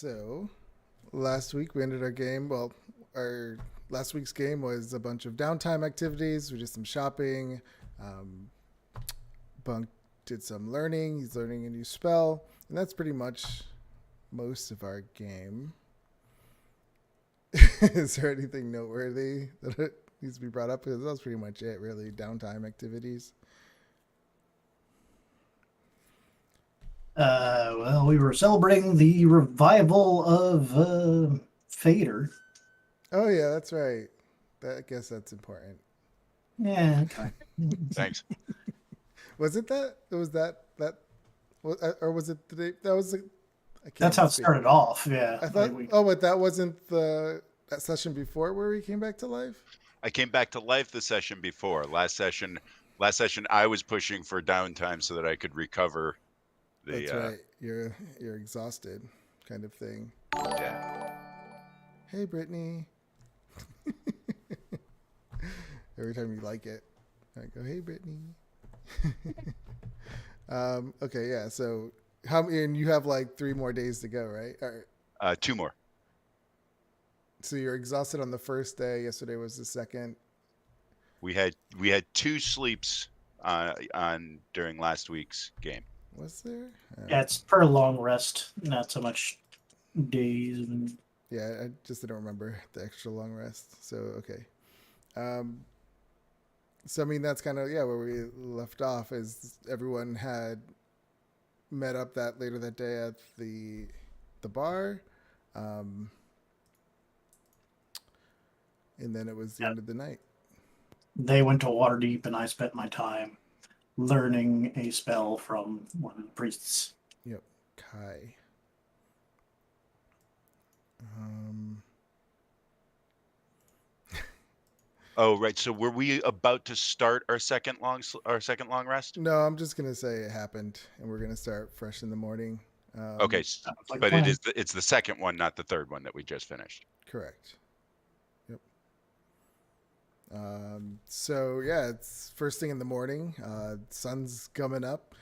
So, last week we ended our game. Well, our last week's game was a bunch of downtime activities. We did some shopping. Bunk did some learning. He's learning a new spell. And that's pretty much most of our game. Is there anything noteworthy that needs to be brought up? Because that was pretty much it, really. Downtime activities. Well, we were celebrating the revival of Fader. Oh, yeah, that's right. I guess that's important. Yeah, okay. Thanks. Was it that? It was that, or was it the day? That was, That's how it started off, yeah. I thought, but that wasn't that session before where he came back to life? I came back to life the session before. Last session, I was pushing for downtime so that I could recover. That's right. You're exhausted, kind of thing. Yeah. Hey, Brittany. Every time you like it, I go, "Hey, Brittany." Okay, yeah. So, and you have like 3 more days to go, right? Or, 2 more. So you're exhausted on the first day. Yesterday was the second. We had 2 sleeps on during last week's game. Was there? Yeah, it's per long rest, not so much days. Yeah, I just didn't remember the extra long rest. So, okay. So, I mean, that's kind of, where we left off is everyone had met up later that day at the bar. And then it was the end of the night. They went to Waterdeep, and I spent my time learning a spell from one of the priests. Yep, Kai. Oh, right. So were we about to start our second long rest? No, I'm just gonna say it happened, and we're gonna start fresh in the morning. Okay, but it's the second one, not the third one that we just finished. Correct. Yep. So yeah, it's first thing in the morning. Sun's coming up.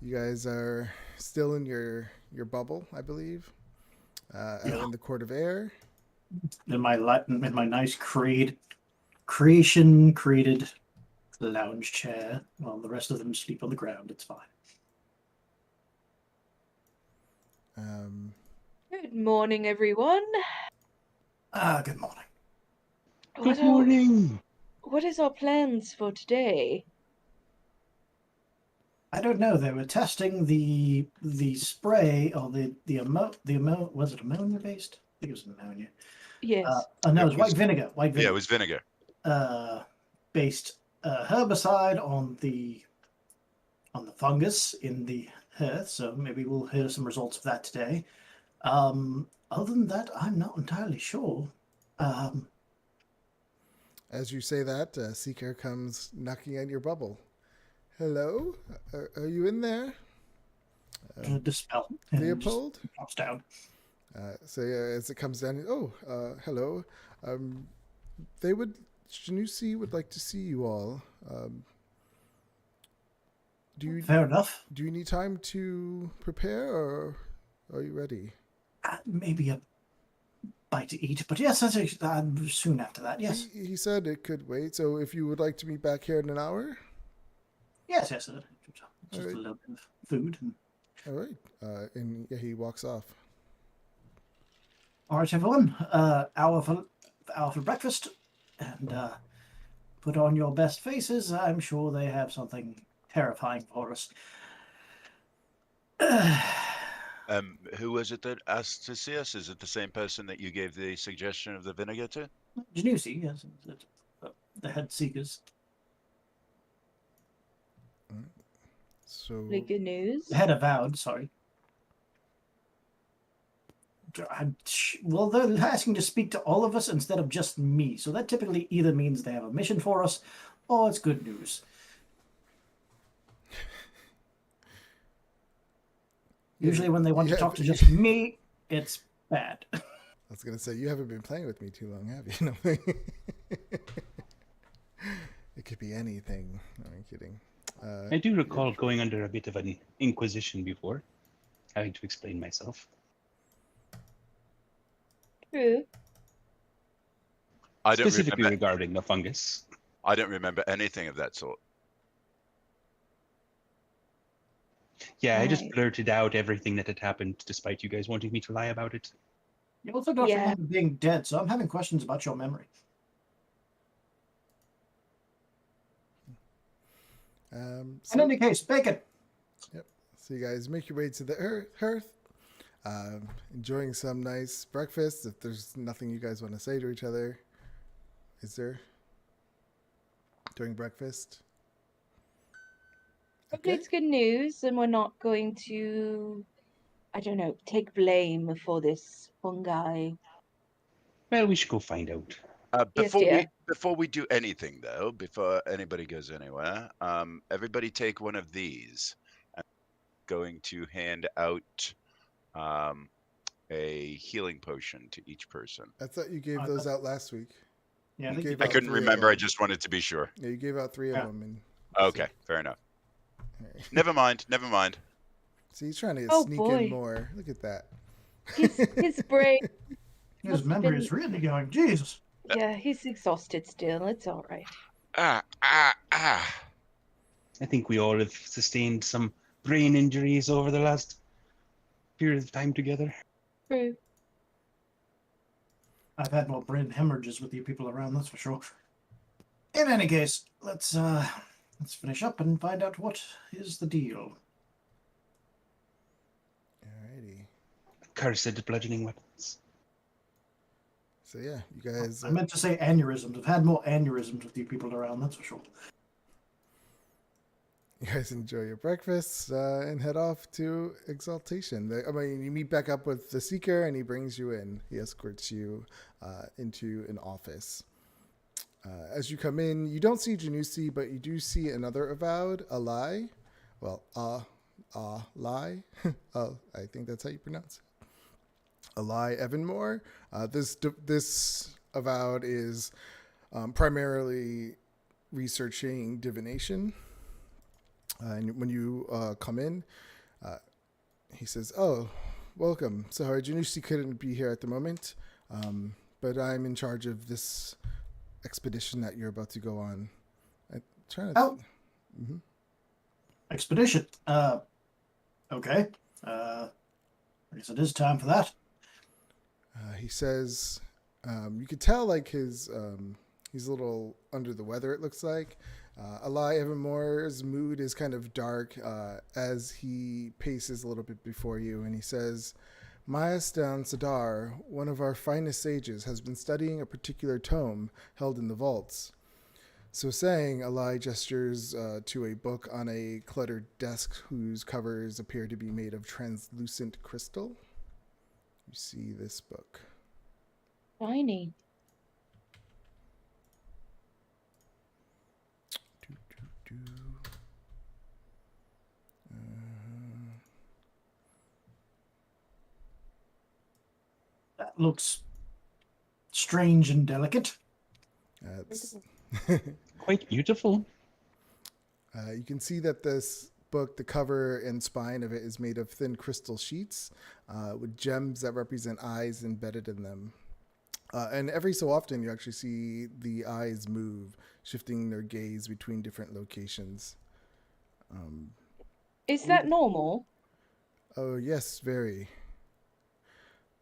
You guys are still in your bubble, I believe, out in the Court of Air. In my nice created lounge chair, while the rest of them sleep on the ground. It's fine. Good morning, everyone. Good morning. Good morning. What is our plans for today? I don't know. They were testing the spray or the was it ammonia based? I think it was ammonia. Yes. No, it was white vinegar. Yeah, it was vinegar. Based herbicide on the fungus in the earth. So maybe we'll hear some results of that today. Other than that, I'm not entirely sure. As you say that, Seeker comes knocking at your bubble. Hello? Are you in there? Dispel. Leopold? Drops down. So as it comes down, hello. Shanusi would like to see you all. Fair enough. Do you need time to prepare, or are you ready? Maybe a bite to eat, but yes, soon after that, yes. He said it could wait, so if you would like to meet back here in an hour? Yes, just a little bit of food. All right, and he walks off. All right, everyone, hour for breakfast, and put on your best faces. I'm sure they have something terrifying for us. Who was it that asked to see us? Is it the same person that you gave the suggestion of the vinegar to? Janusi, yes, the head seekers. So Good news. The head avowed, sorry. Well, they're asking to speak to all of us instead of just me. So that typically either means they have a mission for us, or it's good news. Usually when they want to talk to just me, it's bad. I was going to say, you haven't been playing with me too long, have you? No. It could be anything. No, I'm kidding. I do recall going under a bit of an inquisition before, having to explain myself. True. I don't Specifically remember. regarding the fungus. I don't remember anything of that sort. Yeah, I just Right. blurted out everything that had happened, despite you guys wanting me to lie about it. You also don't Yeah. remember being dead, so I'm having questions about your memory. In any case, bacon. Yep. So you guys make your way to the hearth, enjoying some nice breakfast. If there's nothing you guys want to say to each other, is there during breakfast? Hopefully it's good news and we're not going to, I don't know, take blame for this fungi. Well, we should go find out. Yes, dear. Before we do anything though, before anybody goes anywhere, everybody take one of these. I'm going to hand out a healing potion to each person. I thought you gave those out last week. Yeah, You I think gave I out couldn't 3 of remember. I them. just wanted to be sure. Yeah, you gave out 3 of Yeah. them. And Okay, fair enough. Never mind. Never mind. See, he's trying to Oh, sneak boy. in more. Look at that. His brain, his must have memory been- is really going. Jesus. yeah, he's exhausted still. It's all right. Ah. I think we all have sustained some brain injuries over the last period of time together. True. I've had more brain hemorrhages with you people around, that's for sure. In any case, let's finish up and find out what is the deal. Alrighty. Cursed bludgeoning weapons. So yeah, you guys. I meant to say aneurysms. I've had more aneurysms with you people around, that's for sure. You guys enjoy your breakfast and head off to Exaltation. You meet back up with the Seeker, and he brings you in. He escorts you into an office. As you come in, you don't see Janusi, but you do see another Avowed, Alai. Well, Lai. Oh, I think that's how you pronounce it. Alai Evanmore. This Avowed is primarily researching divination. And when you come in, he says, "Oh, welcome. Sorry, Janusi couldn't be here at the moment, but I'm in charge of this expedition that you're about to go on." I'm trying to. Oh. Expedition. Okay. I guess it is time for that. He says, you could tell like he's a little under the weather. It looks like. Alai Evermore's mood is kind of dark as he paces a little bit before you, and he says, Mayastan Sadar, one of our finest sages, has been studying a particular tome held in the vaults. So saying, Alai gestures to a book on a cluttered desk whose covers appear to be made of translucent crystal. You see this book. Shiny. That looks strange and delicate. It's Quite beautiful. you can see that this book, the cover and spine of it, is made of thin crystal sheets with gems that represent eyes embedded in them. And every so often, you actually see the eyes move, shifting their gaze between different locations. Is that normal? Oh, yes, very.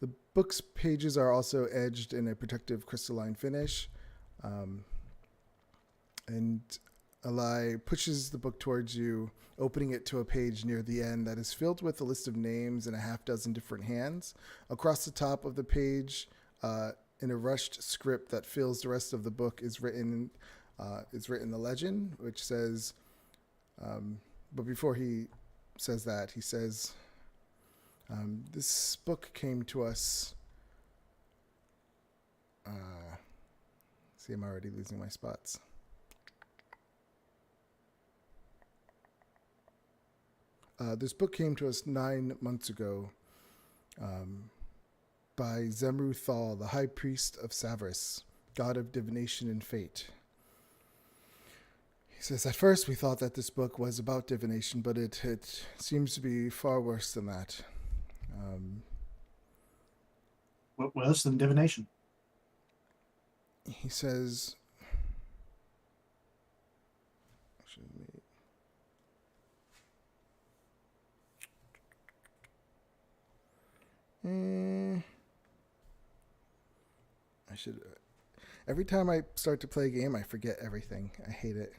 The book's pages are also edged in a protective crystalline finish. And Alai pushes the book towards you, opening it to a page near the end that is filled with a list of names in a half dozen different hands. Across the top of the page, in a rushed script that fills the rest of the book, is written the legend, which says, but before he says that, he says, this book came to us. See, I'm already losing my spots. This book came to us 9 months ago by Zemru Thal, the High Priest of Savris, god of divination and fate. He says, at first we thought that this book was about divination, but it seems to be far worse than that. worse than divination. He says, I should. Every time I start to play a game, I forget everything. I hate it.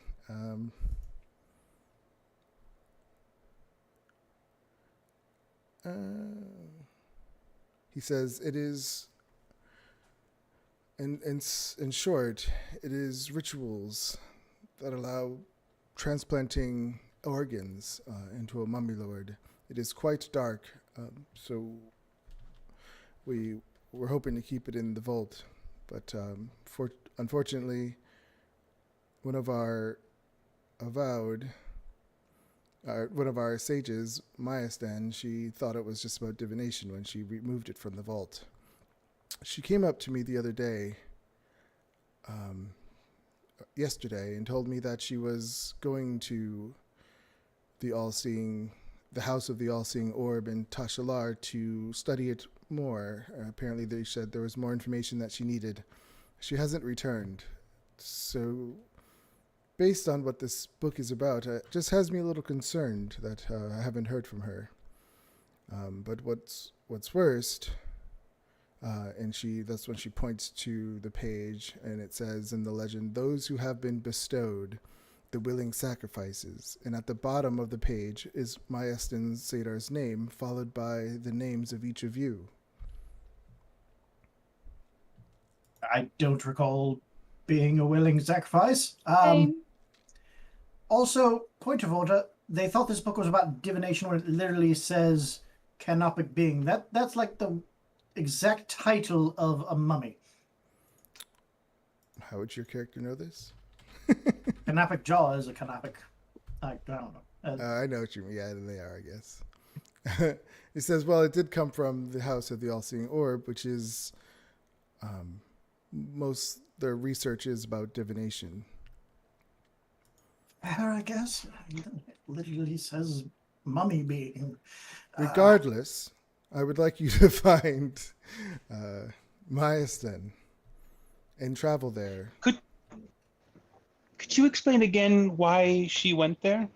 He says it is. In short, it is rituals that allow transplanting organs into a mummy lord. It is quite dark, so we're hoping to keep it in the vault. But unfortunately, one of our sages, Mayastan, she thought it was just about divination when she removed it from the vault. She came up to me the other day, yesterday, and told me that she was going to the House of the All-Seeing Orb in Tashalar to study it more. Apparently, they said there was more information that she needed. She hasn't returned. So, based on what this book is about, it just has me a little concerned that I haven't heard from her. But what's worst, that's when she points to the page, and it says in the legend, "Those who have been bestowed the willing sacrifices." And at the bottom of the page is Mayastan Sadar's name, followed by the names of each of you. I don't recall being a willing sacrifice. Same. Also, point of order, they thought this book was about divination when it literally says canopic being. That's like the exact title of a mummy. How would your character know this? Canopic jaw is a canopic. I don't know. I know what you mean. Yeah, they are, I guess. It says, well, it did come from the House of the All-Seeing Orb, which is most their research is about divination. Fair, I guess. It literally says mummy being. Regardless, I would like you to find Mayastan and travel there. Could you explain again why she went there?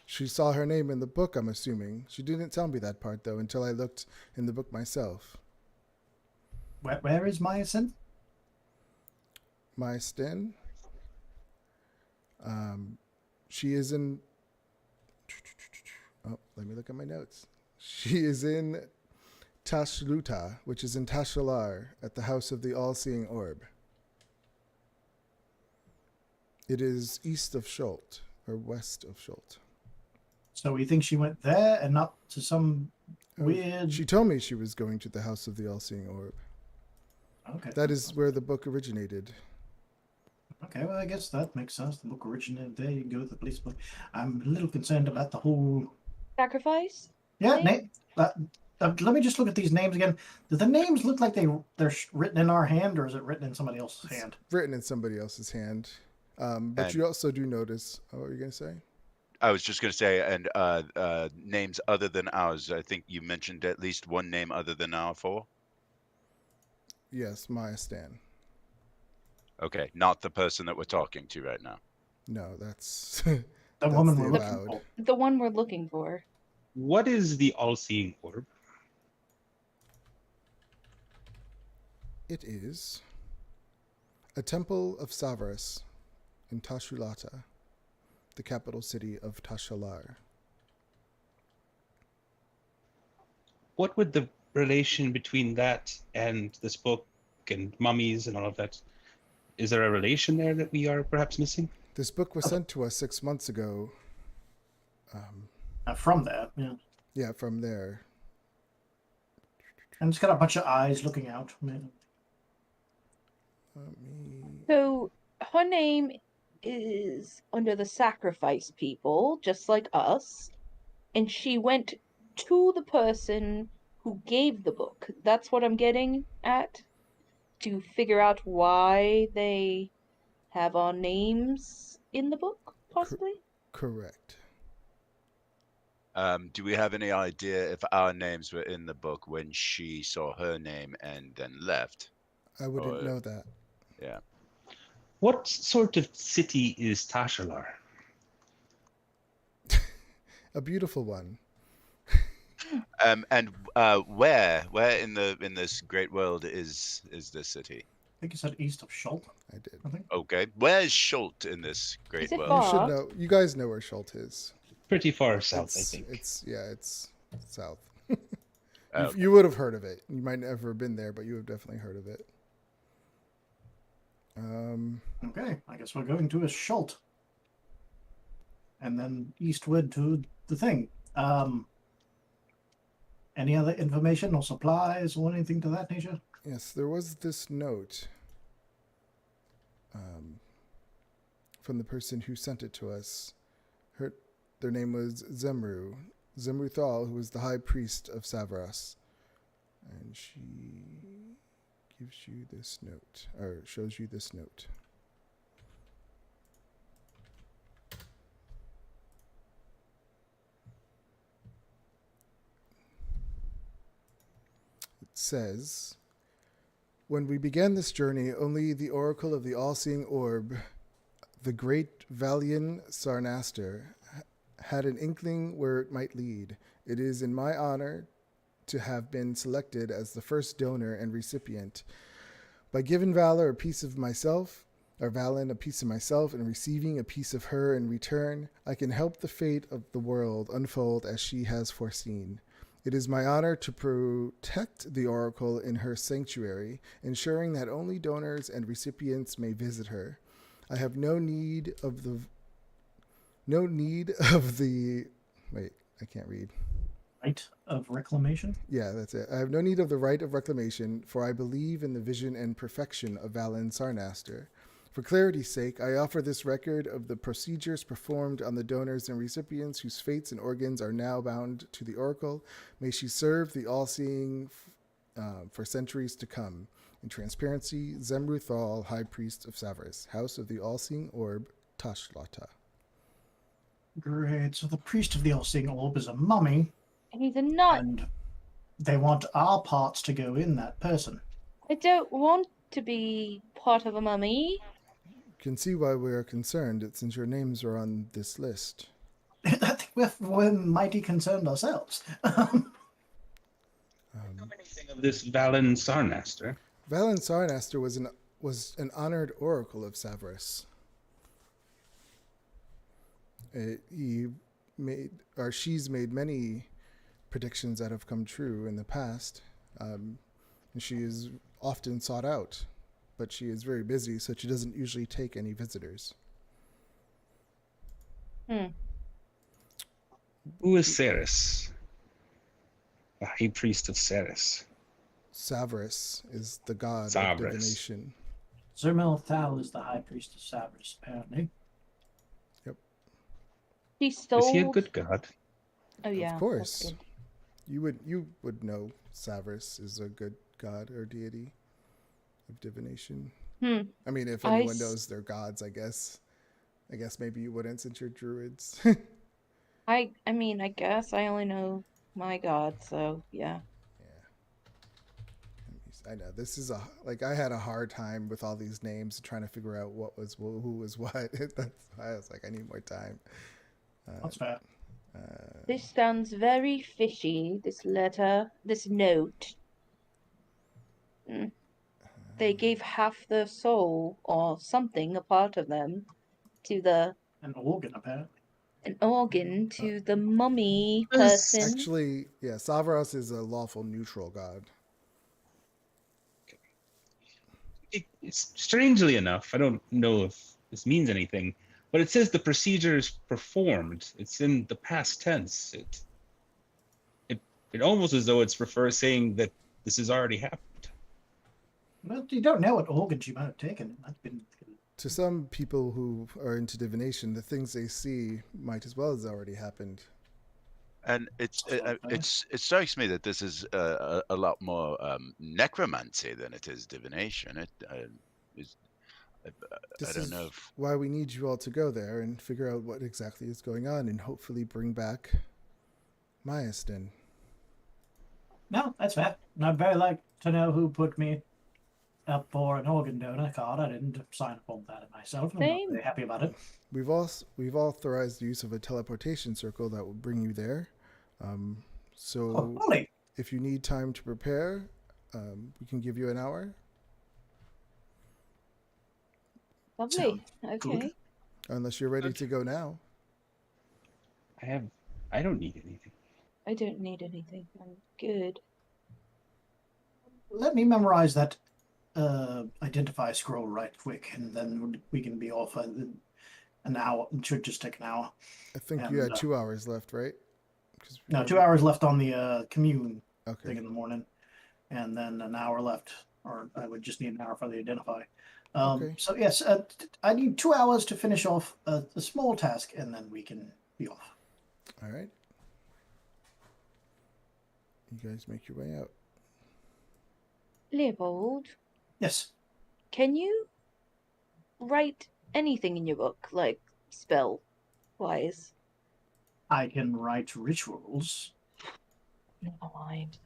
She saw her name in the book, I'm assuming. She didn't tell me that part, though, until I looked in the book myself. Where is Mayastan? Mayastan? She is in... Oh, let me look at my notes. She is in Tashluta, which is in Tashalar, at the House of the All-Seeing Orb. It is east of Shult, or west of Shult. So we think she went there and not to some weird... She told me she was going to the House of the All-Seeing Orb. Okay. That is where the book originated. Okay, well, I guess that makes sense. The book originated there. You go to the police book. I'm a little concerned about the whole... Sacrifice? Yeah, Name? let me just look at these names again. Do the names look like they're written in our hand, or is it written in somebody else's hand? Written in somebody else's hand. But you also do notice... Oh, what were you going to say? I was just going to say, and names other than ours. I think you mentioned at least one name other than our four. Yes, Mayastan. Okay, not the person that we're talking to right now. No, that's... The that's woman the we're looking allowed. for. The one we're looking for. What is the all-seeing orb? It is a temple of Savras in Tashulata, the capital city of Tashalar. What would the relation between that and this book and mummies and all of that? Is there a relation there that we are perhaps missing? This book was sent to us 6 months ago. From there, yeah. Yeah, from there. And it's got a bunch of eyes looking out. So her name is under the sacrifice people, just like us. And she went to the person who gave the book. That's what I'm getting at. To figure out why they have our names in the book, possibly? Correct. Do we have any idea if our names were in the book when she saw her name and then left? I wouldn't Or- know that. Yeah. What sort of city is Tashalar? A beautiful one. And where in this great world is this city? I think you said east of Schult, I did. I think. Okay, where's Schult in this great it world? You should far? know. You guys know where Schult is. Pretty far south, I It's think. it's south. Oh, You would have heard of it. You might never have been there, but you have definitely heard of it. Okay, I guess we're going to a Schult. And then eastward to the thing. Any other information or supplies or anything to that nature? Yes, there was this note from the person who sent it to us. Their name was Zemru Thal, who was the high priest of Savras, and she gives you this note, or shows you this note. It says, "When we began this journey, only the oracle of the all-seeing orb, the great Valian Sarnaster, had an inkling where it might lead. It is in my honor to have been selected as the first donor and recipient. By giving Valor a piece of myself, or Valen a piece of myself, and receiving a piece of her in return, I can help the fate of the world unfold as she has foreseen. It is my honor to protect the oracle in her sanctuary, ensuring that only donors and recipients may visit her. I have no need of the wait, I can't read. Right of reclamation? Yeah, that's it. I have no need of the right of reclamation, for I believe in the vision and perfection of Valen Sarnaster. For clarity's sake, I offer this record of the procedures performed on the donors and recipients whose fates and organs are now bound to the oracle. May she serve the all-seeing for centuries to come. In transparency, Zemru Thal, High Priest of Savras, House of the All-Seeing Orb, Tashlata." Great. So the priest of the all-seeing orb is a mummy, He's a nut. and they want our parts to go in that person. I don't want to be part of a mummy. Can see why we are concerned, since your names are on this list. I think we're mighty concerned ourselves. Know anything of this Valen Sarnaster? Valen Sarnaster was an honored oracle of Savras. She's made many predictions that have come true in the past, and she is often sought out, but she is very busy, so she doesn't usually take any visitors. Who is Ceres? The High Priest of Ceres. Savras is the god Savras. of divination. Zermel Thal is the high priest of Savras, apparently. She stole. Is he a good god? Oh yeah. Of course. You would know Savras is a good god or deity of divination. Hmm. I mean, if I anyone s- knows their gods, I guess maybe you wouldn't, since you're druids. I mean, I guess I only know my god, so yeah. I know this is I had a hard time with all these names, trying to figure out who was what. That's why I was like, I need more time. That's fair. This sounds very fishy, this letter, this note. They gave half their soul, or something, a part of them, to An organ, apparently. an organ to the mummy Yes. person. Actually, yeah, Savras is a lawful neutral god. It's strangely enough, I don't know if this means anything, but it says the procedures performed. It's in the past tense. It almost as though it's saying that this has already happened. Well, you don't know what organs you might have taken. It might have been. To some people who are into divination, the things they see might as well as already happened. And it strikes me that this is a lot more necromancy than it is divination. I This don't is know if why we need you all to go there and figure out what exactly is going on, and hopefully bring back Myastin. No, that's fair. And I'd very like to know who put me up for an organ donor card. I didn't sign up on that myself. I'm not Same. very happy about it. We've authorized the use of a teleportation circle that will bring you there. So Oh, Ollie. if you need time to prepare, we can give you an hour. Lovely. Sounds Okay. good. Unless you're ready to go now. I don't need anything. I don't need anything. I'm good. Let me memorize that identify scroll right quick, and then we can be off an hour. It should just take an hour. I think you had 2 hours left, right? No, 2 hours left on the commune Okay. thing in the morning, and then an hour left, or I would just need an hour for the identify. Okay. So yes, I need 2 hours to finish off a small task, and then we can be off. All right. You guys make your way out. Leopold, Yes, can you write anything in your book, like spell-wise? I can write rituals. Never mind.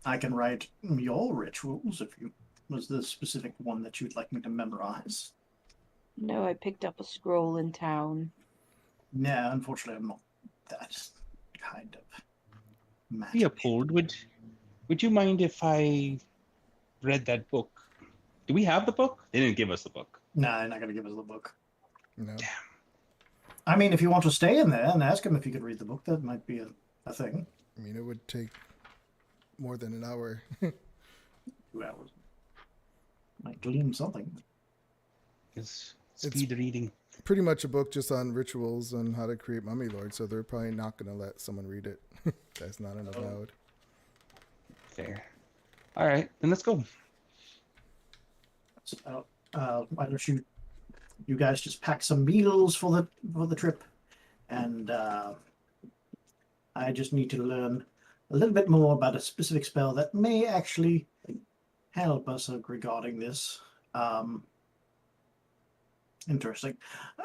I can write your rituals if you was the specific one that you'd like me to memorize. No, I picked up a scroll in town. No, unfortunately, I'm not that kind of magic. Leopold, would you mind if I read that book? Do we have the book? They didn't give us the book. No, they're not going to give us the book. No. I mean, if you want to stay in there and ask him if he could read the book, that might be a thing. I mean, it would take more than an hour. 2 hours. Might glean something. It's speed reading. Pretty much a book just on rituals on how to create mummy lord, so they're probably not going to let someone read it. That's not allowed. Fair. All right, then let's go. So, why don't you guys just pack some meals for the trip, and I just need to learn a little bit more about a specific spell that may actually help us regarding this. Interesting.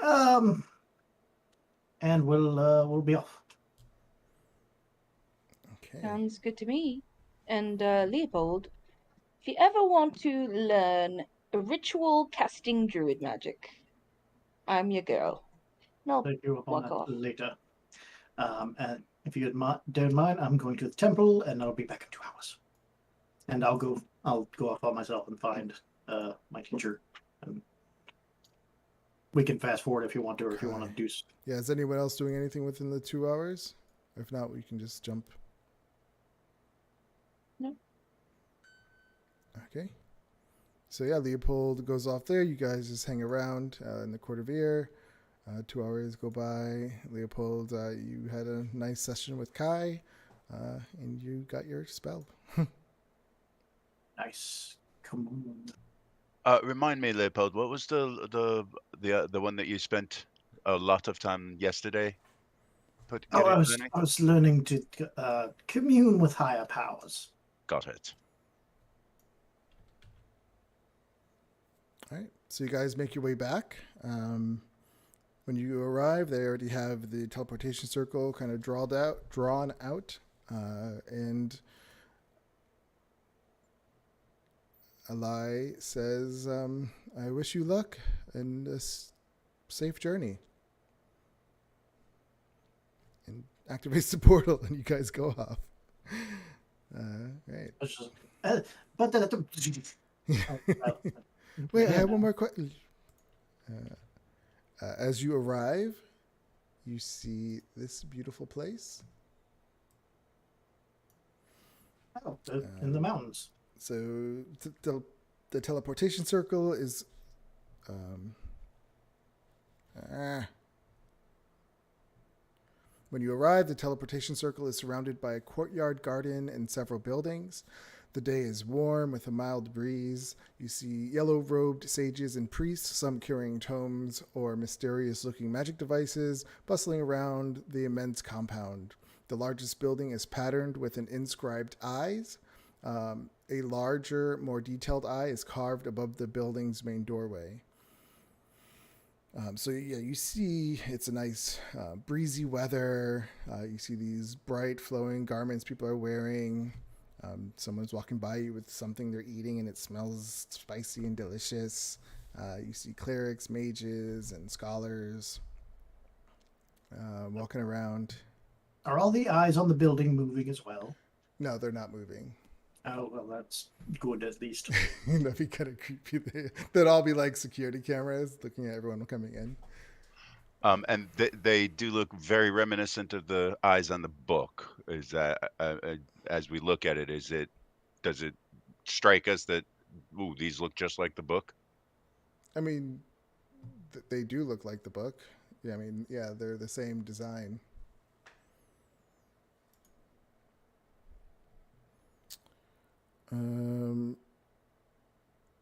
And we'll be off. Okay. Sounds good to me. And Leopold, if you ever want to learn a ritual casting druid magic, I'm your girl. No, Take you up on walk that off. later. And if you don't mind, I'm going to the temple, and I'll be back in 2 hours. And I'll go off by myself and find my teacher. And we can fast forward if you want to, or if you want to do. Yeah, is anyone else doing anything within the 2 hours? If not, we can just jump. No. Okay. So yeah, Leopold goes off there. You guys just hang around in the Court of Ear. 2 hours go by. Leopold, you had a nice session with Kai, and you got your spell. Nice. Come on. Remind me, Leopold, what was the one that you spent a lot of time yesterday? I was learning to commune with higher powers. Got it. All right. So you guys make your way back. When you arrive, they already have the teleportation circle kind of drawn out, and Alai says, I wish you luck and a safe journey. And activates the portal, and you guys go off. Right. Wait, I have one more question. As you arrive, you see this beautiful place. Oh, in the mountains. So the teleportation circle is when you arrive, the teleportation circle is surrounded by a courtyard garden and several buildings. The day is warm with a mild breeze. You see yellow-robed sages and priests, some carrying tomes or mysterious-looking magic devices, bustling around the immense compound. The largest building is patterned with an inscribed eyes. A larger, more detailed eye is carved above the building's main doorway. So yeah, you see it's a nice breezy weather. You see these bright flowing garments people are wearing. Someone's walking by you with something they're eating and it smells spicy and delicious. You see clerics, mages, and scholars walking around. Are all the eyes on the building moving as well? No, they're not moving. Oh, well, that's good at least. That'd be kind of creepy. They'd all be like security cameras looking at everyone coming in. And they do look very reminiscent of the eyes on the book. Is that as we look at it, does it strike us that ooh, these look just like the book? I mean, they do look like the book. Yeah, I mean, yeah, they're the same design.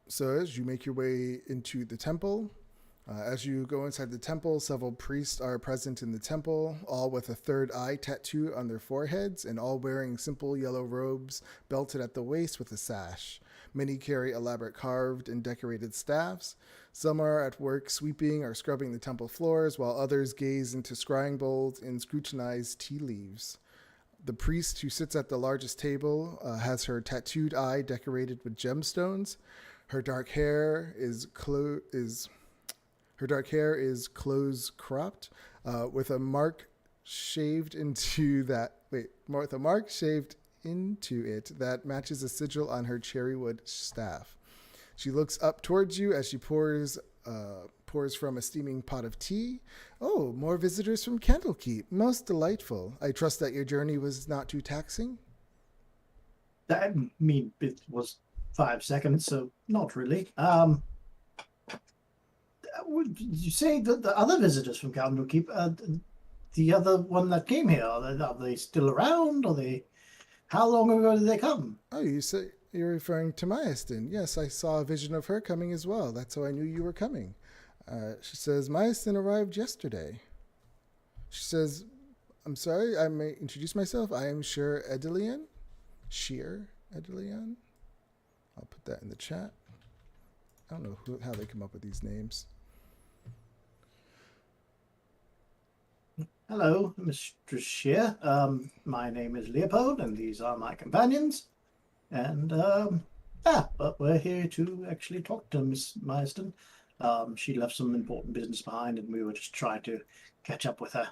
So as you make your way into the temple, as you go inside the temple, several priests are present in the temple, all with a third eye tattoo on their foreheads and all wearing simple yellow robes belted at the waist with a sash. Many carry elaborate carved and decorated staffs. Some are at work sweeping or scrubbing the temple floors, while others gaze into scrying bowls and scrutinize tea leaves. The priest who sits at the largest table has her tattooed eye decorated with gemstones. Her dark hair is close cropped, with a mark shaved into it that matches a sigil on her cherrywood staff. She looks up towards you as she pours from a steaming pot of tea. Oh, more visitors from Candlekeep. Most delightful. I trust that your journey was not too taxing? I mean, it was 5 seconds, so not really. Would you say that the other visitors from Candlekeep, the other one that came here, are they still around? How long ago did they come? Oh, you're referring to Myastin. Yes, I saw a vision of her coming as well. That's how I knew you were coming. She says, Myastin arrived yesterday. She says, I'm sorry, I may introduce myself. I am Sheer Edelian. I'll put that in the chat. I don't know how they come up with these names. Hello, Mr. Shear. My name is Leopold, and these are my companions. And, but we're here to actually talk to Miss Marston. She left some important business behind, and we were just trying to catch up with her.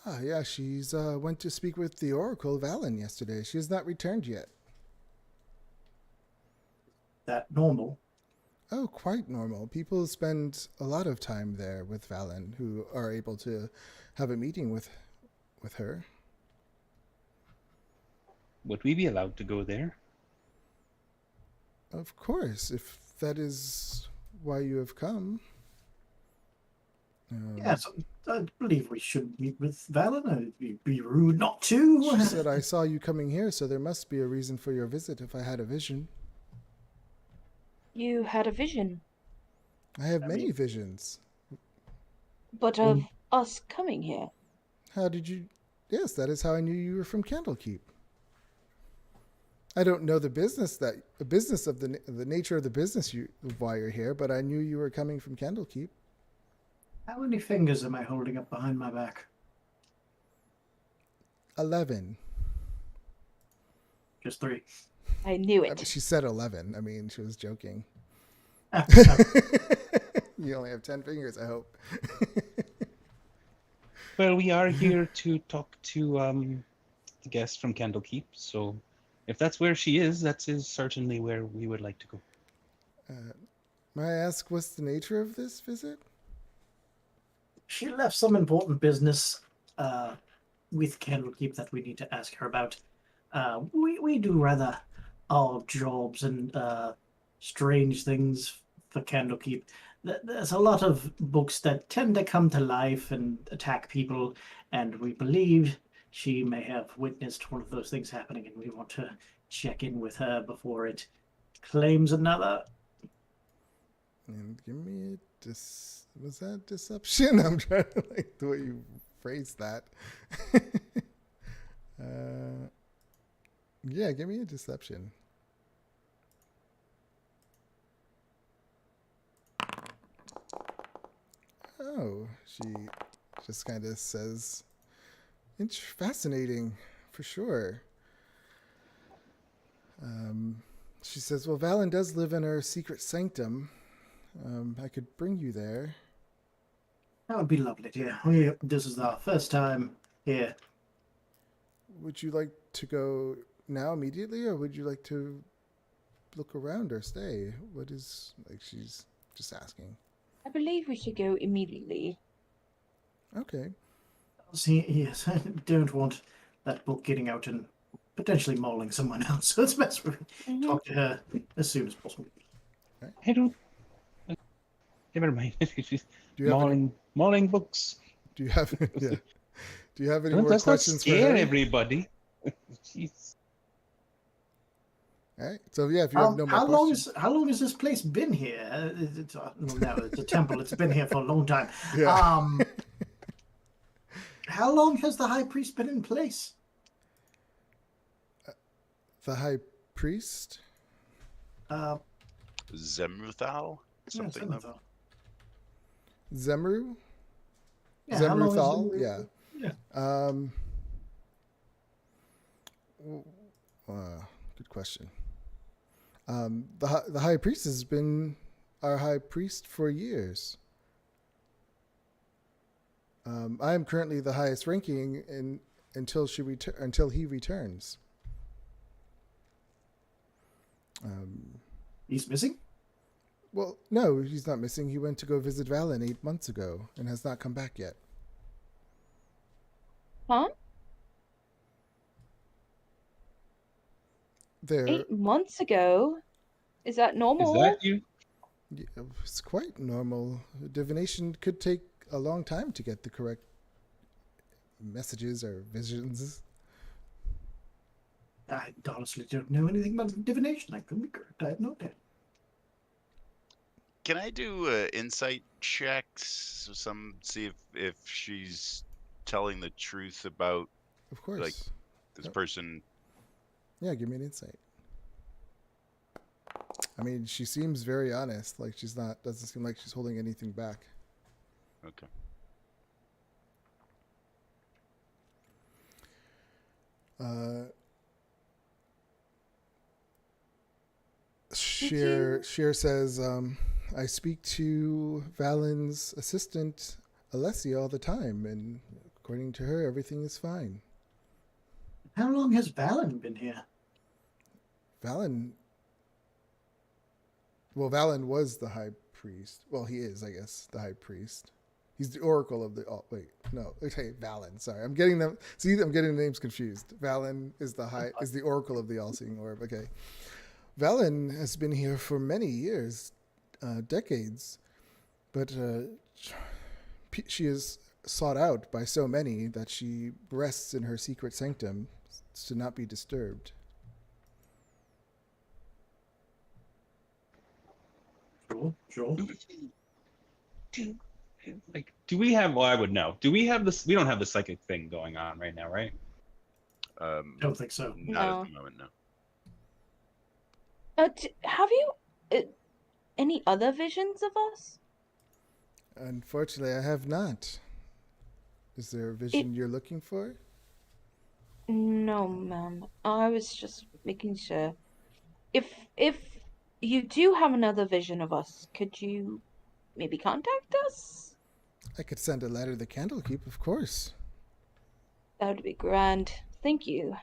Ah, yeah, she's went to speak with the Oracle of Alan yesterday. She has not returned yet. That normal? Oh, quite normal. People spend a lot of time there with Valen who are able to have a meeting with her. Would we be allowed to go there? Of course, if that is why you have come. Yes, I believe we should meet with Valen. It'd be rude not to. She said, I saw you coming here, so there must be a reason for your visit if I had a vision. You had a vision. I have many visions. But of us coming here. How did you... Yes, that is how I knew you were from Candlekeep. I don't know the nature of the business why you're here, but I knew you were coming from Candlekeep. How many fingers am I holding up behind my back? 11. Just 3. I knew it. I mean, she said 11. I mean, she was joking. You only have 10 fingers, I hope. Well, we are here to talk to the guest from Candlekeep, so if that's where she is, that is certainly where we would like to go. May I ask what's the nature of this visit? She left some important business with Candlekeep that we need to ask her about. We do rather odd jobs and strange things for Candlekeep. There's a lot of books that tend to come to life and attack people, and we believe she may have witnessed one of those things happening, and we want to check in with her before it claims another. And give me a was that deception? I'm trying to like the way you phrased that. Yeah, give me a deception. know. She just kind of says, fascinating, for sure. She says, well, Valen does live in her secret sanctum. I could bring you there. That would be lovely, dear. This is our first time here. Would you like to go now immediately, or would you like to look around or stay? What is, like, she's just asking. I believe we should go immediately. Okay. See, yes, I don't want that book getting out and potentially mauling someone else. So it's best we talk to her as soon as possible. I don't. Never mind. Do you have Mauling books. Do you have yeah? Do you have any more Let's not questions for scare her? everybody. Jeez. All right. So yeah, if you have no more questions, how long has this place been here? No, it's a temple. It's been here for a long time. Yeah. How long has the high priest been in place? The high priest. Zemruthal? Something of Zemru. Yeah, how long has Zemruthal. Zemru- Yeah. Yeah. Good question. The high priest has been our high priest for years. I am currently the highest ranking until he returns. He's missing? Well, no, he's not missing. He went to go visit Valen 8 months ago and has not come back yet. Huh? There, 8 months ago? Is that Is normal? that you? yeah, it's quite normal. Divination could take a long time to get the correct messages or visions. I honestly don't know anything about divination. I couldn't be correct. I have no idea. Can I do insight checks? See if she's telling the truth about Of course. Like, this person. Yeah, give me an insight. I mean, she seems very honest. Like, doesn't seem like she's holding anything back. Okay. Sheer says, I speak to Valen's assistant, Alessia, all the time, and according to her, everything is fine. How long has Valen been here? Valen was the high priest. Well, he is, I guess, the high priest. He's the oracle of the. Oh, wait, no. Okay, Valen. Sorry, I'm getting them. See, I'm getting the names confused. Valen is the oracle of the all-seeing orb. Okay, Valen has been here for many years, decades, but she is sought out by so many that she rests in her secret sanctum to not be disturbed. Sure. Like, do we have? Well, I would know. Do we have this? We don't have the psychic thing going on right now, right? Don't think so. Not No. at the moment, no. Have you any other visions of us? Unfortunately, I have not. Is there a vision you're looking for? No, ma'am. I was just making sure. If you do have another vision of us, could you maybe contact us? I could send a letter to the Candlekeep, of course. That would be grand. Thank you.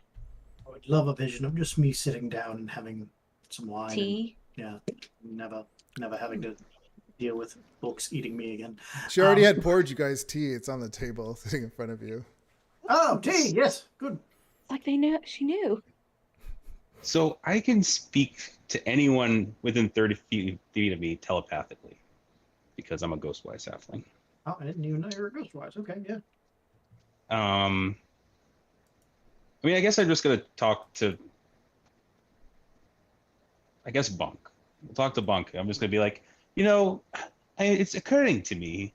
I would love a vision of just me sitting down and having some wine. Tea. And, yeah, never having to deal with books eating me again. She already had poured you guys tea. It's on the table sitting in front of you. Oh, tea! Yes, good. Like they knew. She knew. So I can speak to anyone within 30 feet of me telepathically because I'm a ghostwise halfling. Oh, I didn't even know you were ghostwise. Okay, yeah. I mean, I guess I'm just gonna talk to, I guess, Bunk. We'll talk to Bunk. I'm just gonna be like, it's occurring to me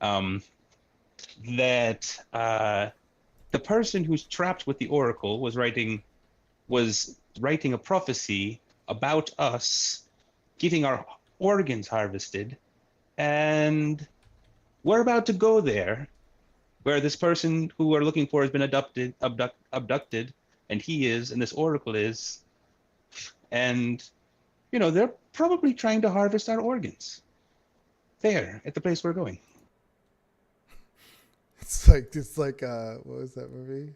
that the person who's trapped with the Oracle was writing a prophecy about us getting our organs harvested, and we're about to go there, where this person who we're looking for has been abducted, and he is, and this oracle is, and they're probably trying to harvest our organs. There, at the place we're going. It's like what was that movie?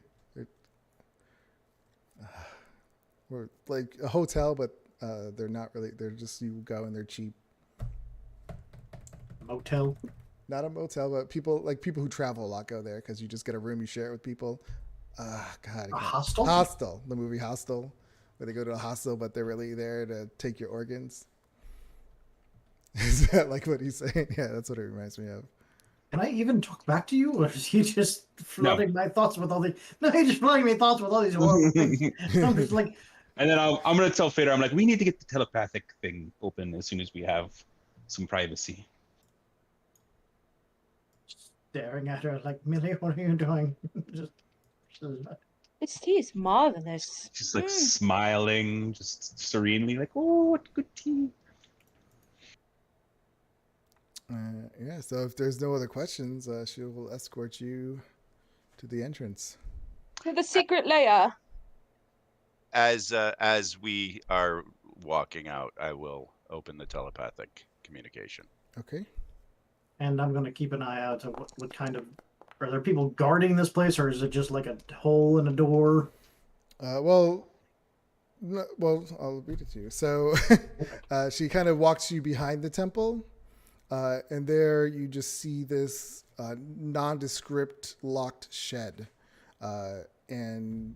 Or like a hotel, but they're not really. They're just, you go and they're cheap. Motel. Not a motel, but people who travel a lot go there because you just get a room, you share it with people. God, A hostel? Hostel, the movie Hostel, where they go to a hostel, but they're really there to take your organs. Is that like what he's saying? Yeah, that's what it reminds me of. Can I even talk back to you, or is he just flooding my thoughts with all the? No, he's just flooding my thoughts with all these horrible things. I'm just like, And then I'm going to tell Fader, I'm like, we need to get the telepathic thing open as soon as we have some privacy. staring at her like, Millie, what are you doing? just, This tea is marvelous. Just like smiling, just serenely, like, oh, what good tea. Yeah, so if there's no other questions, she will escort you to the entrance. To the secret layer. As we are walking out, I will open the telepathic communication. Okay. and I'm going to keep an eye out to what kind of. Are there people guarding this place, or is it just like a hole in a door? Well, I'll read it to you. So she kind of walks you behind the temple, and there you just see this nondescript locked shed, and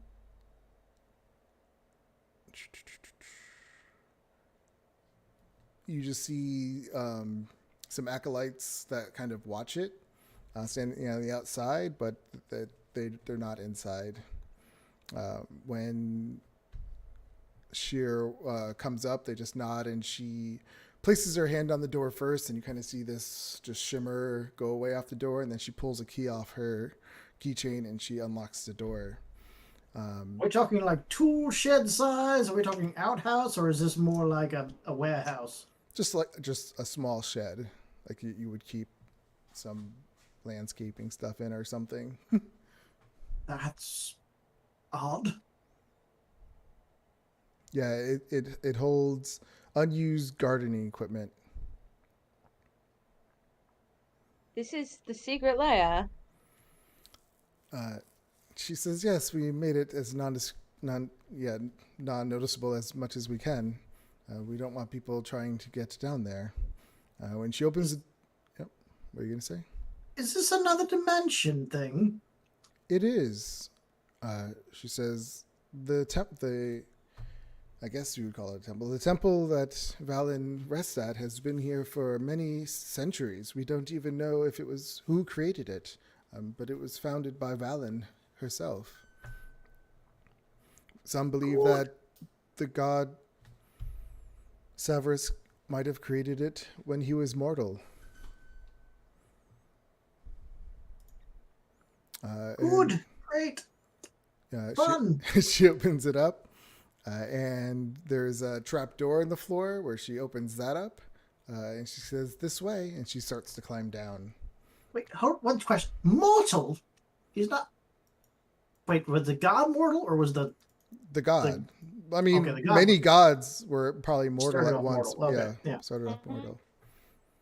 you just see some acolytes that kind of watch it, standing on the outside, but they're not inside. When Sheer comes up, they just nod, and she places her hand on the door first, and you kind of see this just shimmer go away off the door, and then she pulls a key off her keychain and she unlocks the door. Are we talking like tool shed size? Are we talking outhouse, or is this more like a warehouse? Just a small shed, like you would keep some landscaping stuff in or something. That's odd. Yeah, it holds unused gardening equipment. This is the secret lair. She says, "Yes, we made it as non-noticeable as much as we can. We don't want people trying to get down there." When she opens it, yep. What are you gonna say? Is this another dimension thing? It is. She says, I guess you would call it a temple. The temple that Valen rests at has been here for many centuries. We don't even know if it was who created it, but it was founded by Valen herself. Some believe that the god Severus might have created it when he was mortal. Good, great, fun. She opens it up, and there's a trap door in the floor where she opens that up, and she says, "This way," and she starts to climb down. Wait, one question. Mortal? He's not. Wait, was the god mortal, or was the god? I mean, okay, the god many gods were probably mortal started at off once. mortal. Okay, yeah. Started off mortal.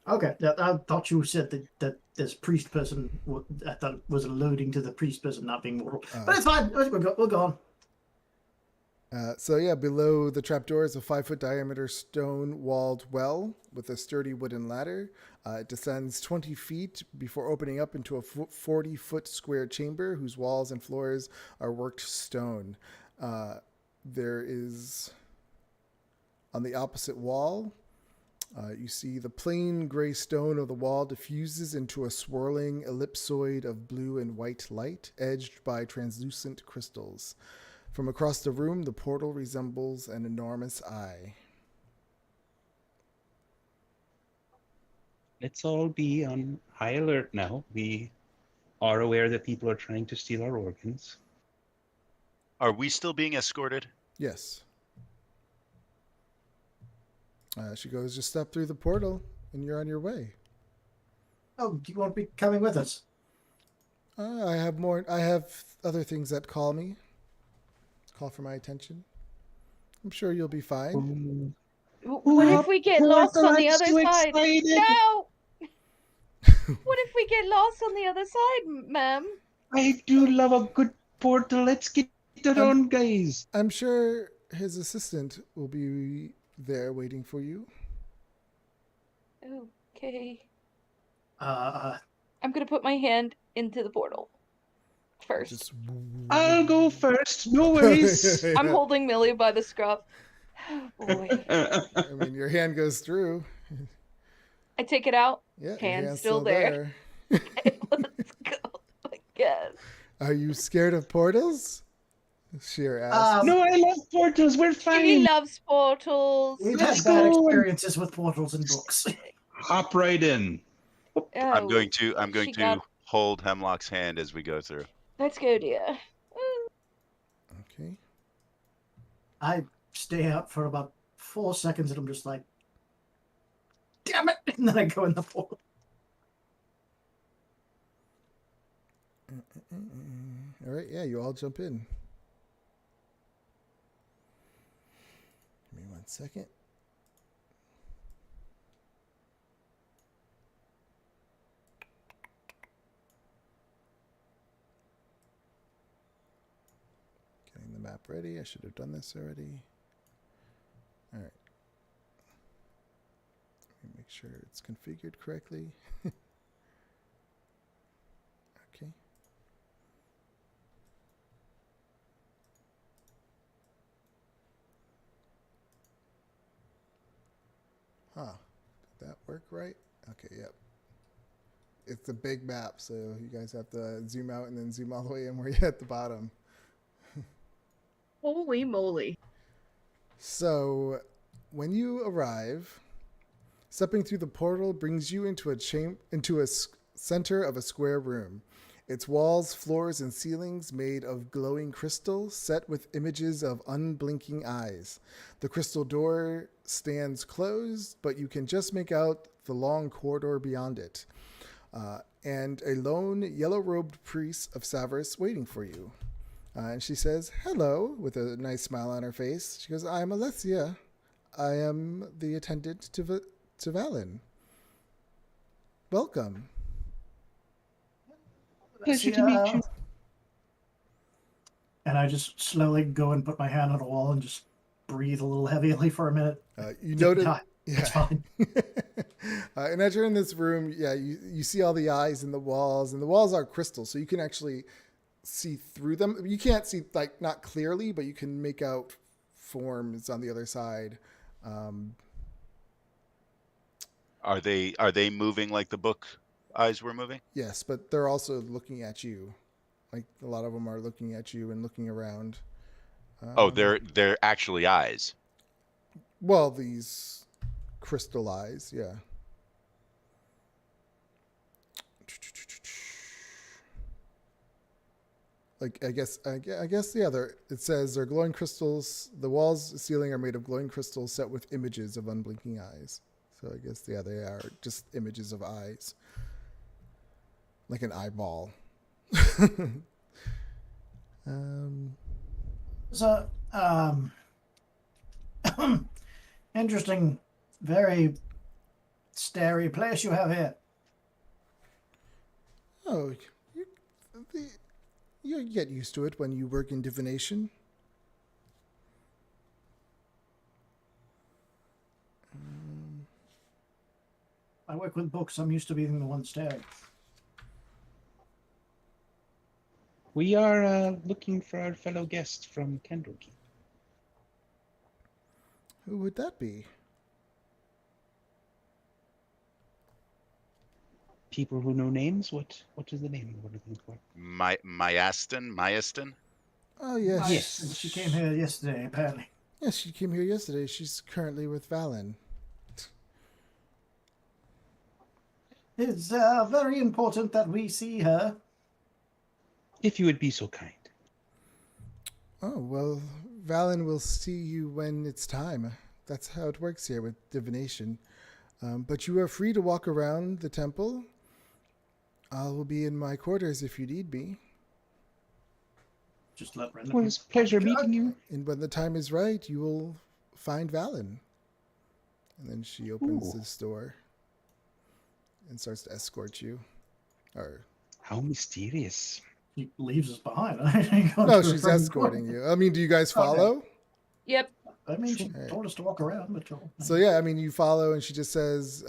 Okay, I thought you said that this priest person. I thought was alluding to the priest person not being mortal, but it's fine. We'll go on. So yeah, below the trapdoor is a 5-foot diameter stone-walled well with a sturdy wooden ladder. It descends 20 feet before opening up into a 40-foot square chamber whose walls and floors are worked stone. There is, on the opposite wall, you see the plain gray stone of the wall diffuses into a swirling ellipsoid of blue and white light, edged by translucent crystals. From across the room, the portal resembles an enormous eye. Let's all be on high alert now. We are aware that people are trying to steal our organs. Are we still being escorted? Yes. She goes, "Just step through the portal and you're on your way." Oh, do you want to be coming with us? I have more. I have other things that call for my attention. I'm sure you'll be fine. What if we get lost on the other so side? excited. No! What if we get lost on the other side, ma'am? I do love a good portal. Let's get it Um, on, guys. I'm sure his assistant will be there waiting for you. Okay. Uh, I'm gonna put my hand into the portal first. Just. I'll go first. No worries. I'm holding Millie by the scruff. Oh boy. I mean, your hand goes through. I take it out. Yeah, your Hand's still there. Let's go. I guess. Are you scared of portals? Sheer asks. No, I love portals. We're He fine. loves portals. we've Let's had bad go. experiences with portals and books. Hop right in. I'm Oh, going to she got- hold Hemlock's hand as we go through. Let's go, dear. Okay. I stay out for about 4 seconds and I'm just like, damn it! And then I go in the portal. All right, yeah, you all jump in. Give me 1 second. Getting the map ready. I should have done this already. All right. Let me make sure it's configured correctly. Okay. Huh. Did that work right? Okay, yep. It's a big map, so you guys have to zoom out and then zoom all the way in where you're at the bottom. Holy moly. So, when you arrive, stepping through the portal brings you into a center of a square room. Its walls, floors, and ceilings made of glowing crystal set with images of unblinking eyes. The crystal door stands closed, but you can just make out the long corridor beyond it. And a lone yellow-robed priest of Savris waiting for you. And she says, hello, with a nice smile on her face. She goes, I'm Alessia. I am the attendant to Valen. Welcome. Pleasure to meet you. And I just slowly go and put my hand on the wall and just breathe a little heavily for a minute. You notice... It's fine. And as you're in this room, yeah, you see all the eyes in the walls, and the walls are crystal, so you can actually see through them. You can't see, like, not clearly, but you can make out forms on the other side. Are they moving like the book eyes were moving? Yes, but they're also looking at you. Like, a lot of them are looking at you and looking around. They're actually eyes. Well, these crystal eyes, yeah. Like, I guess, yeah. It says they're glowing crystals. The walls, ceiling are made of glowing crystals set with images of unblinking eyes. So I guess, yeah, they are just images of eyes, like an eyeball. So, interesting, very starry place you have here. Oh, you get used to it when you work in divination. I work with books. I'm used to being the one staring. We are looking for our fellow guest from Candlekeep. Who would that be? People who know names? What is the name we're looking for? Myastin? Oh, yes. Yes, she came here yesterday, apparently. Yes, she came here yesterday. She's currently with Valen. It's very important that we see her. If you would be so kind. Oh, well, Valen will see you when it's time. That's how it works here with divination. But you are free to walk around the temple. I will be in my quarters if you need me. Just let It random was a pleasure people- meeting you. And when the time is right, you will find Valen. And then she opens Ooh. this door and starts to escort you. Or How mysterious. He leaves us behind. He goes no, to a she's friend's escorting door. you. I mean, do you guys Okay. follow? Yep. I mean, she Sure. told us to walk around, but So yeah, I mean, you follow, and she just says,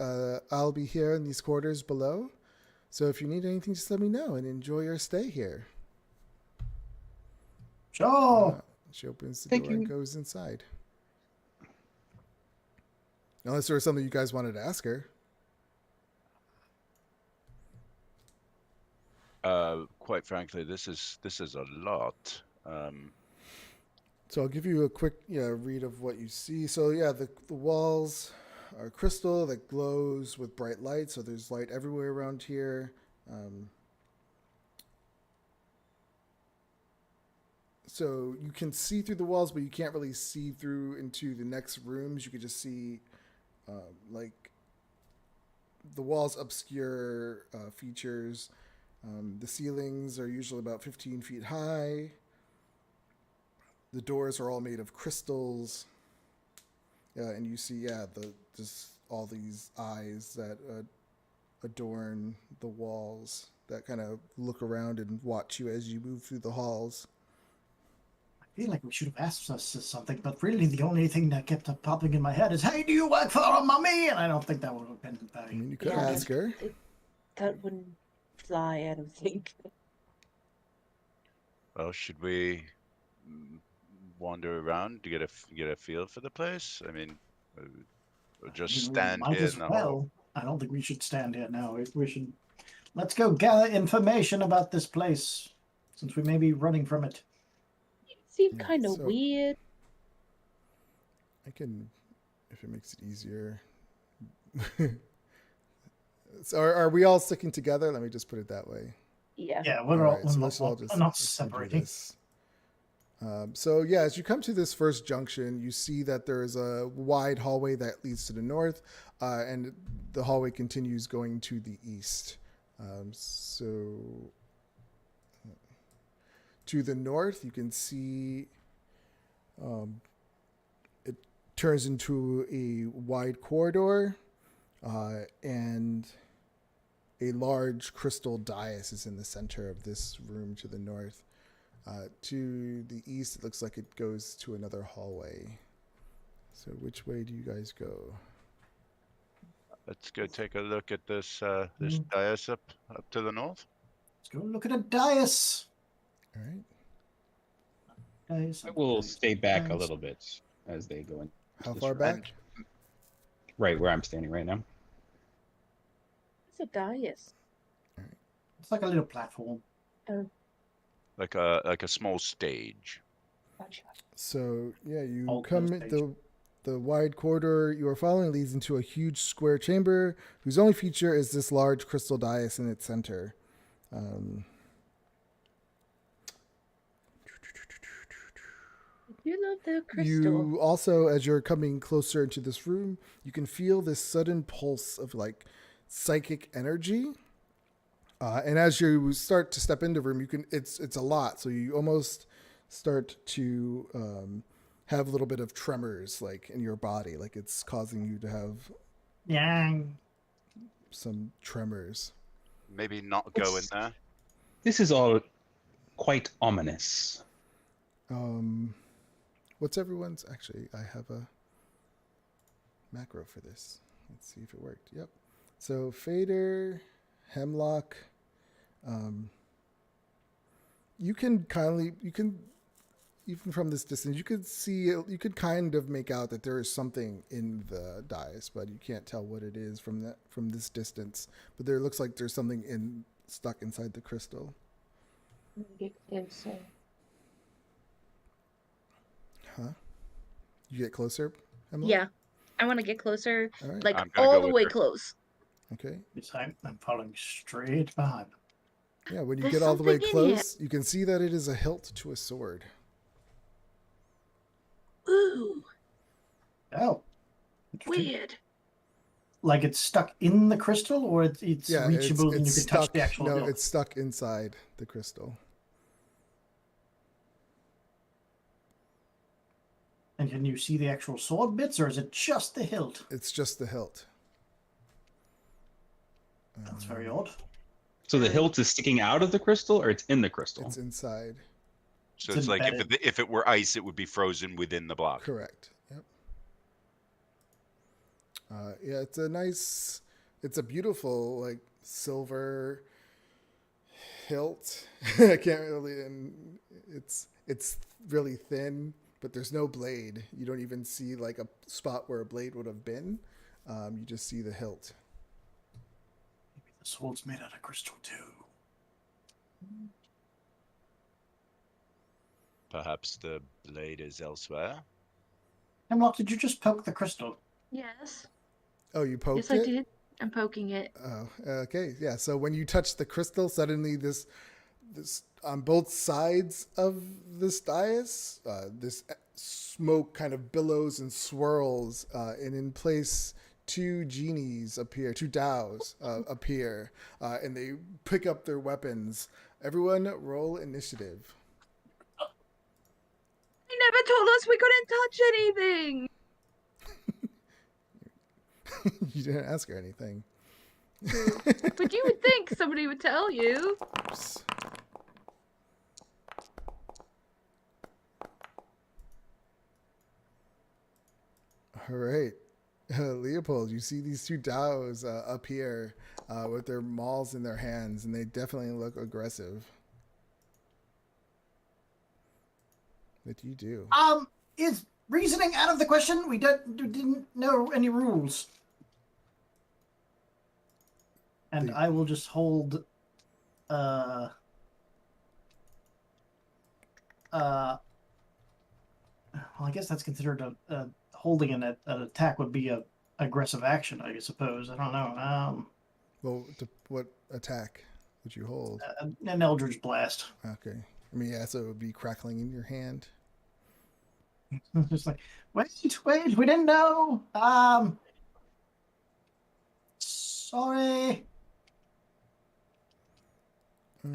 "I'll be here in these quarters below. So if you need anything, just let me know and enjoy your stay here." sure. She opens the Thank door and you. goes inside. Unless there was something you guys wanted to ask her. Quite frankly, this is a lot. So I'll give you a quick read of what you see. So yeah, the walls are crystal that glows with bright light. So there's light everywhere around here. So you can see through the walls, but you can't really see through into the next rooms. You could just see like the walls obscure features. The ceilings are usually about 15 feet high. The doors are all made of crystals. And you see, just all these eyes that adorn the walls that kind of look around and watch you as you move through the halls. I feel like we should have asked us something, but really the only thing that kept popping in my head is, "Hey, do you work for a mummy?" And I don't think that would have been I very. mean, you could Yeah, ask her. That wouldn't fly, I don't think. Well, should we wander around to get a feel for the place? I mean, or just We stand might here as in the well. hall. I don't think we should stand here now. We should. Let's go gather information about this place, since we may be running from it. It seemed Yeah, kind of so- weird. I can, if it makes it easier. So are we all sticking together? Let me just put it that way. Yeah. Yeah, we're All all. right, We're so not, let's all we're just not let's do separating. this. So yeah, as you come to this first junction, you see that there is a wide hallway that leads to the north, and the hallway continues going to the east. So to the north, you can see it turns into a wide corridor, and a large crystal dais is in the center of this room to the north. To the east, it looks like it goes to another hallway. So which way do you guys go? Let's go take a look at this this dais up to the north. Let's go look at a dais. All right. Dais, I will dais, stay back a dais. little bit as they go in. How this far room. back? Right where I'm standing right now. It's a dais. It's like a little platform. Like a small stage. Gotcha. So yeah, you Old come post page. the wide corridor you are following leads into a huge square chamber whose only feature is this large crystal dais in its center. You love the crystal. You also, as you're coming closer into this room, you can feel this sudden pulse of like psychic energy. And as you start to step into the room, it's a lot. So you almost start to have a little bit of tremors like in your body, like it's causing you to have some tremors. Maybe not go in there. This is all quite ominous. What's everyone's? Actually, I have a macro for this. Let's see if it worked. Yep. So Fader, Hemlock. You can even from this distance, you could kind of make out that there is something in the dais, but you can't tell what it is from this distance. But there looks like there's something stuck inside the crystal. Get closer. Huh? You get closer, Hemlock? Yeah. I want to get closer, All right. like I'm gonna all go the with way her. close. Okay. Yes, I'm following straight behind. Yeah, when you There's get all the way something in here. close, you can see that it is a hilt to a sword. Ooh, Oh, interesting. weird. like it's stuck in the crystal, or it's Yeah, reachable and you it's can touch stuck. the actual No, hilt? it's stuck inside the crystal. And can you see the actual sword bits, or is it just the hilt? It's just the hilt. That's very odd. So the hilt is sticking out of the crystal, or it's in the crystal? It's inside. So It's it's like embedded. if it were ice, it would be frozen within the block. Correct. Yep. Yeah, it's a beautiful like silver hilt. I can't really, and it's really thin, but there's no blade. You don't even see like a spot where a blade would have been. You just see the hilt. Maybe the sword's made out of crystal too. Perhaps the blade is elsewhere. Hemlock, did you just poke the crystal? Yes. Oh, you poked Yes, I it? did. I'm poking it. Oh, okay. Yeah. So when you touch the crystal, suddenly this on both sides of this dais, this smoke kind of billows and swirls, and in place, two genies appear, two dows appear, and they pick up their weapons. Everyone, roll initiative. He never told us we couldn't touch anything. You didn't ask her anything. But you would think somebody would tell you. Oops. All right. Leopold, you see these two dows appear with their mauls in their hands, and they definitely look aggressive. What do you do? Is reasoning out of the question? We didn't know any rules. And I will just hold well, I guess that's considered a holding an attack would be a aggressive action, I suppose. I don't know. Well, what attack would you hold? An Eldritch Blast. Okay. I mean, yeah, so it would be crackling in your hand. Just like, wait, we didn't know. Sorry.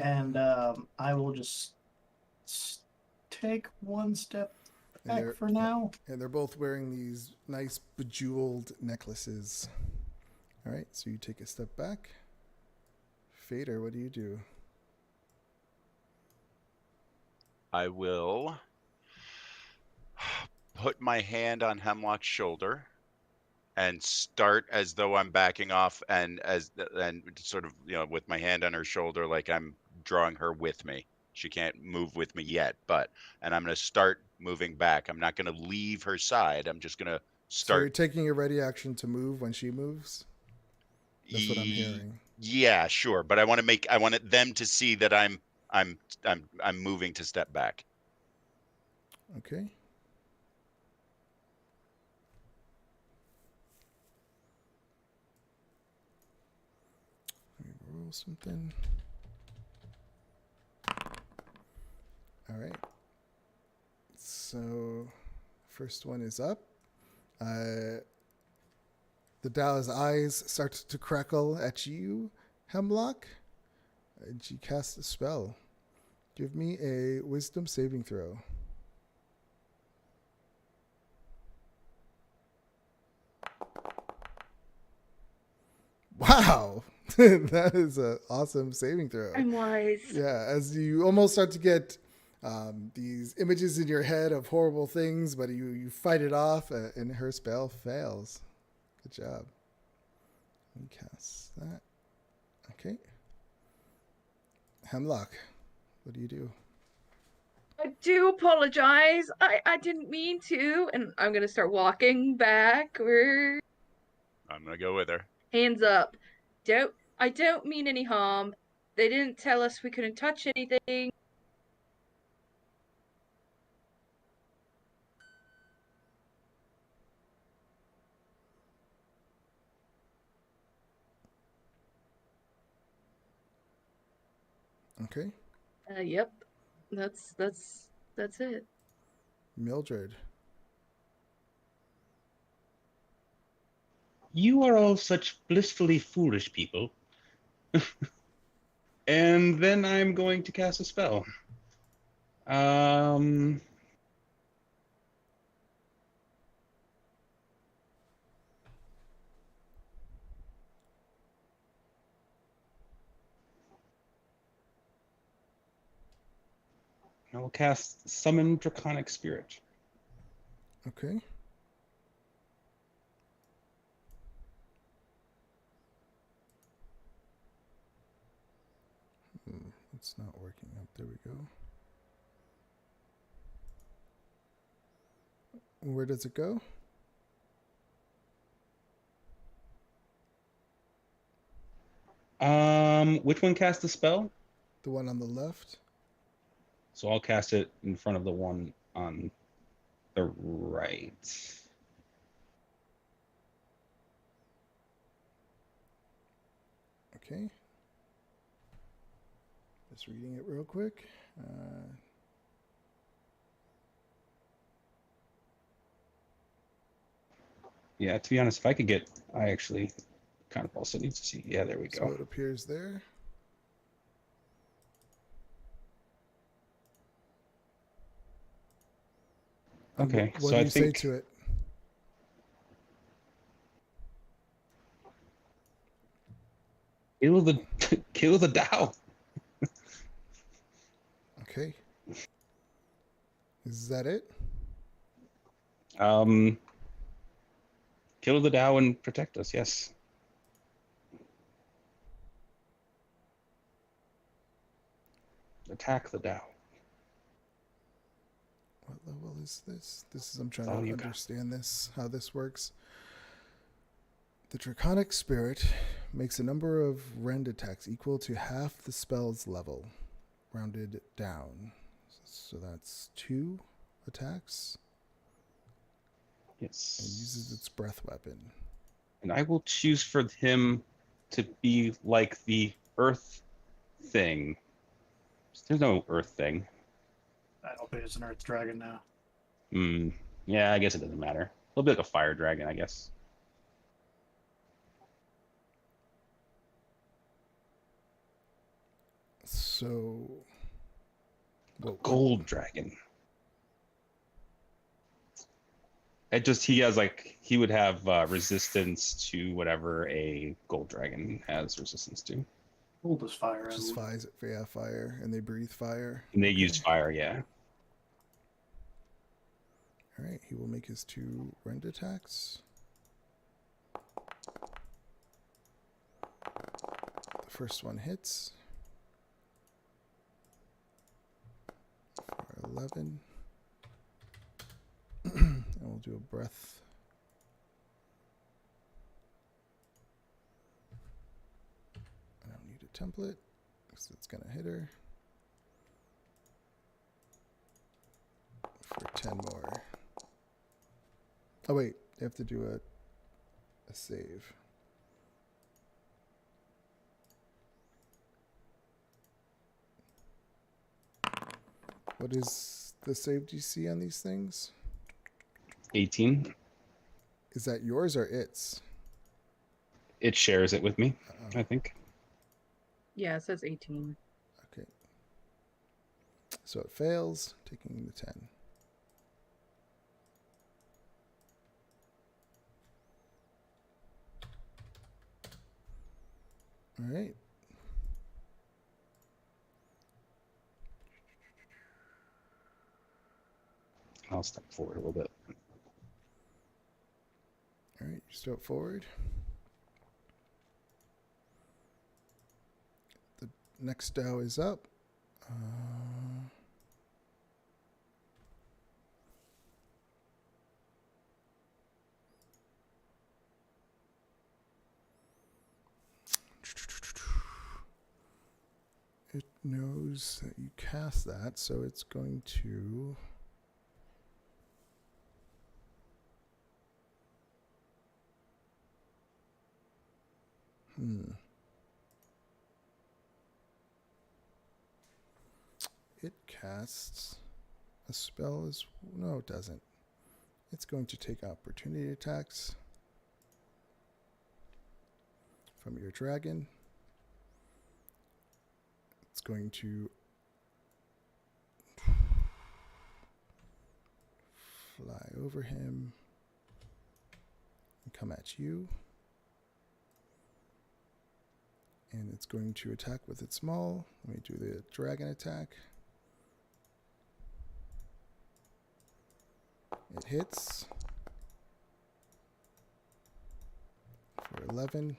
And I will just take one step back for now. And they're both wearing these nice bejeweled necklaces. All right, so you take a step back. Fader, what do you do? I will put my hand on Hemlock's shoulder and start as though I'm backing off, and sort of, with my hand on her shoulder, like I'm drawing her with me. She can't move with me yet, and I'm going to start moving back. I'm not going to leave her side. I'm just going to So you're start. taking a ready action to move when she moves? That's what I'm hearing. Yeah, sure, but I want them to see that I'm moving to step back. Okay. Let me roll something. All right. So, first one is up. The Dallas eyes start to crackle at you, Hemlock, and she casts a spell. Give me a wisdom saving throw. Wow. That is an awesome saving throw. I'm wise. Yeah, as you almost start to get these images in your head of horrible things, but you fight it off, and her spell fails. Good job. Let me cast that. Okay. Hemlock, what do you do? I do apologize. I didn't mean to. And I'm going to start walking backward. I'm going to go with her. Hands up. I don't mean any harm. They didn't tell us we couldn't touch anything. Okay. Yep. That's it. Mildred. You are all such blissfully foolish people. And then I'm going to cast a spell. Um, I will cast Summon Draconic Spirit. Okay. It's not working up. There we go. Where does it go? Which one cast the spell? The one on the left? So I'll cast it in front of the one on the right. Okay. Just reading it real quick. Yeah, to be honest, if I could get, I actually kind of also need to see. Yeah, there we So go. it appears there. Okay, What so do I you say think to it? kill the kill the Dow. Okay. Is that it? Kill the Dow and protect us. Yes. Attack the Dow. What level is this? I'm trying Oh, to you got understand this, how this works. The Draconic Spirit makes a number of rend attacks equal to half the spell's level, rounded down. So that's 2 attacks. Yes. And uses its breath weapon. And I will choose for him to be like the Earth thing. There's no Earth thing. I hope it is an Earth Dragon now. Yeah, I guess it doesn't matter. A little bit like a fire dragon, I guess. So, Gold dragon. It just he has like he would have resistance to whatever a gold dragon has resistance to. Gold is fire. Just fire, and they breathe fire. And they use fire, yeah. All right, he will make his 2 rend attacks. The first one hits for 11. And we'll do a breath. I don't need a template because it's going to hit her for 10 more. Oh, wait. They have to do a save. What is the save DC on these things? 18. Is that yours or its? It shares it with me, I think. Yeah, it says 18. Okay. So it fails, taking the 10. All right. I'll step forward a little bit. All right, you step forward. The next Dow is up. It knows that you cast that, so it's going to... It casts a spell as... No, it doesn't. It's going to take opportunity attacks. from your dragon. It's going to fly over him and come at you. And it's going to attack with its maul. Let me do the dragon attack. It hits for 11.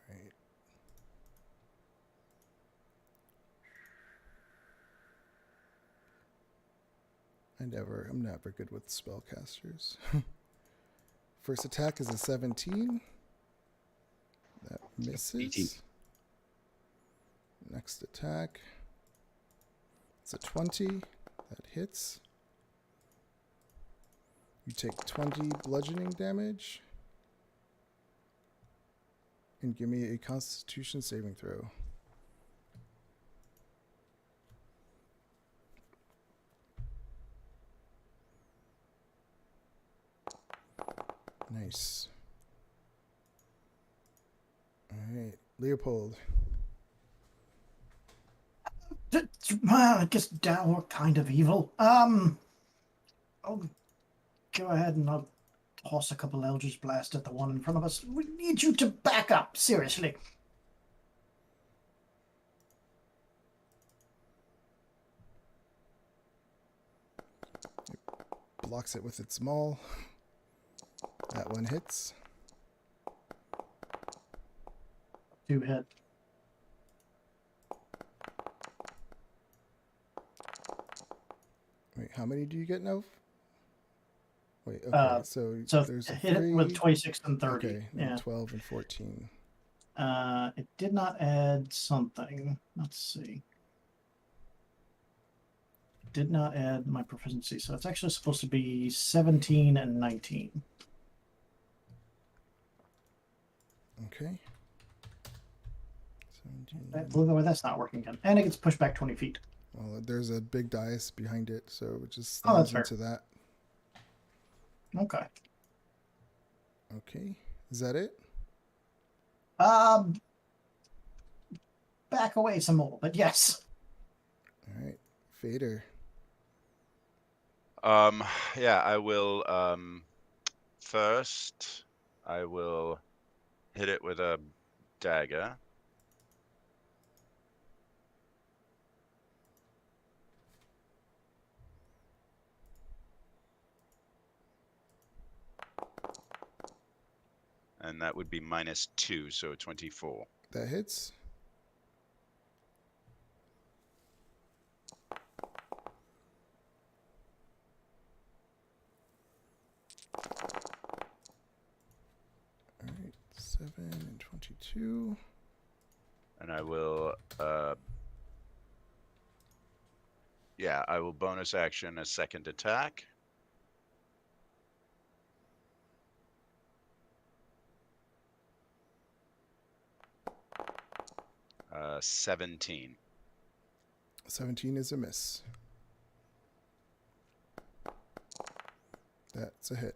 All right. I'm never good with spellcasters. First attack is a 17. That misses. Next attack. It's a 20. That hits. You take 20 bludgeoning damage. And give me a Constitution saving throw. Nice. All right, Leopold. Well, I guess we're kind of evil. I'll go ahead and I'll toss a couple Eldritch Blast at the one in front of us. We need you to back up, seriously. Blocks it with its maul. That one hits. 2 hit. Wait, how many do you get now? Wait, okay, so there's a hit 3. it with 26 and 30. Okay, Yeah. 12 and 14. It did not add something. Let's see. Did not add my proficiency, so it's actually supposed to be 17 and 19. Okay. 17. That's not working again. And it gets pushed back 20 feet. Well, there's a big dais behind it, so it just Oh, that's slams into that. Okay. Okay. Is that it? Back away some more, but yes. All right. Fader. Yeah, I will, first, I will hit it with a dagger. And that would be -2, so 24. That hits. All right. 7 and 22. And I will, yeah, I will bonus action a second attack. Uh, 17. 17 is a miss. That's a hit.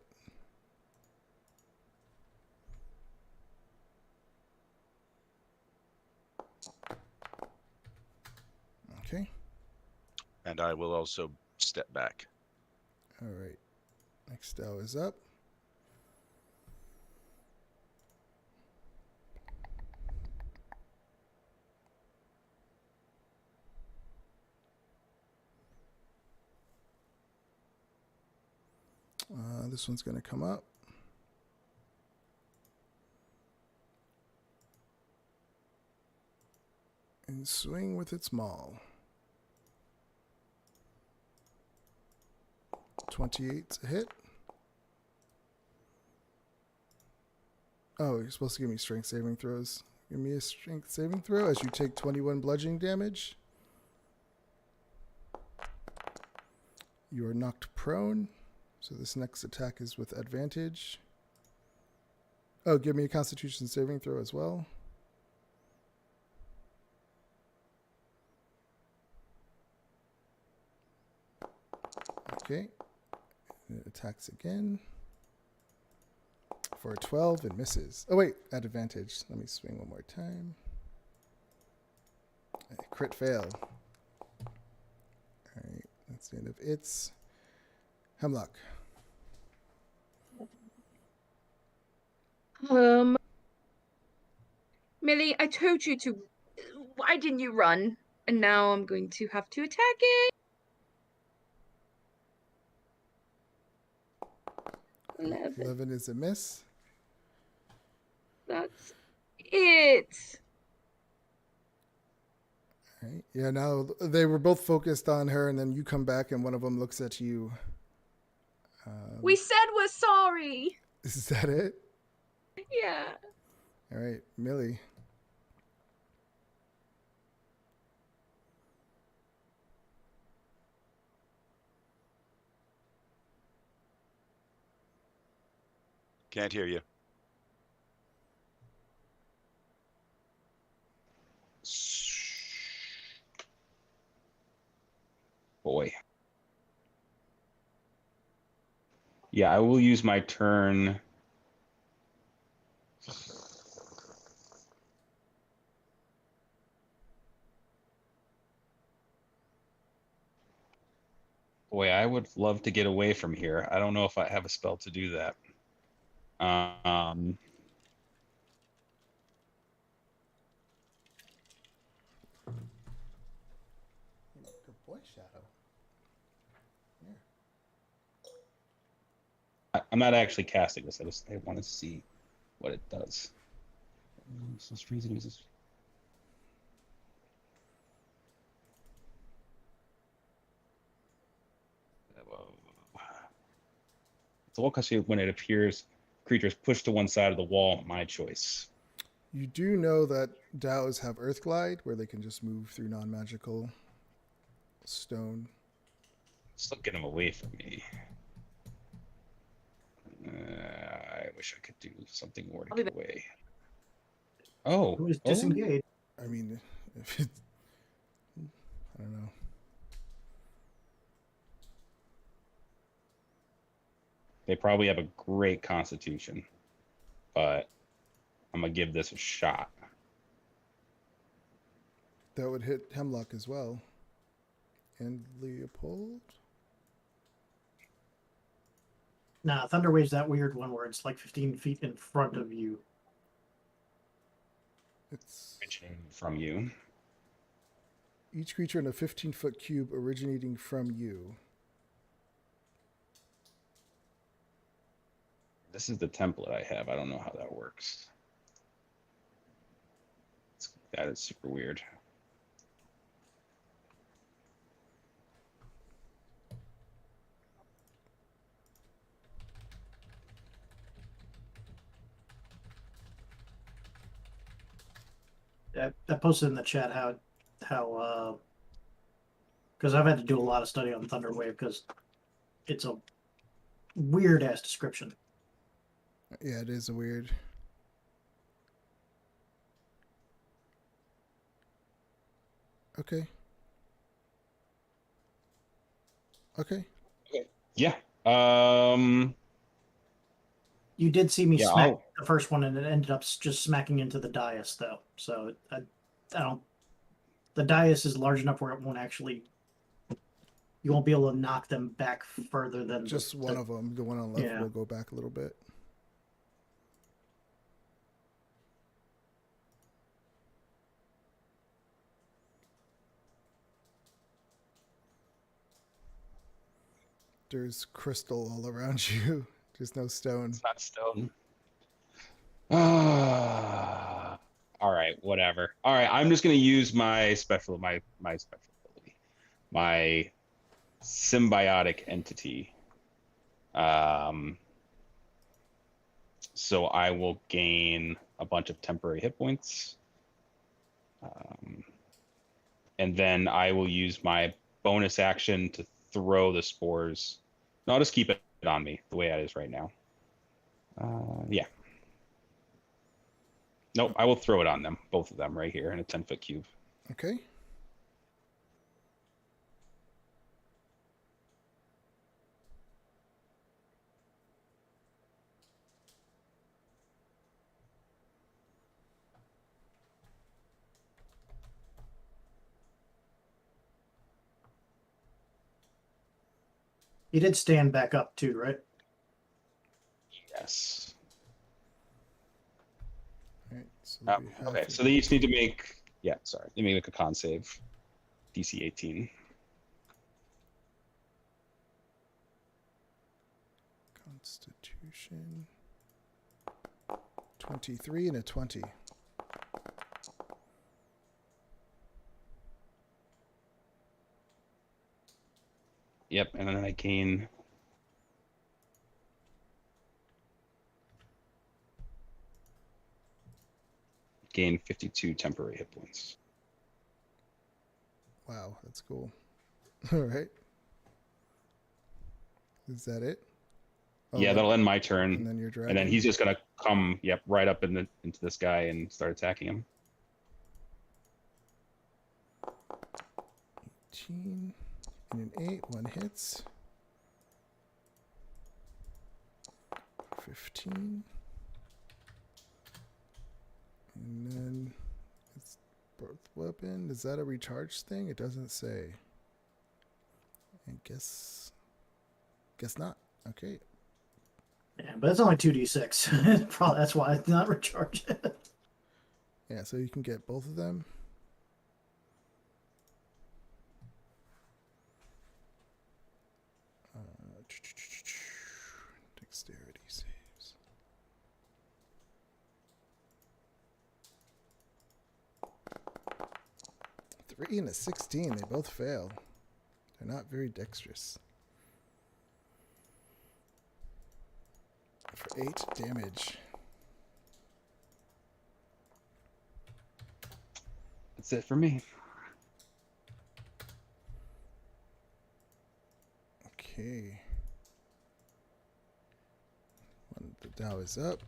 Okay. And I will also step back. All right. Next Dow is up. This one's going to come up. And swing with its maul. 28's a hit. Oh, you're supposed to give me strength saving throws. Give me a strength saving throw as you take 21 bludgeoning damage. You are knocked prone. So this next attack is with advantage. Oh, give me a Constitution saving throw as well. Okay. It attacks again. for a 12 and misses. Oh, wait, at advantage. Let me swing one more time. A crit fail. All right, that's the end of its. Hemlock. Millie, I told you to. Why didn't you run? And now I'm going to have to attack it. 11. 11 is a miss. That's it. All right. Yeah, now they were both focused on her, and then you come back, and one of them looks at you. We said we're sorry. Is that it? Yeah. All right, Millie. Can't hear you. Boy. Yeah, I will use my turn. Boy, I would love to get away from here. I don't know if I have a spell to do that. Good boy, Shadow. I'm not actually casting this. I want to see what it does. So freezing is this. It's all because when it appears, creatures pushed to one side of the wall. My choice. You do know that DAOs have Earth Glide, where they can just move through non-magical stone. Still get him away from me. I wish I could do something more to get away. Oh, Who is disengaged? I mean, if it, I don't know. They probably have a great constitution, but I'm gonna give this a shot. That would hit Hemlock as well. And Leopold? Nah, Thunderwave's that weird one where it's like 15 feet in front of you. It's Originating from you. each creature in a 15-foot cube originating from you. This is the template I have. I don't know how that works. That is super weird. I posted in the chat how because I've had to do a lot of study on Thunderwave because it's a weird ass description. Yeah, it is a weird. Okay. Okay. Yeah. You did see me Yeah, smack I'll- the first one, and it ended up just smacking into the dais, though. So I don't. The dais is large enough where it won't actually. You won't be able to knock them back further than Just one of them, the one on the left, Yeah. will go back a little bit. There's crystal all around you. There's no stone. It's not stone. All right, whatever. All right, I'm just gonna use my special ability, my symbiotic entity. So I will gain a bunch of temporary hit points, and then I will use my bonus action to throw the spores. No, I'll just keep it on me the way it is right now. Yeah. Nope, I will throw it on them, both of them, right here in a 10-foot cube. Okay. You did stand back up too, right? Yes. All right. So Oh, we have okay, to- so they each need to make. Yeah, sorry. They make a con save. DC 18. Constitution. 23 and a 20. Yep, and then I gain. Gain 52 temporary hit points. Wow, that's cool. All right. Is that it? Oh, Yeah, right. that'll end my turn. And then your dragon. And then he's just gonna come, yep, right up into this guy and start attacking him. 18 and an 8. One hits. 15. And then it's birth weapon. Is that a recharge thing? It doesn't say. I guess not. Okay. Yeah, but it's only 2d6. Probably that's why it's not recharged. Yeah, so you can get both of them. Dexterity saves. Three and a 16. They both fail. They're not very dexterous. For 8 damage. That's it for me. Okay. One, the Dow is up.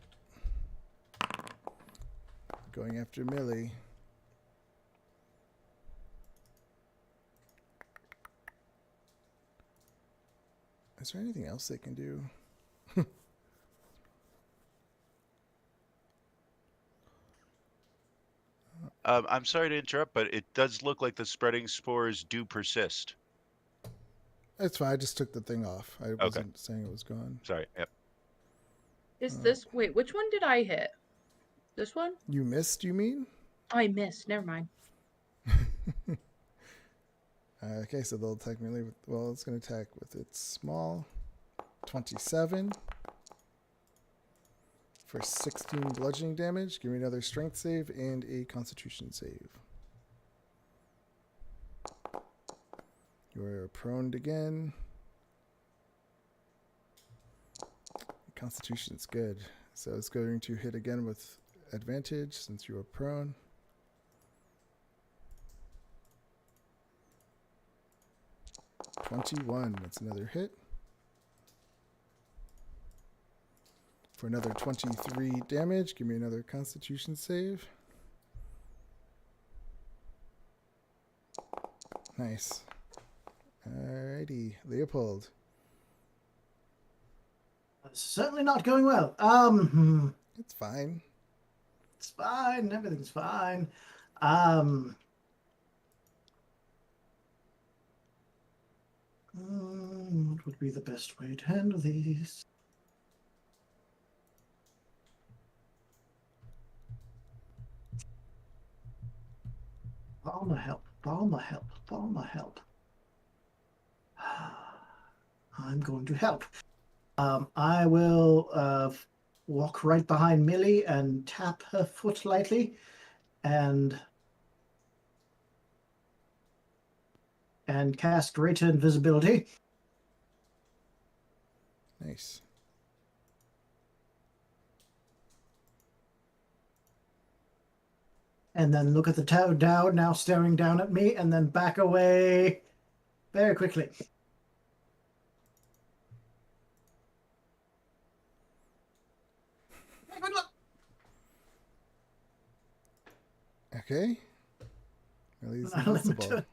Going after Millie. Is there anything else they can do? I'm sorry to interrupt, but it does look like the spreading spores do persist. That's fine. I just took the thing off. I wasn't saying it was gone. Sorry. Yep. Is this wait? Which one did I hit? This one? You missed, you mean? I missed. Never mind. Okay, so they'll attack melee with, well, it's going to attack with its small. 27 for 16 bludgeoning damage. Give me another strength save and a constitution save. You're proned again. Constitution's good. So it's going to hit again with advantage since you are prone. $21. That's another hit. For another 23 damage, give me another constitution save. Nice. Alrighty, Leopold. It's certainly not going well. It's fine. It's fine. Everything's fine. What would be the best way to handle these? Balmer help. Balmer help. Balmer help. I'm going to help. I will walk right behind Millie and tap her foot lightly and cast greater invisibility. Nice. And then look at the Dow now staring down at me and then back away very quickly. Okay. Millie's I don't know what invincible.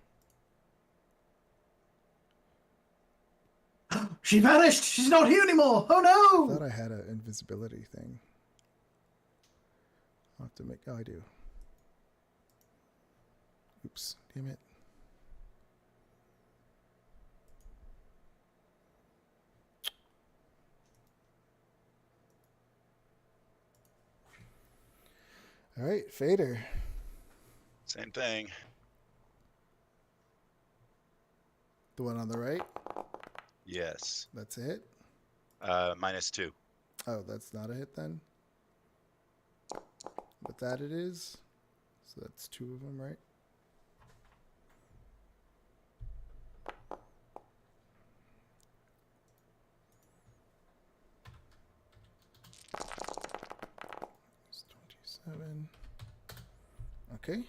She vanished! She's not here anymore! Oh I thought no! I had an invisibility thing. I'll have to make... Oh, I do. Oops. Damn it. All right, Fader. Same thing. The one on the right. Yes. That's a hit. -2. Oh, that's not a hit then. With that it is. So that's 2 of them, right? It's 27. Okay.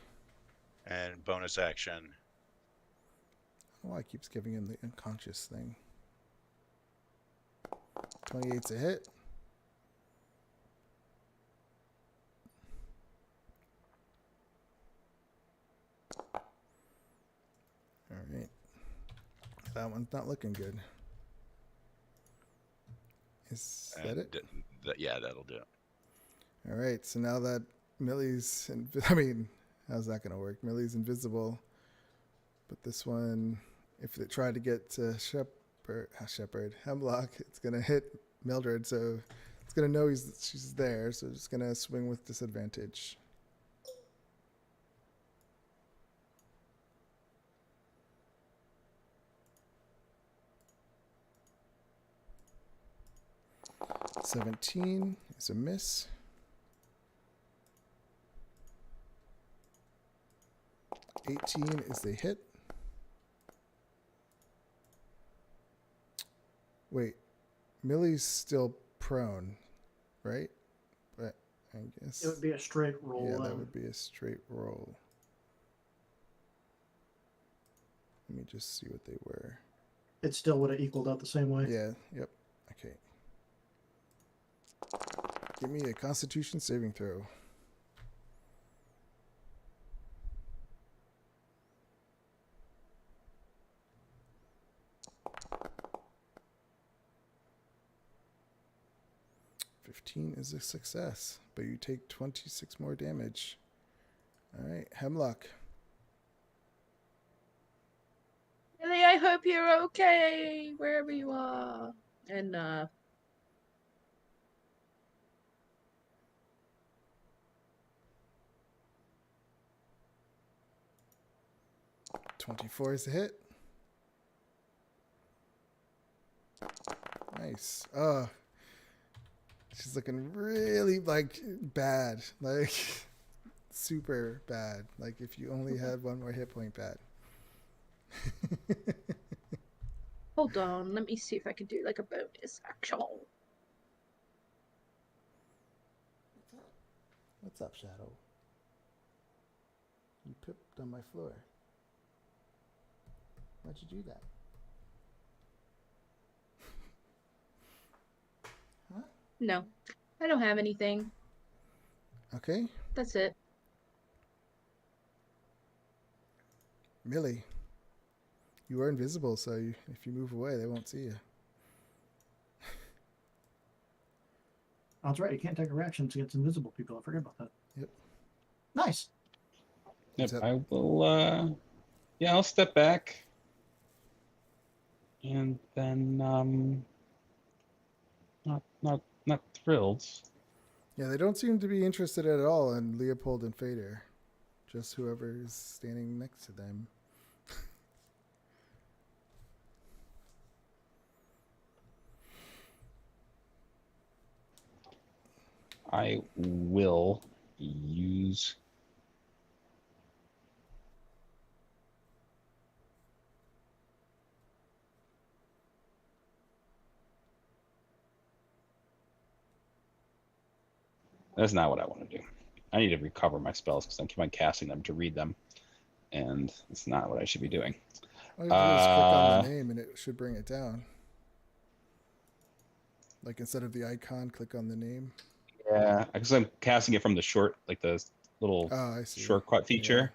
And bonus action. I don't know why it keeps giving him the unconscious thing. 28's a hit. All right. That one's not looking good. Is that it? Yeah, that'll do it. All right. So now that Millie's, I mean, how's that going to work? Millie's invisible. But this one, if it tried to get to Hemlock, it's going to hit Mildred. So it's going to know she's there. So it's going to swing with disadvantage. $17 is a miss. 18 is the hit. Wait, Millie's still prone, right? But I guess It would be a straight roll. yeah, that would be a straight roll. Let me just see what they were. It still would have equaled out the same way. Yeah, yep. Okay. Give me a Constitution saving throw. $15 is a success, but you take 26 more damage. All right, Hemlock. Millie, I hope you're okay wherever you are. And 24 is a hit. Nice. She's looking really bad, super bad. Like if you only had one more hit point, bad. hold on, let me see if I can do like a bonus action. What's up, Shadow? You pipped on my floor. Why'd you do that? Huh? No, I don't have anything. Okay, That's it. Millie. You are invisible, so if you move away, they won't see you. Oh, that's right. You can't take reactions against invisible people. I forget about that. Yep. Nice. Yep, Is that- I will. Yeah, I'll step back, and then not thrilled. Yeah, they don't seem to be interested at all in Leopold and Fader. Just whoever is standing next to them. I will use. That's not what I want to do. I need to recover my spells because I keep on casting them to read them, and it's not what I should be doing. All you have to do is click on the name and it should bring it down. Like instead of the icon, click on the name. Yeah, because I'm casting it from the short, like the little Oh, I see. shortcut feature. Yeah.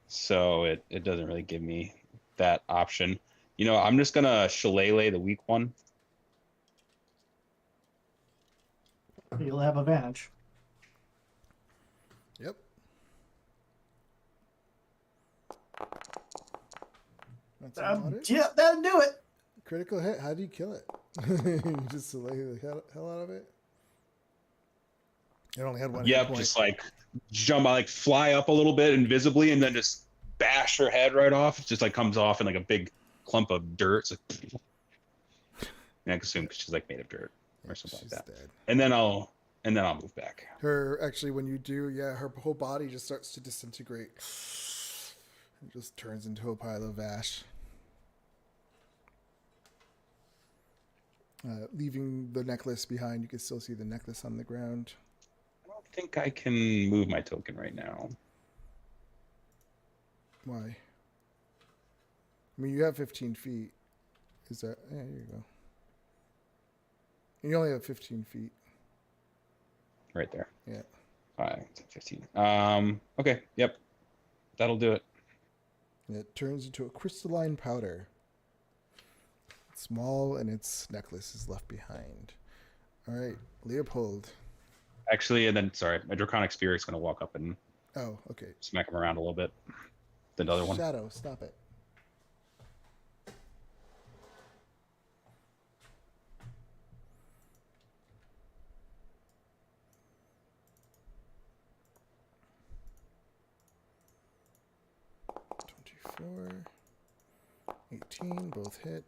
So it doesn't really give me that option. You know, I'm just gonna shillelagh the weak one. You'll have advantage. Yep. That's about it. Yeah, that'll do it. Critical hit. How do you kill it? You just lay the hell out of it. It only had one hit Yep, point. just like jump, like fly up a little bit invisibly, and then just bash her head right off. It just like comes off in like a big clump of dirt. It's like, I assume because she's like made of dirt or something like she's that. dead. And then I'll move back. Her actually, when you do, yeah, her whole body just starts to disintegrate. It just turns into a pile of ash. Leaving the necklace behind, you can still see the necklace on the ground. I don't think I can move my token right now. Why? I mean, you have 15 feet. Is that? Yeah, here you go. You only have 15 feet. Right there. Yeah. 5, 15. Okay. Yep. That'll do it. It turns into a crystalline powder. It's small, and its necklace is left behind. All right, Leopold. Actually, and then sorry, my draconic spirit's gonna walk up and Oh, okay. smack him around a little bit. The other one. Shadow, stop it. $24, 18, both hit.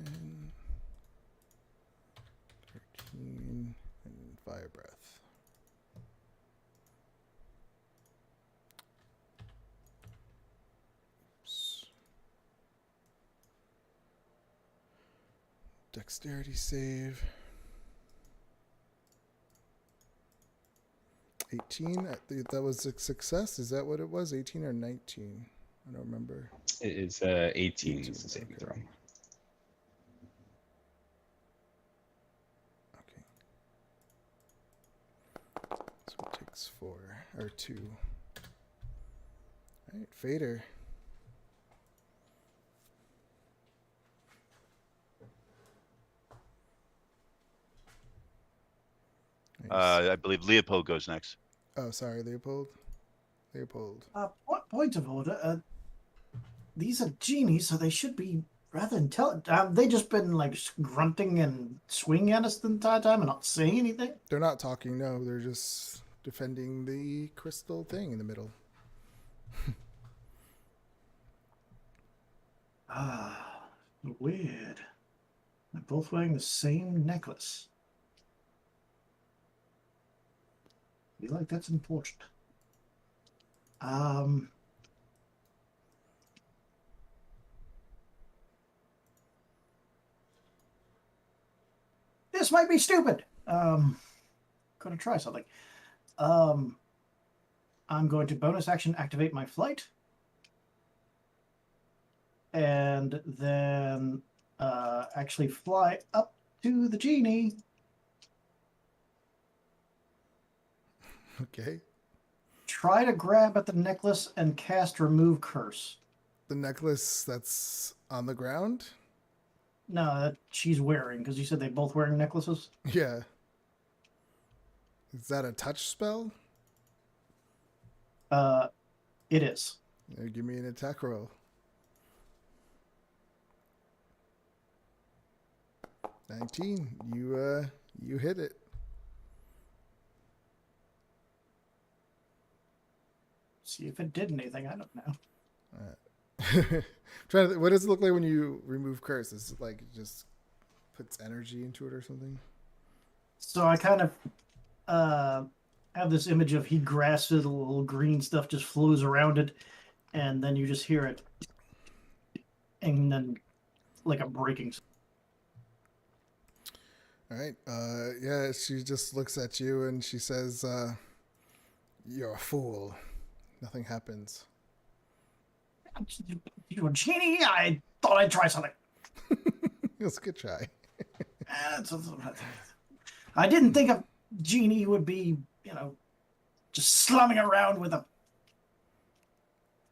$10, 13, and fire breath. Oops. Dexterity save. 18. I think that was a success. Is that what it was? 18 or 19? I don't remember. It is 18 is the 18, saving okay. throw. Okay. So it takes 4 or 2. All right, Fader. Nice. I believe Leopold goes next. Oh, sorry, Leopold. Leopold. Point of order. These are genies, so they should be rather intelligent. Have they just been like grunting and swinging at us the entire time and not saying anything? They're not talking, no. They're just defending the crystal thing in the middle. Ah, weird. They're both wearing the same necklace. I feel like that's important. This might be stupid. Gonna try something. I'm going to bonus action activate my flight. And then actually fly up to the genie. Okay. Try to grab at the necklace and cast remove curse. The necklace that's on the ground? No, that she's wearing, because you said they're both wearing necklaces. Yeah. Is that a touch spell? It is. Give me an attack roll. 19. You hit it. See if it did anything. I don't know. What does it look like when you remove curse? Is it like it just puts energy into it or something? So I kind of have this image of he grasps it, a little green stuff just flows around it, and then you just hear it, and then like a breaking. All right. Yeah, she just looks at you and she says, "You're a fool. Nothing happens." You a genie? I thought I'd try something. It's a good try. I didn't think a genie would be, just slumming around with a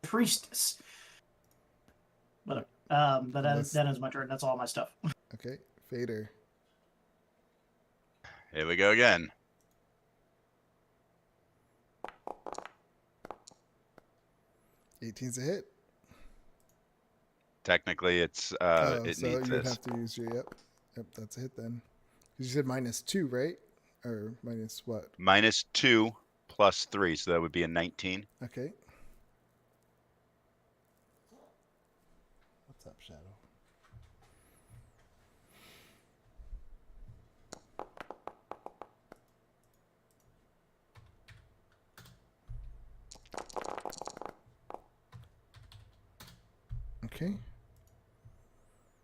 priestess. But that is my turn. That's all my stuff. Okay, Fader. Here we go again. '18's a hit. technically it's it so needs you would this. have to use your yep. That's a hit then. 'Cause you said -2, right? Or minus what? -2 plus 3, so that would be a 19. Okay. What's up, Shadow? Okay.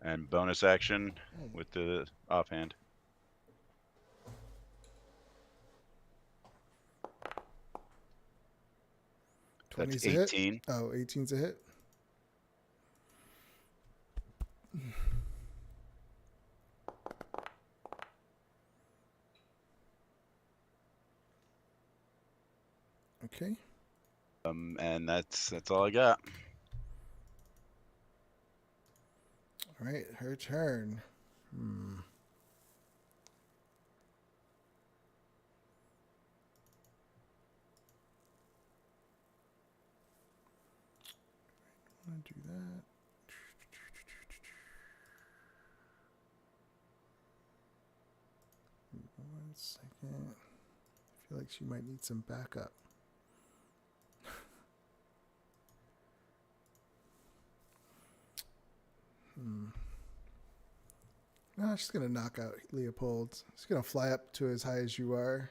And bonus action with the offhand. That's 20's a hit. 18. Oh, 18's a hit. Okay. And that's all I got. All right, her turn. I want to do that. One second. I feel like she might need some backup. No, she's gonna knock out Leopold. She's gonna fly up to as high as you are.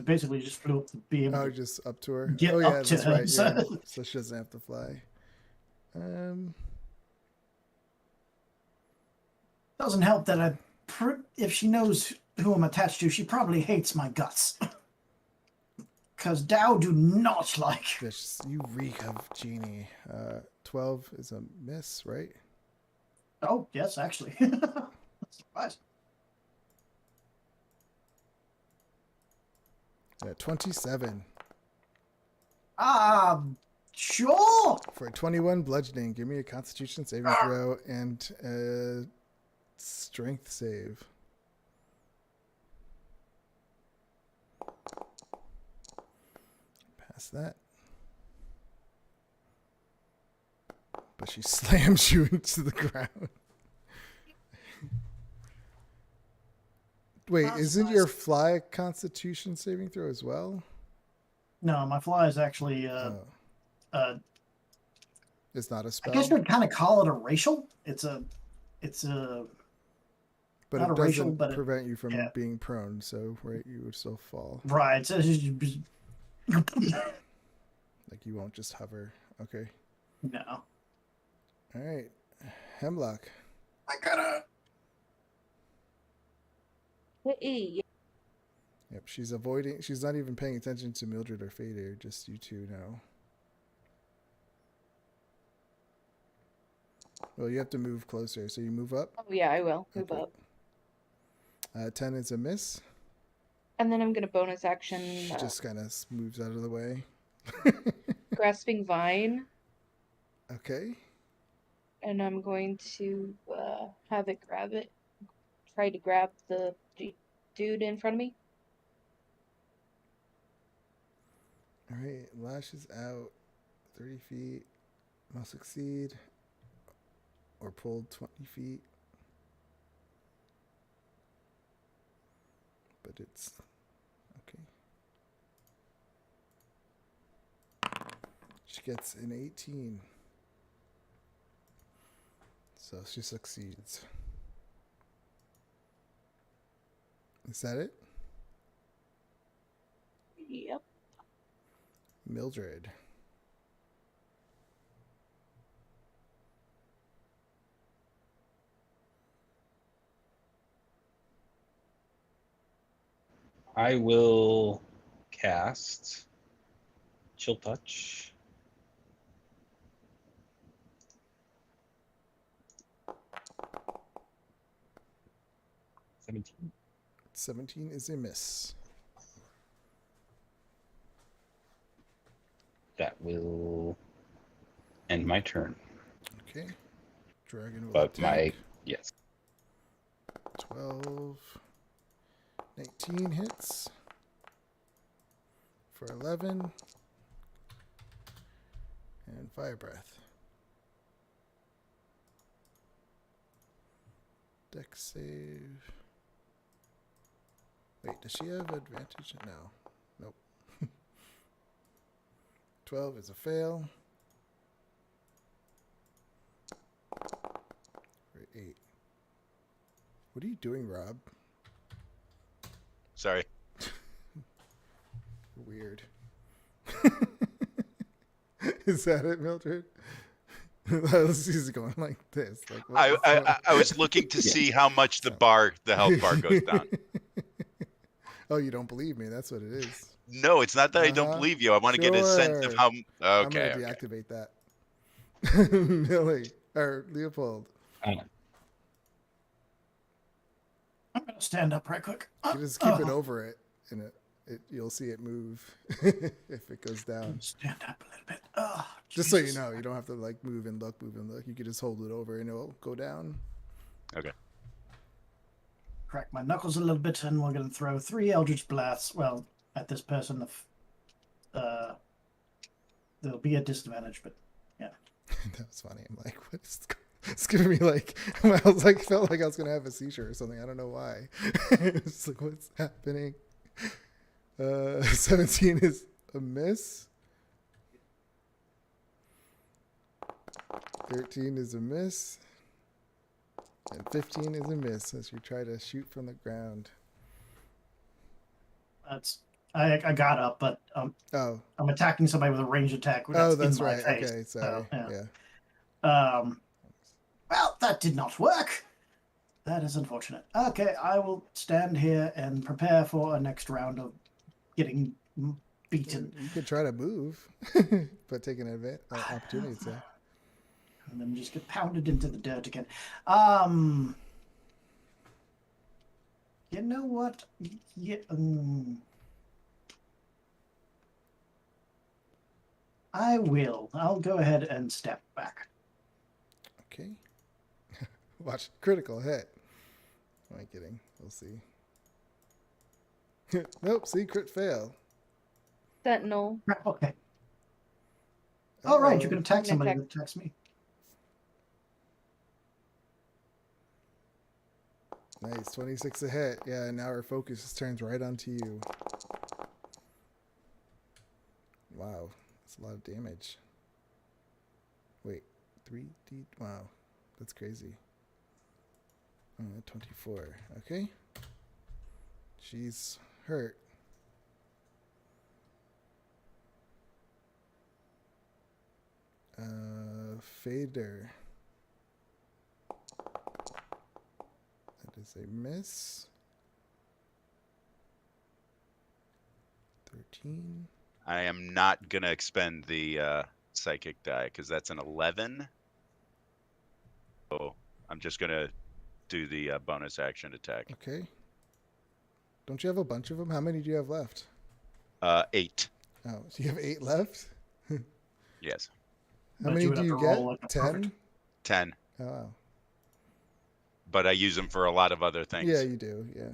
Basically, just flew up to be able Oh, to just up to her. get Oh yeah, up to that's her. right. So, Yeah, so she doesn't have to fly. doesn't help that if she knows who I'm attached to, she probably hates my guts. Because Dow do not like. Just, you reek of genie. 12 is a miss, right? Oh, yes, actually. Surprise. 27 Sure. for a 21 bludgeoning. Give me a Constitution saving throw and a strength save. Pass that. But she slams you into the ground. Wait, isn't your fly Constitution saving throw as well? No, my fly is actually it's not a spell. I guess you'd kind of call it a racial. It's a but not it a racial, doesn't but prevent you from being prone, so right, you would still fall. Right. So like you won't just hover. Okay. No. All right, Hemlock. I gotta. Hey. Yep, she's avoiding. She's not even paying attention to Mildred or Fader. Just you two now. Well, you have to move closer, so you move up. Oh yeah, I will move up. 10 is a miss. And then I'm gonna bonus action. She just kind of moves out of the way. Grasping Vine. Okay. And I'm going to have it grab it. Try to grab the dude in front of me. All right, lashes out 30 feet. Must succeed. Or pulled 20 feet. But it's okay. She gets an 18. So she succeeds. Is that it? Yep. Mildred. I will cast Chill Touch. $17. 17 is a miss. That will end my turn. Okay. Dragon will But attack. yes. 12. 19 hits. For 11. And Fire Breath. Dex save. Wait, does she have advantage? No. Nope. 12 is a fail. For 8. What are you doing, Rob? Sorry. Weird. Is that it, Mildred? She's going like this. Like, what was going- I was looking to see how much the health bar goes down. Oh, you don't believe me? That's what it is. No, it's not that I don't Uh-huh. believe you. I want to get a sense of Sure. how. I'm Okay. gonna Okay. deactivate that. Millie or Leopold, I'm gonna stand up right quick. you just keep it over it, and you'll see it move if it goes down. Stand up a little bit. Just so you Jesus. know, you don't have to like move and look. You can just hold it over and it'll go down. Okay. Crack my knuckles a little bit, and we're gonna throw 3 Eldritch Blasts. Well, at this person, there'll be a disadvantage, but yeah. That was funny. I'm like, what is it's giving me like I was like felt like I was gonna have a seizure or something. I don't know why. It's like what's happening. 17 is a miss. 13 is a miss. And 15 is a miss as you try to shoot from the ground. I got up, but Oh. I'm attacking somebody with a range attack. Oh, that's in my right. face. Okay, sorry. So, Yeah. Well, that did not work. That is unfortunate. Okay, I will stand here and prepare for a next round of getting beaten. You could try to move, but take an opportunity to. And then just get pounded into the dirt again. You know what? I will. I'll go ahead and step back. Okay. Watch critical hit. Am I kidding? We'll see. Nope. See, crit fail. Sentinel. Okay. All right, you Uh-oh. can attack somebody Attack. that attacks me. Nice, 26 a hit. Yeah, now our focus just turns right onto you. Wow, that's a lot of damage. Wait, 3D? Wow, that's crazy. 24, okay. She's hurt. Fader. That is a miss. 13. I am not gonna expend the psychic die because that's an 11. So I'm just gonna do the bonus action attack. Okay. Don't you have a bunch of them? How many do you have left? 8. Oh, so you have 8 left? Yes. How But many would do have you to roll get? like a 10? perfect. 10. Oh, wow. But I use them for a lot of other things. Yeah, you do. Yeah.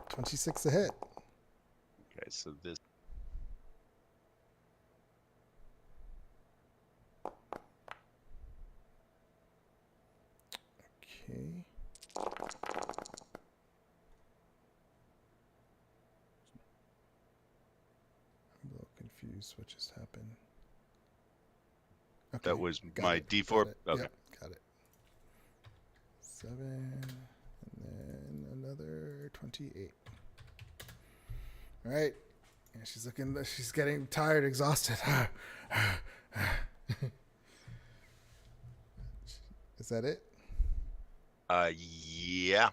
26 a hit. Okay, so this. Okay. I'm a little confused what just happened. Okay, That was got my it, D4. got it. Okay. Yep, got it. 7 and then another 28. All right. Yeah, she's getting tired, exhausted. Is that it? Yeah.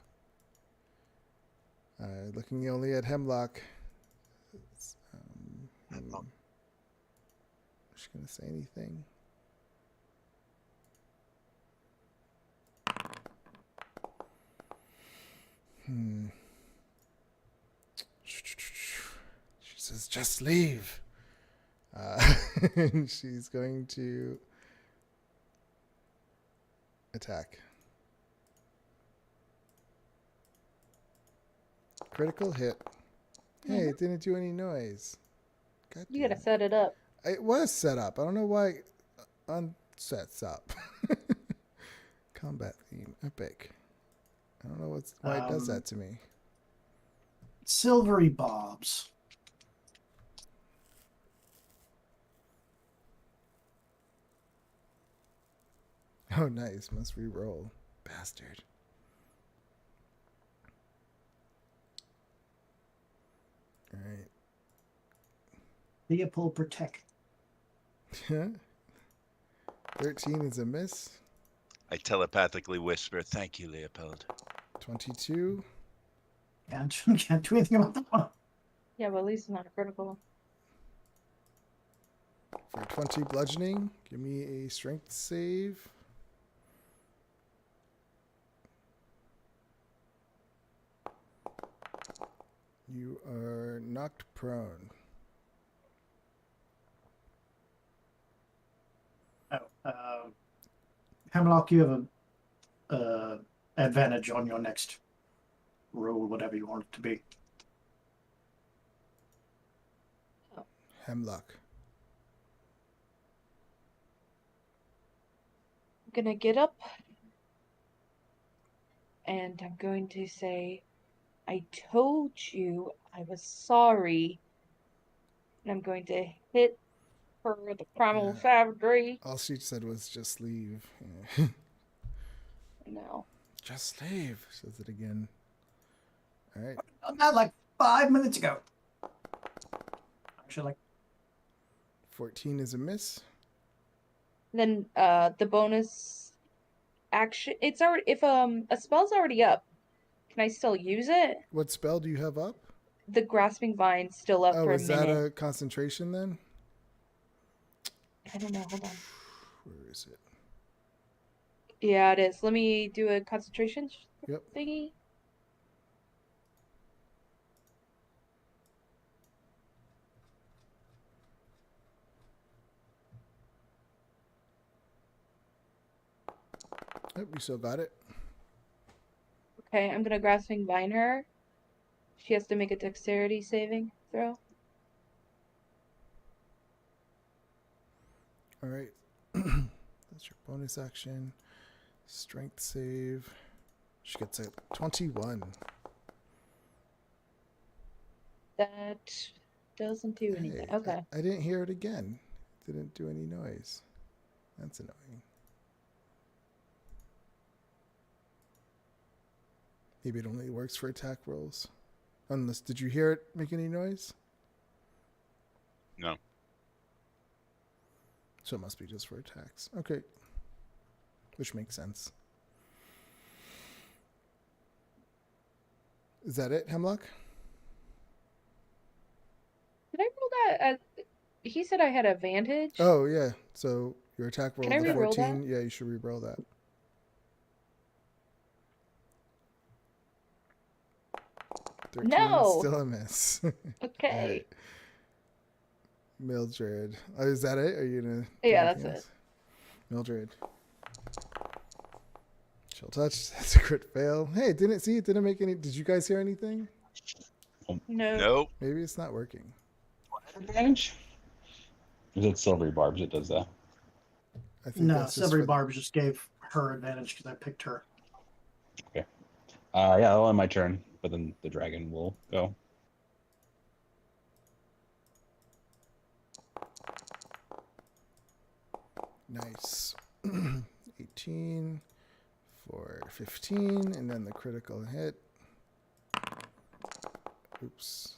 Looking only at Hemlock. Hemlock. Is she gonna say anything? She says, "Just leave." And she's going to attack. Critical hit. Hey, it didn't do any noise. God You damn gotta it. set it up. It was set up. I don't know why unsets up. Combat theme. Epic. I don't know why it does that to me. Silvery bobs. Oh, nice. Must re-roll. Bastard. All right. Leopold protect. 13 is a miss. I telepathically whisper, "Thank you, Leopold." 22. Can't do anything about that one. Yeah, but at least it's not a critical. For 20 bludgeoning, give me a strength save. You are knocked prone. Hemlock, you have a advantage on your next roll, whatever you want it to be. Hemlock. I'm gonna get up and I'm going to say, I told you I was sorry. And I'm going to hit her with the primal Yeah. savagery. All she said was just leave. Yeah. No. Just leave, says it again. All right. Not like 5 minutes ago. Actually, like 14 is a miss. Then the bonus action, it's already, if a spell's already up, can I still use it? What spell do you have up? The grasping vine's still up Oh, for a is that minute. a concentration then? I don't know, hold on. Where is it? Yeah, it is. Let me do a concentration Yep. thingy. Oh, you still got it. Okay, I'm gonna grasping vine her. She has to make a dexterity saving throw. All right. That's your bonus action. Strength save. She gets a 21. That doesn't do anything. Hey, Okay. I didn't hear it again. Didn't do any noise. That's annoying. Maybe it only works for attack rolls. Unless, did you hear it make any noise? No. So it must be just for attacks. Okay. Which makes sense. Is that it, Hemlock? Did I roll that? He said I had advantage. Oh, yeah. So your attack roll Can I is a re-roll 14. Yeah, you should re-roll that. 13 No! still a miss. Okay. All right. Mildred. Oh, is that it? Are you gonna? Yeah, that's it. Mildred. Chill touch. That's a crit fail. Hey, it didn't make any. Did you guys hear anything? No. Nope. Maybe it's not working. Advantage? Is it silvery barbs? It does that. I think no, that's just Silvery for Barb just gave her advantage because I picked her. Yeah, I'll end my turn, but then the dragon will go. Nice. 18 for 15, and then the critical hit. Oops.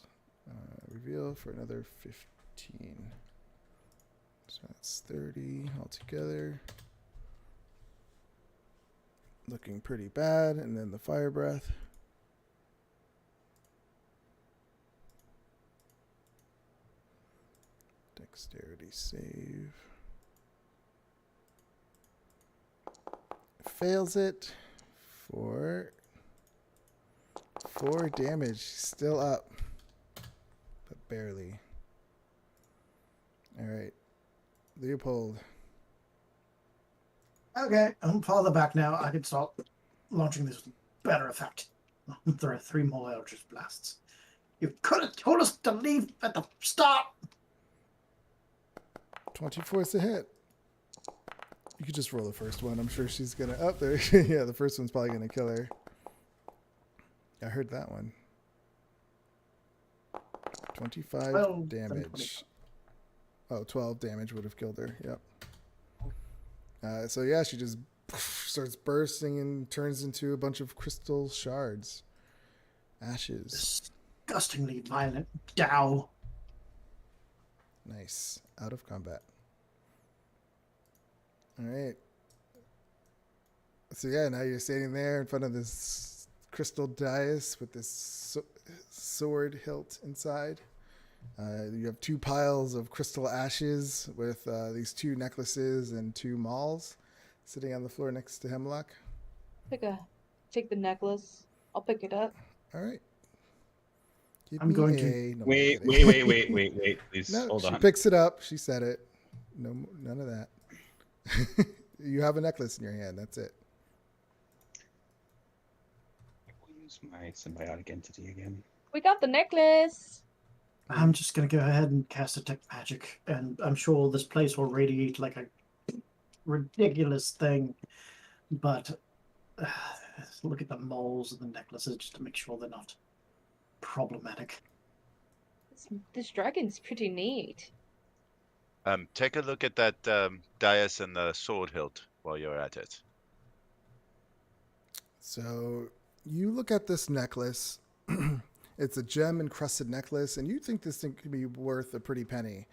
Reveal for another 15. So that's 30 altogether. Looking pretty bad. And then the fire breath. Dexterity save. Fails it for 4 damage. Still up, but barely. All right, Leopold. Okay, I'm farther back now. I can start launching this with better effect. There are 3 more Eldritch Blasts. You could have told us to leave at the start. 24 is a hit. You could just roll the first one. I'm sure she's gonna. Oh, there. Yeah, the first one's probably gonna kill her. I heard that one. 25 12 damage. Oh, 12 damage would have killed her. Yep. So yeah, she just starts bursting and turns into a bunch of crystal shards. Ashes. Disgustingly violent Dow. Nice. Out of combat. All right. So yeah, now you're standing there in front of this crystal dais with this sword hilt inside. You have two piles of crystal ashes with these two necklaces and two mauls sitting on the floor next to Hemlock. Take the necklace. I'll pick it up. All right. Give I'm me going to- a... No, I'm Wait, kidding. wait, please. No, Hold she on. picks it up. She said it. No, none of that. You have a necklace in your hand. That's it. We'll use my symbiotic entity again. We got the necklace. I'm just going to go ahead and cast Detect Magic, and I'm sure this place will radiate like a ridiculous thing. But look at the moles and the necklaces just to make sure they're not problematic. This dragon's pretty neat. Take a look at that dais and the sword hilt while you're at it. So you look at this necklace. It's a gem encrusted necklace, and you think this thing could be worth a pretty penny.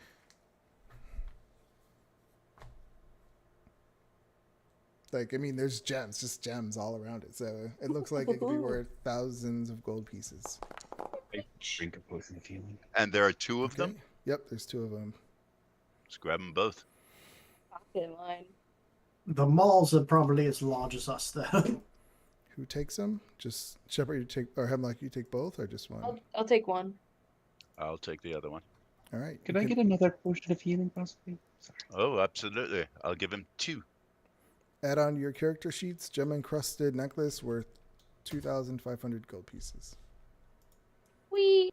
Like, I mean, there's gems, just gems all around it. So it looks like it could be worth thousands of gold pieces. I drink a potion of healing. And there are two of them. Yep, there's two of them. Let's grab them both. Okay, mine. The malls are probably as large as us, though. Who takes them? Just Shepard, you take, or Hemlock, you take both, or just one? I'll take one. I'll take the other one. All right. Could I get another potion of healing, possibly? Sorry. Oh, absolutely. I'll give him 2. Add on your character sheets. Gem encrusted necklace worth 2,500 gold pieces. We.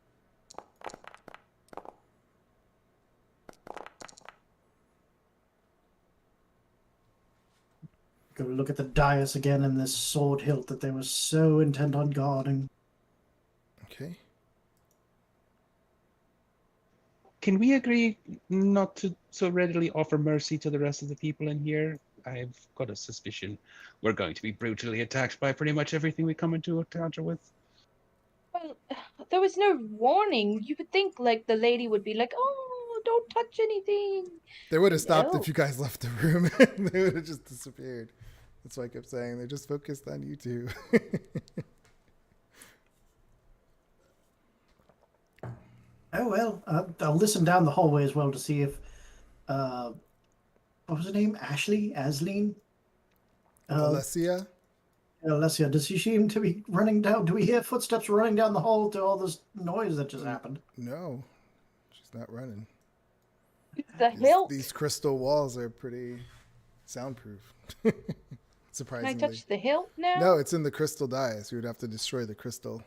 Go look at the dais again and this sword hilt that they were so intent on guarding. Okay. Can we agree not to so readily offer mercy to the rest of the people in here? I've got a suspicion we're going to be brutally attacked by pretty much everything we come into encounter with. Well, there was no warning. You would think, like, the lady would be like, "Oh, don't touch anything." They would have stopped No. if you guys left the room. They would have just disappeared. That's why I kept saying they're just focused on you two. Oh, well, I'll listen down the hallway as well to see if, what was her name? Ashley? Alessia? Alessia, does she seem to be running down? Do we hear footsteps running down the hall to all this noise that just happened? No, she's not running. The hilt. These crystal walls are pretty soundproof. Can Surprisingly. I touch the hilt now? No, it's in the crystal dais. You would have to destroy the crystal.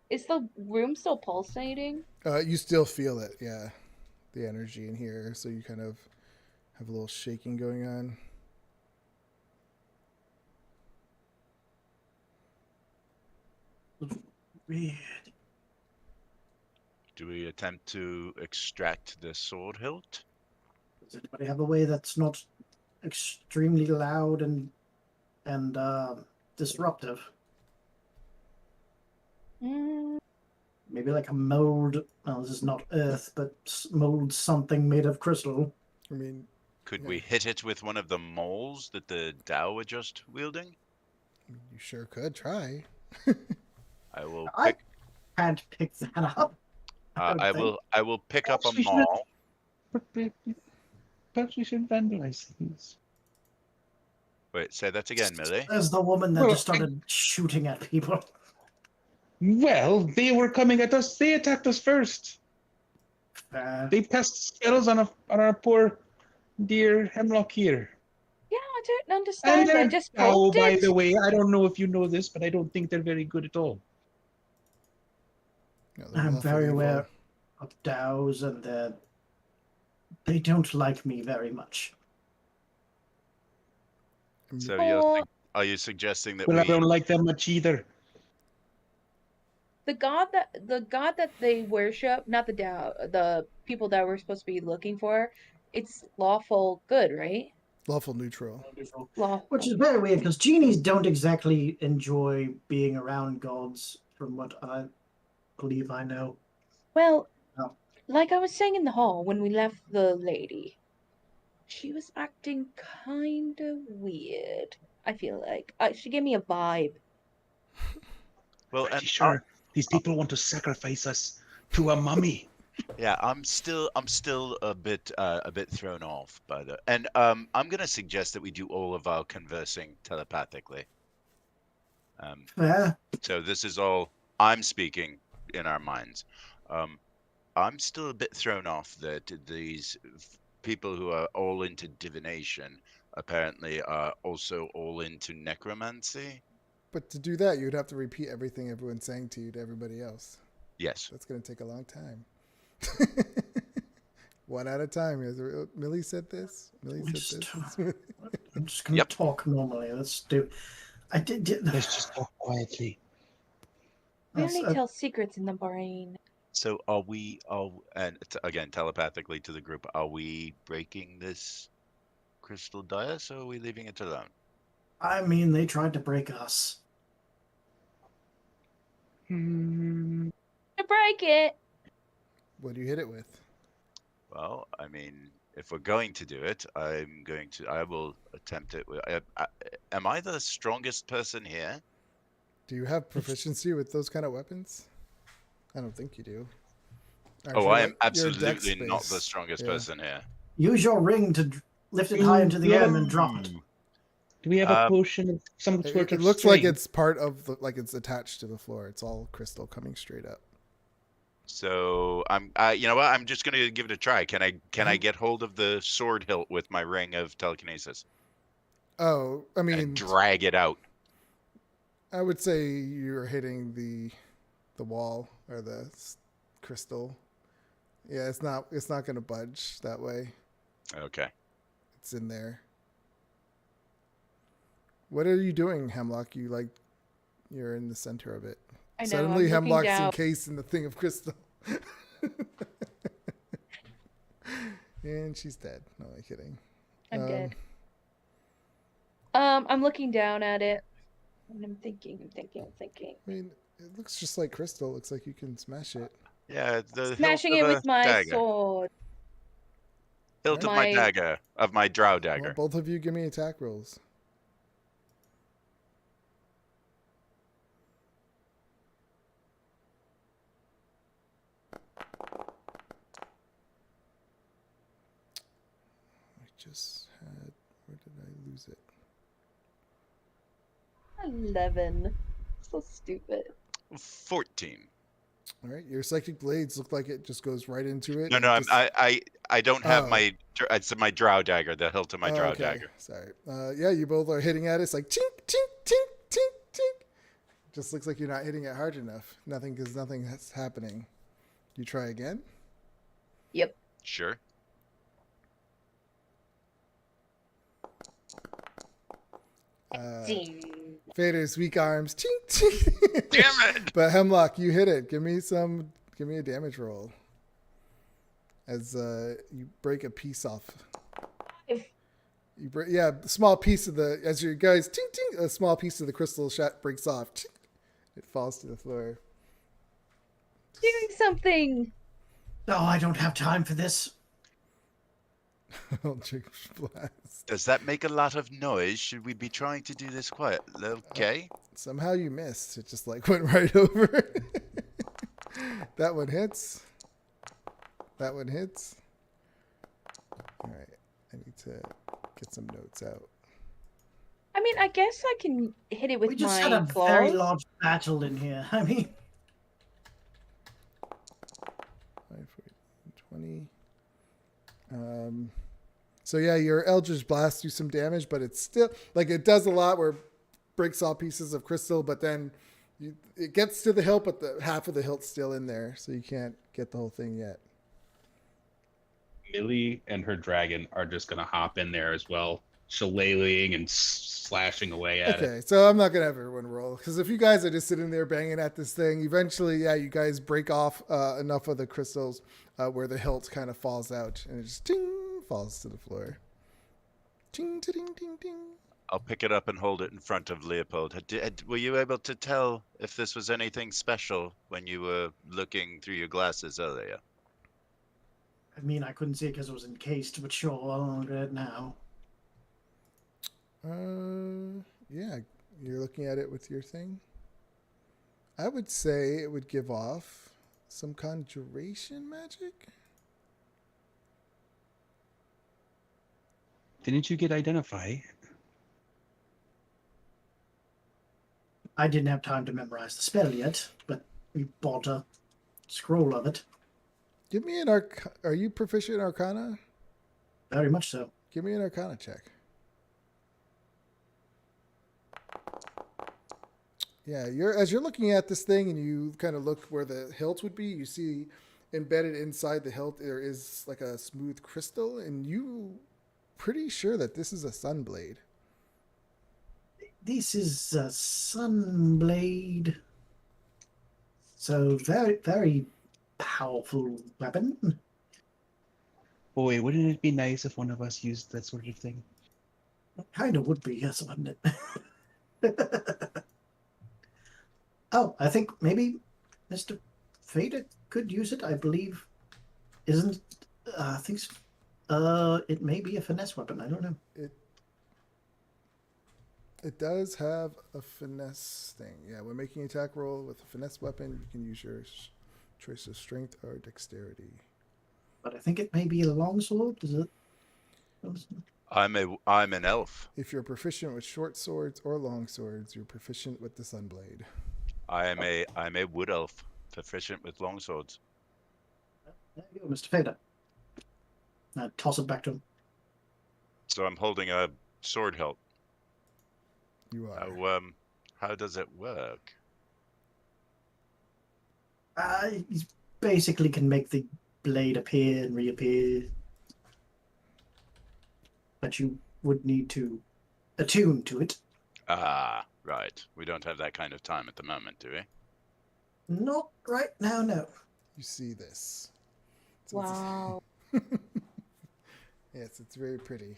Is the room still pulsating? You still feel it, yeah. The energy in here, so you kind of have a little shaking going on. Weird. Do we attempt to extract the sword hilt? Does anybody have a way that's not extremely loud and disruptive? Mm, Maybe like a mold. Well, this is not earth, but mold something made of crystal. I mean, Could Yeah. we hit it with one of the moles that the Dao were just wielding? you sure could try. I will I pick. can't pick that up. don't I think. will. I will pick up a Perhaps we should- maul. Perhaps we should vandalize things. Wait, say that again, Millie. There's the woman that Well, just started shooting at people. Well, they were coming at us. They attacked us first. They cast spells on our poor dear Hemlock here. yeah, I don't And understand. I they're just Dao, poked by it. the way. I don't know if you know this, but I don't think they're very good at all. No, they're I'm awful very evil. aware of DAOs and their They don't like me very much. So Or are you suggesting that Well, I we? don't like them much either. the god that they worship, not the people that we're supposed to be looking for, it's lawful good, right? Lawful neutral. Lawful. Which is very weird because genies don't exactly enjoy being around gods, from what I believe I know. Well, Oh. like I was saying in the hall when we left the lady, she was acting kind of weird. I feel like she gave me a vibe. Well, Pretty and sure these people want to sacrifice us to a mummy. yeah, I'm still a bit thrown off by the. And I'm gonna suggest that we do all of our conversing telepathically. Fair. So this is all I'm speaking in our minds. I'm still a bit thrown off that these people who are all into divination apparently are also all into necromancy. But to do that, you'd have to repeat everything everyone's saying to you to everybody else. Yes. That's going to take a long time. One at a time. Millie said this. Millie We said just- this. I'm just gonna Yep. talk normally. Let's do. I did. Let's just talk quietly. We Yes, only tell secrets in the brain. So again telepathically to the group, are we breaking this crystal dais or are we leaving it alone? I mean, they tried to break us. Hmm. To break it. What do you hit it with? Well, I mean, if we're going to do it, I will attempt it. Am I the strongest person here? Do you have proficiency with those kind of weapons? I don't think you do. Aren't Oh, you I am like- you're absolutely dex not the based. strongest Yeah. person here. Use your ring to lift it high into the air and then drop it. Ooh. Do we have a Um, potion of some sort It of looks like string? it's part of the, like it's attached to the floor. It's all crystal coming straight up. So you know what? I'm just gonna give it a try. Can I get hold of the sword hilt with my ring of telekinesis Oh, I and mean, drag it out? I would say you're hitting the wall or the crystal. Yeah, it's not going to budge that way. Okay. It's in there. What are you doing, Hemlock? You're in the center of it. I know. Suddenly, I'm looking Hemlock's down. encased in the thing of crystal. And she's dead. No, I'm kidding. I'm dead. I'm looking down at it. And I'm thinking. I mean, it looks just like crystal. It looks like you can smash it. Yeah, the Smashing it hilt of with a my dagger. sword. Hilt of my dagger, of my drow dagger. Well, both of you give me attack rolls. I just had... Where did I lose it? 11. So stupid. 14. All right, your psychic blades look like it just goes right into it. No, and no, just... I don't have Oh. it's my drow dagger, the hilt of my Oh, drow okay. dagger. Sorry. Yeah, you both are hitting at it. It's like tink, tink, tink, tink, tink. Just looks like you're not hitting it hard enough. Nothing, because nothing is happening. You try again? Yep. Sure. Ding. Fader's weak arms. Tink, tink. Damn it! But Hemlock, you hit it. Give me a damage roll. As you break a piece off. You break, yeah, a small piece of the, as your guys, tink, tink, a small piece of the crystal breaks off. Tink, it falls to the floor. Doing something. No, I don't have time for this. Eldritch Blast. Does that make a lot of noise? Should we be trying to do this quiet? Okay. Somehow you missed. It just like went right over. That one hits. That one hits. All right. I need to get some notes out. I mean, I guess I can hit it with We just my had a claws. very large battle in here. I mean, 5, 20. So yeah, your Eldritch Blast do some damage, but it's still like it does a lot where it breaks all pieces of crystal, but then it gets to the hilt, but the half of the hilt's still in there, so you can't get the whole thing yet. Millie and her dragon are just gonna hop in there as well, shillelaghing and slashing away at it. Okay, so I'm not gonna have everyone roll because if you guys are just sitting there banging at this thing, eventually, yeah, you guys break off enough of the crystals where the hilt kind of falls out and it just ting falls to the floor. Ting, ding, ding, ding. I'll pick it up and hold it in front of Leopold. Were you able to tell if this was anything special when you were looking through your glasses earlier? I mean, I couldn't see it because it was encased, but sure, I'll look at it now. Yeah, you're looking at it with your thing. I would say it would give off some conjuration magic. Didn't you get identify? I didn't have time to memorize the spell yet, but we bought a scroll of it. Give me an Are you proficient in Arcana? Very much so. Give me an Arcana check. Yeah, as you're looking at this thing and you kind of look where the hilt would be, you see embedded inside the hilt there is like a smooth crystal, and you pretty sure that this is a sunblade. This is a sunblade. So very, very powerful weapon. Boy, wouldn't it be nice if one of us used that sort of thing? Kind of would be, yes, wouldn't it? Oh, I think maybe Mr. Fader could use it. I believe, isn't? I think it may be a finesse weapon. I don't know. It does have a finesse thing. Yeah, when making an attack roll with a finesse weapon, you can use your choice of strength or dexterity. But I think it may be a longsword. Is it? I'm an elf. If you're proficient with short swords or long swords, you're proficient with the sunblade. I'm a wood elf, proficient with longswords. There you go, Mr. Fader. Toss it back to him. So I'm holding a sword hilt. You are. How does it work? He basically can make the blade appear and reappear. But you would need to attune to it. Ah, right. We don't have that kind of time at the moment, do we? Not right now, no. You see this. So Wow. Yes, it's very pretty.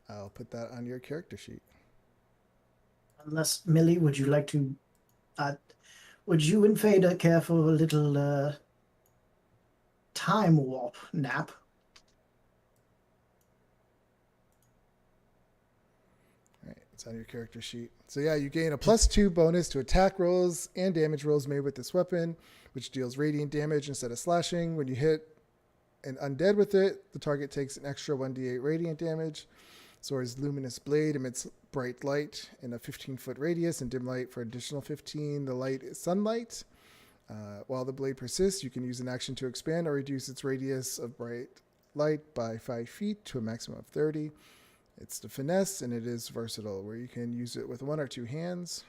I'll put that on your character sheet. Unless, Millie, would you like to... would you and Fader care for a little time warp nap? All right, it's on your character sheet. So yeah, you gain a +2 bonus to attack rolls and damage rolls made with this weapon, which deals radiant damage instead of slashing. When you hit an undead with it, the target takes an extra 1d8 radiant damage. Sword's luminous blade emits bright light in a 15-foot radius and dim light for additional 15. The light is sunlight. While the blade persists, you can use an action to expand or reduce its radius of bright light by 5 feet to a maximum of 30. It's the finesse, and it is versatile, where you can use it with 1 or 2 hands.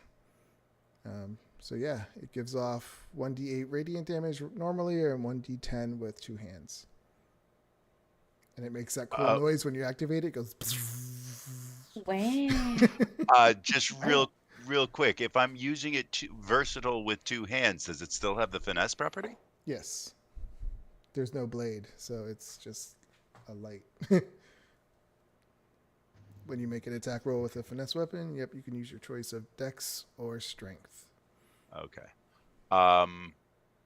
So yeah, it gives off 1d8 radiant damage normally, or 1d10 with 2 hands. And it makes that cool noise when you activate it. It goes. Wow. Just real quick, if I'm using it versatile with 2 hands, does it still have the finesse property? Yes. There's no blade, so it's just a light. When you make an attack roll with a finesse weapon, yep, you can use your choice of dex or strength. Okay.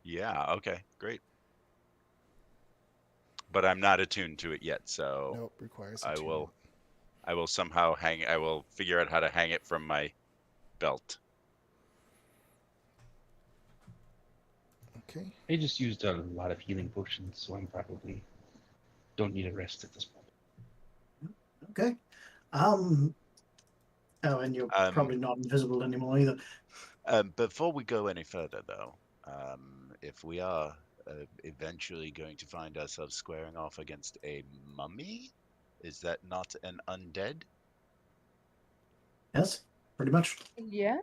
Yeah, okay, great. But I'm not attuned to it yet, so Nope, requires I attunement. will somehow I will figure out how to hang it from my belt. Okay. I just used a lot of healing potions, so I'm probably don't need a rest at this point. Okay. Oh, and you're probably not invisible anymore either. Before we go any further, though, if we are eventually going to find ourselves squaring off against a mummy, is that not an undead? Yes, pretty much. Yeah.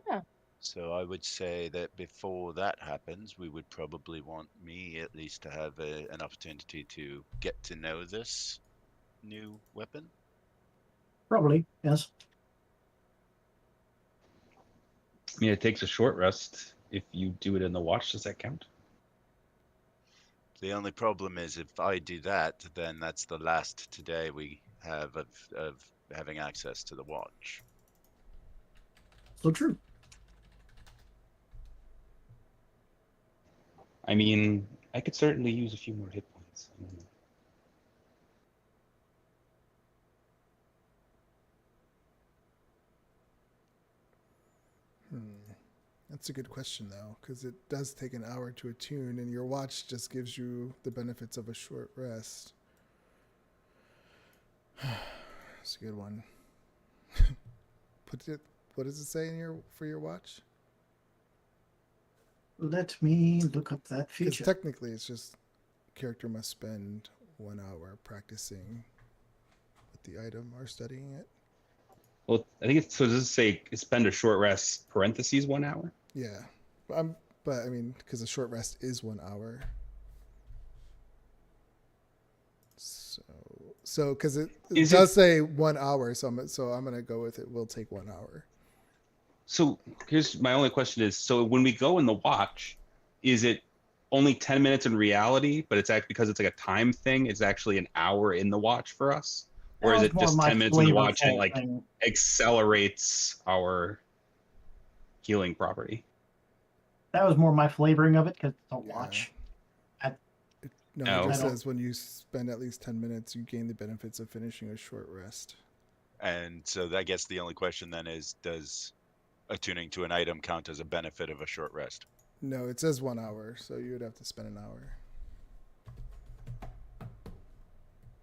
So I would say that before that happens, we would probably want me at least to have an opportunity to get to know this new weapon. Probably, yes. I mean, it takes a short rest. If you do it in the watch, does that count? The only problem is if I do that, then that's the last today we have of having access to the watch. So true. I mean, I could certainly use a few more hit points. I don't know. That's a good question, though, because it does take an hour to attune, and your watch just gives you the benefits of a short rest. It's a good one. What does it say for your watch? Let me look up that Because feature. technically, it's just character must spend 1 hour practicing with the item or studying it. Well, I think it's so. Does it say spend a short rest parentheses 1 hour? Yeah, but I mean, because a short rest is 1 hour. So because it does say 1 hour, so I'm gonna go with it. Will take 1 hour. So here's my only question is: so when we go in the watch, is it only 10 minutes in reality, but it's actually because it's like a time thing? It's actually an hour in the watch for us, or is That was it more just my 10 minutes in the watch and it flavorful like thing. accelerates our healing property? That was more my flavoring of it because it's a watch. No, Oh. it just I don't- says when you spend at least 10 minutes, you gain the benefits of finishing a short rest. And so I guess the only question then is, does attuning to an item count as a benefit of a short rest? No, it says 1 hour, so you would have to spend an hour.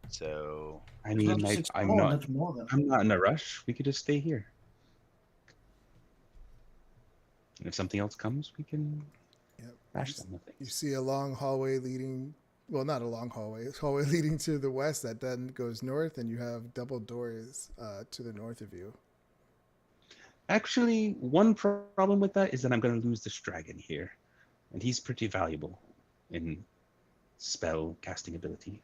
So I mean, I'm not. That's more than. I'm not in a rush. We could just stay here. And if something else comes, we can Yep. bash them with You things. see a long hallway leading, well, not a long hallway, it's a hallway leading to the west that then goes north, and you have double doors to the north of you. Actually, one problem with that is that I'm going to lose this dragon here, and he's pretty valuable in spell casting ability.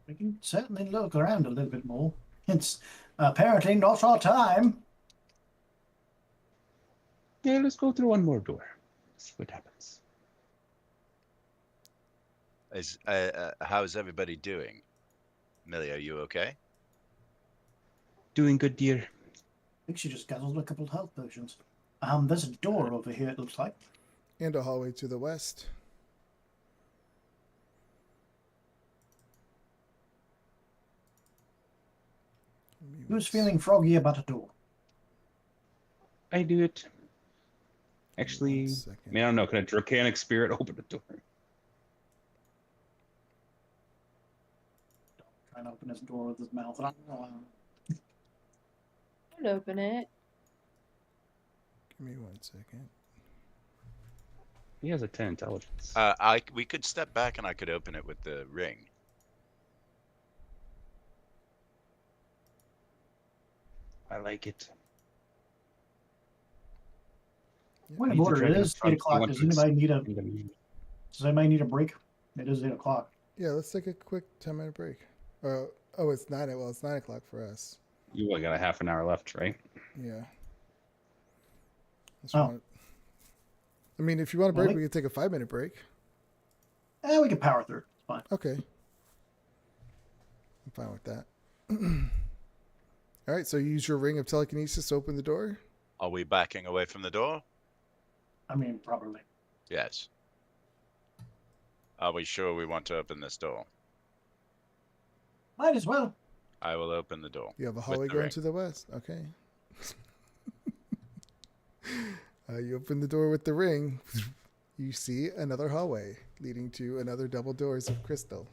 We can certainly look around a little bit more. It's apparently not our time. Yeah, let's go through one more door. See what happens. how's everybody doing? Millie, are you okay? Doing good, dear. I think she just guzzled a couple of health potions. There's a door over here, it looks like. And a hallway to the west. Who's feeling froggy about a door? I do it. Actually, I mean, I don't know. Can a draconic spirit open a door? Trying to open his door with his mouth. I don't know. I'll open it. Give me 1 second. He has a 10 intelligence. We could step back and I could open it with the ring. I like it. Point of Needs a order, it dragon is front, 8 o'clock. you Does want to anybody need a break? It is 8 o'clock. Yeah, let's take a quick 10-minute break. Oh, it's 9. Well, it's 9 o'clock for us. You only got a half an hour left, right? Yeah. Oh. I mean, if you want a break, we could take a 5-minute break. We can power through. It's fine. Okay. I'm fine with that. All right, so you use your ring of telekinesis to open the door. Are we backing away from the door? I mean, probably. Yes. Are we sure we want to open this door? Might as well. I will open the door. You have a hallway going to the west. Okay. You open the door with the ring. You see another hallway leading to another double doors of crystal.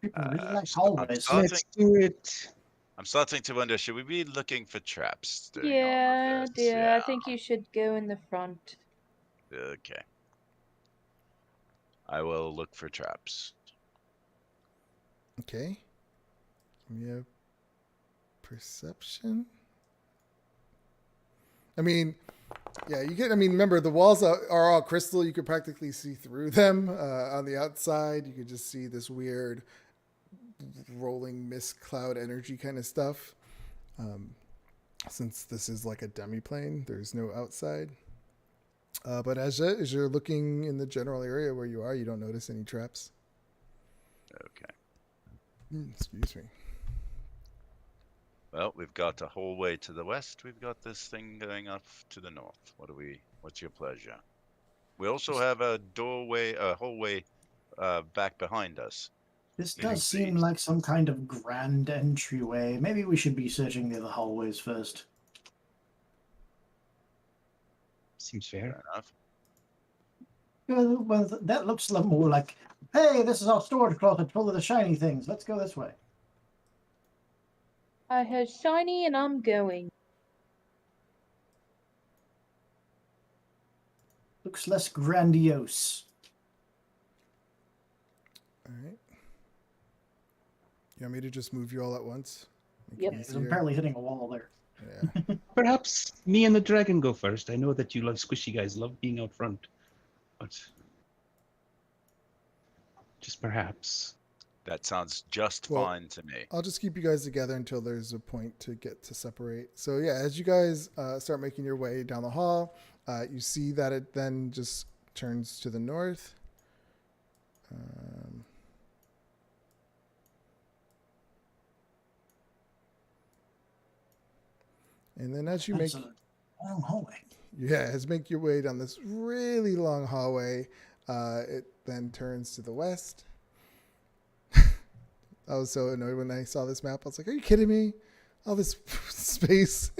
People really like hallways. Let's do it. I'm starting to wonder, should we be looking for traps during all Yeah, of this? dear. I think you should go in the front. Okay. I will look for traps. Okay. Give me a perception. I mean, yeah, you get. I mean, remember the walls are all crystal. You could practically see through them. On the outside, you could just see this weird rolling mist cloud energy kind of stuff. Since this is like a demi-plane, there's no outside. But as you're looking in the general area where you are, you don't notice any traps. Okay. Excuse me. Well, we've got a hallway to the west. We've got this thing going up to the north. What's your pleasure? We also have a hallway back behind us. This Leading does to the seem east. like some kind of grand entryway. Maybe we should be searching the other hallways first. Seems Fair fair. enough. Well, that looks a lot more like, hey, this is our storage closet full of the shiny things. Let's go this way. I heard shiny and I'm going. Looks less grandiose. All right. You want me to just move you all at once? Make it Yep. Yeah, because easier? I'm apparently hitting a wall there. Yeah. Perhaps me and the dragon go first. I know that you love squishy guys, love being out front. But just perhaps. That sounds just Well, fine to me. I'll just keep you guys together until there's a point to get to separate. So yeah, as you guys start making your way down the hall, you see that it then just turns to the north. And then as you make, That's a long hallway. as make your way down this really long hallway, it then turns to the west. I was so annoyed when I saw this map. I was like, are you kidding me? All this space.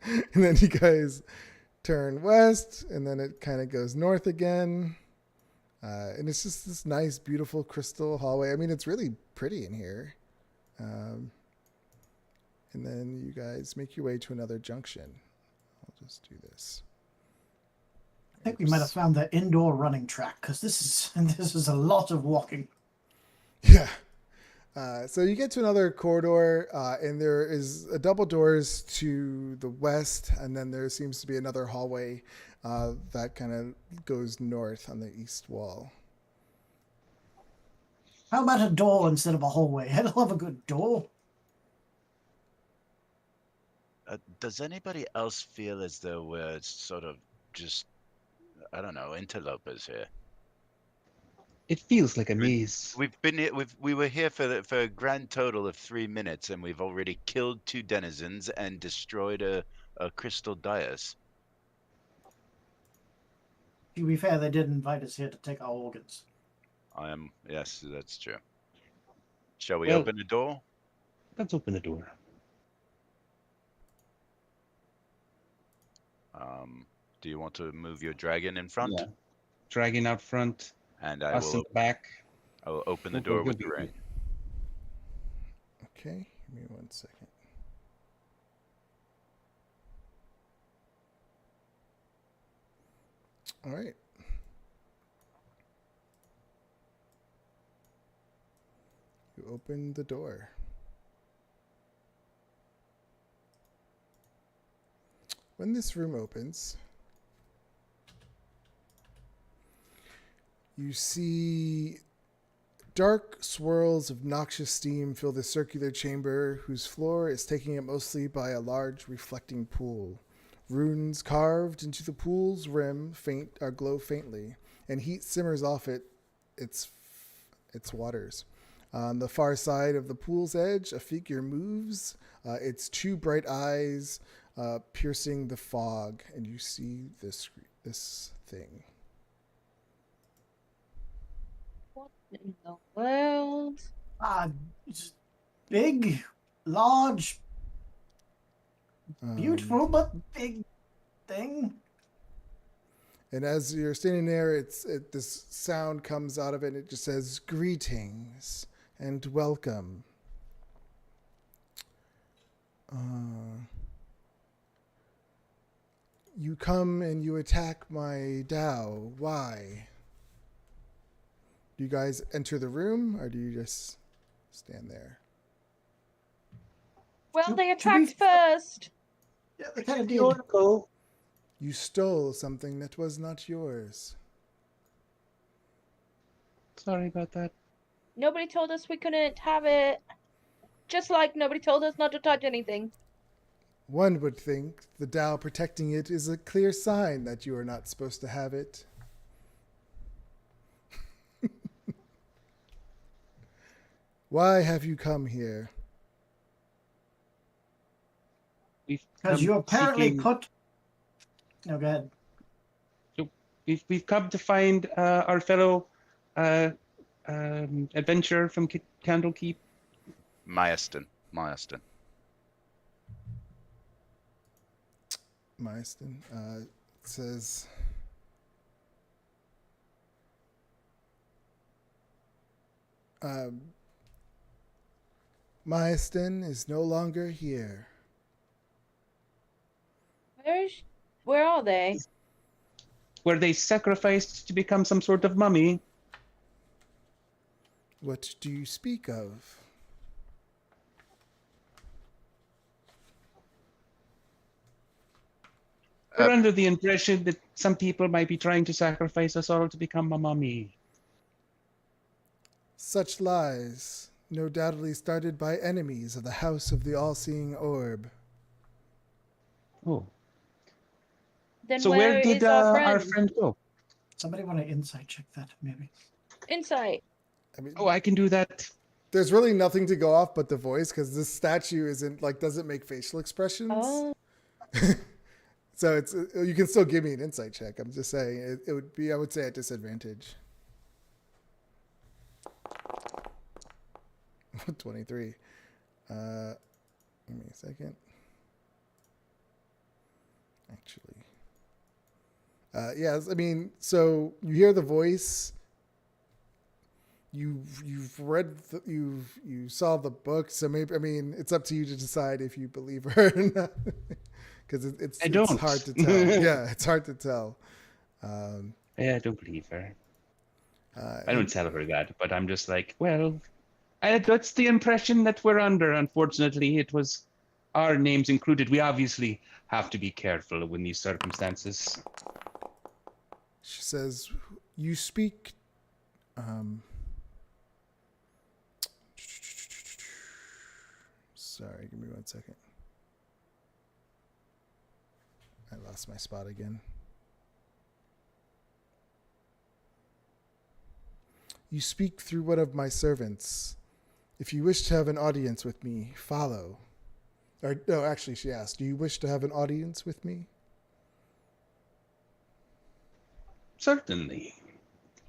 And then you guys turn west, and then it kind of goes north again. And it's just this nice, beautiful crystal hallway. I mean, it's really pretty in here. And then you guys make your way to another junction. I'll just do this. I think we might have found the indoor running track because this is a lot of walking. Yeah. So you get to another corridor, and there is a double doors to the west, and then there seems to be another hallway that kind of goes north on the east wall. How about a door instead of a hallway? I'd love a good door. Does anybody else feel as though we're sort of just, I don't know, interlopers here? It feels like a maze. We've been here. We were here for a grand total of 3 minutes, and we've already killed 2 denizens and destroyed a crystal dais. To be fair, they did invite us here to take our organs. Yes, that's true. Shall we Well- open the door? Let's open the door. Do you want to move your dragon in front? Yeah. Dragon out front, And I us in will. the back. I will open the We'll go door with good, the good, ring. Okay, give me 1 second. All right. You open the door. When this room opens, you see dark swirls of noxious steam fill the circular chamber, whose floor is taken up mostly by a large reflecting pool. Runes carved into the pool's rim glow faintly, and heat simmers off its waters. On the far side of the pool's edge, a figure moves, its 2 bright eyes piercing the fog, and you see this thing. What in the world? It's big, large, beautiful, but big thing. And as you're standing there, this sound comes out of it, and it just says, "Greetings and welcome. You come and you attack my Dao. Why? Do you guys enter the room, or do you just stand there. Well, they To be attacked fair- first. Yeah, they kind of The did. oracle. You stole something that was not yours. Sorry about that. Nobody told us we couldn't have it. Just like nobody told us not to touch anything. One would think the Tao protecting it is a clear sign that you are not supposed to have it. Why have you come here? We've Because come you apparently seeking- put. No, go ahead. We've come to find our fellow adventurer from Candlekeep. Myaston. Meisten says, Meisten is no longer here. Where are they? Where they sacrificed to become some sort of mummy. What do you speak of? We're under the impression that some people might be trying to sacrifice us all to become a mummy. Such lies, no doubtly started by enemies of the House of the All-Seeing Orb. Oh. Then So where where did is our our friend? friend go? Somebody want to insight check that, maybe? Insight. I mean, Oh, I can do that. there's really nothing to go off but the voice because this statue doesn't make facial expressions. Oh, So it's you can still give me an insight check. I'm just saying it would be, I would say, at disadvantage. 23. Give me a second. Actually. Yes, I mean, so you hear the voice. You've read you saw the book, so maybe, I mean, it's up to you to decide if you believe her or not. Because it's hard to tell. Yeah, it's hard to tell. Yeah, I don't believe her. I and- don't tell her that, but I'm just like, well, that's the impression that we're under. Unfortunately, it was our names included. We obviously have to be careful in these circumstances. She says, "You speak." Sorry, give me 1 second. I lost my spot again. You speak through one of my servants. If you wish to have an audience with me, follow. Or no, actually, she asked, "Do you wish to have an audience with me?" Certainly.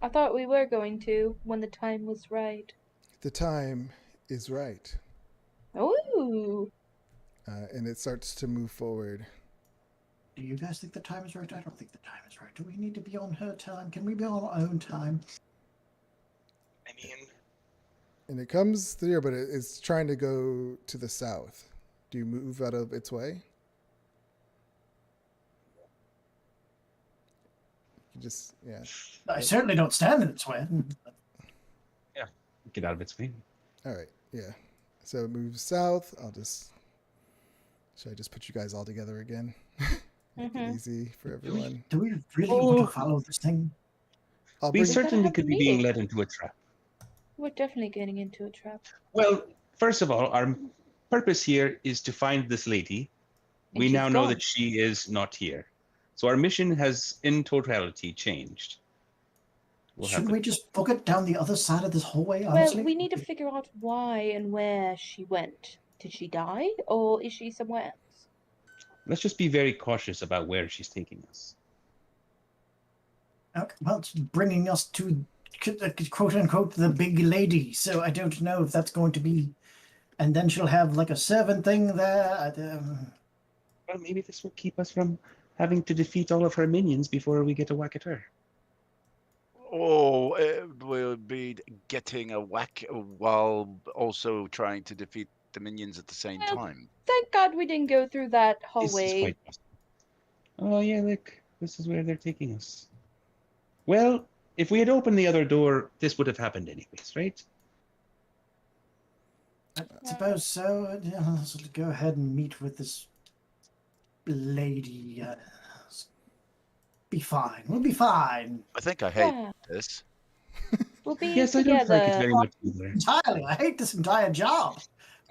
I thought we were going to when the time was right. The time is right. Ooh. And it starts to move forward. Do you guys think the time is right? I don't think the time is right. Do we need to be on her time? Can we be on our own time? I mean, And it comes through, but it's trying to go to the south. Do you move out of its way? You just, yeah. I certainly don't stand in its way. get out of its way. All right, yeah. So it moves south. Should I just put you guys all together again? Make it easy for everyone. Do we really want to follow this thing? I'll We bring certainly have could the be being meeting. led into a trap. We're definitely getting into a trap. Well, first of all, our purpose here is to find this lady. And We she's now know gone. that she is not here. So our mission has, in totality, changed. Shouldn't we just book it down the other side of this hallway, honestly? Well, we need to figure out why and where she went. Did she die, or is she somewhere else? Let's just be very cautious about where she's taking us. Okay, well, it's bringing us to quote unquote the big lady, so I don't know if that's going to be. And then she'll have like a servant thing there. Well, maybe this will keep us from having to defeat all of her minions before we get a whack at her. Oh, it will be getting a whack while also trying to defeat the minions at the same Well, time. Thank God we didn't go through that This is hallway. quite possible. Oh, yeah, look. This is where they're taking us. Well, if we had opened the other door, this would have happened anyways, right? I suppose so. Yeah, so go ahead and meet with this lady. Be fine. We'll be fine. I think I hate Yeah, this. we'll be Yes, I don't like it together. very much either. Entirely. I hate this entire job.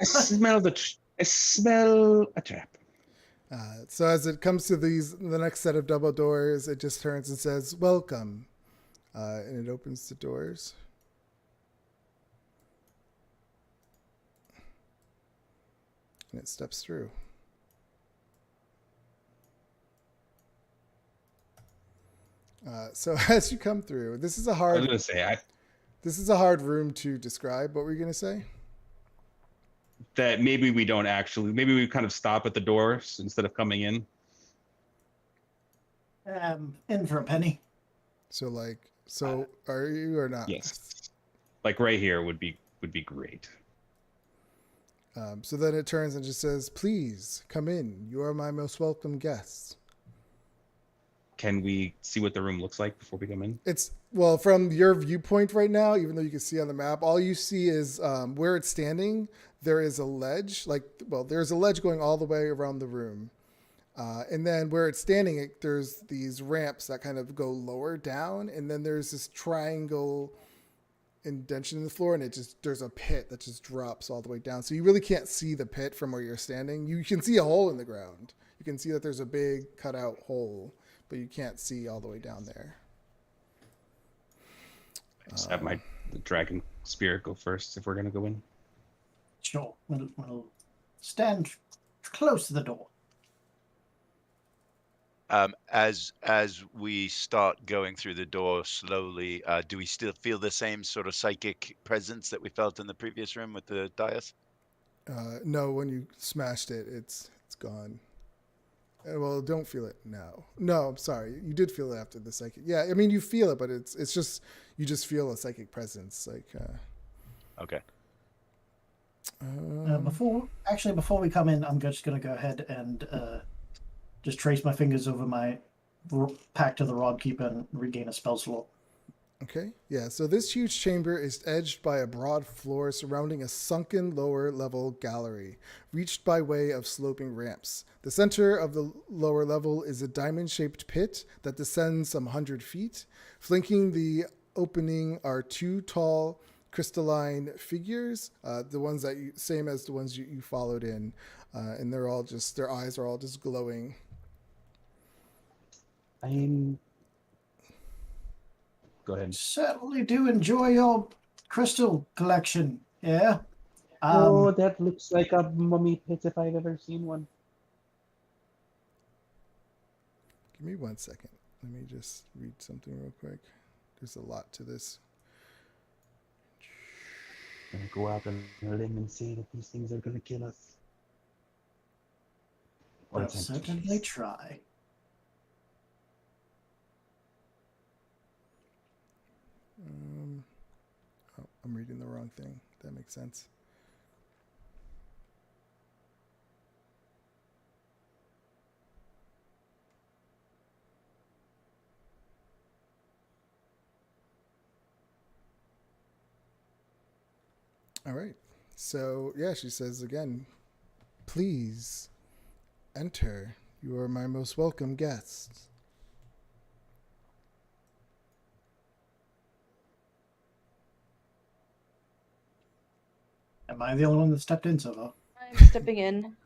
I smell I smell a trap. So as it comes to the next set of double doors, it just turns and says, "Welcome," and it opens the doors. And it steps through. So as you come through, this is a I was hard gonna say room to describe. What were you gonna say? that maybe we don't actually. Maybe we kind of stop at the doors instead of coming in. In for a penny. So are you or not? Yes, like right here would be great. So then it turns and just says, "Please come in. You are my most welcome guests." Can we see what the room looks like before we come in? Well, from your viewpoint right now, even though you can see on the map, all you see is where it's standing. There is a ledge, there's a ledge going all the way around the room. And then where it's standing, there's these ramps that kind of go lower down. And then there's this triangle indentation in the floor, and there's a pit that just drops all the way down. So you really can't see the pit from where you're standing. You can see a hole in the ground. You can see that there's a big cutout hole, but you can't see all the way down there. Just have my dragon spirit go first if we're gonna go in. Sure. We'll stand close to the door. As we start going through the door slowly, do we still feel the same sort of psychic presence that we felt in the previous room with the dais? No, when you smashed it, it's gone. Well, don't feel it now. No, I'm sorry. You did feel it after the psychic. Yeah, I mean, you feel it, but it's just you just feel a psychic presence. Okay. Before we come in, I'm just going to go ahead and just trace my fingers over my pact to the Rod Keeper and regain a spell slot. Okay, yeah, so this huge chamber is edged by a broad floor surrounding a sunken lower level gallery, reached by way of sloping ramps. The center of the lower level is a diamond-shaped pit that descends some 100 feet. Flanking the opening are two tall crystalline figures, the ones same as the ones you followed in, and their eyes are all just glowing. Go ahead. Certainly do enjoy your crystal collection. Yeah. That looks like a mummy pit if I've ever seen one. Give me 1 second. Let me just read something real quick. There's a lot to this. Gonna go out on a limb and say that these things are gonna kill us. We'll certainly try. I'm reading the wrong thing. That makes sense. All right. So, yeah, she says again, "Please enter. You are my most welcome guests." Am I the only one that stepped in so far? I'm stepping in.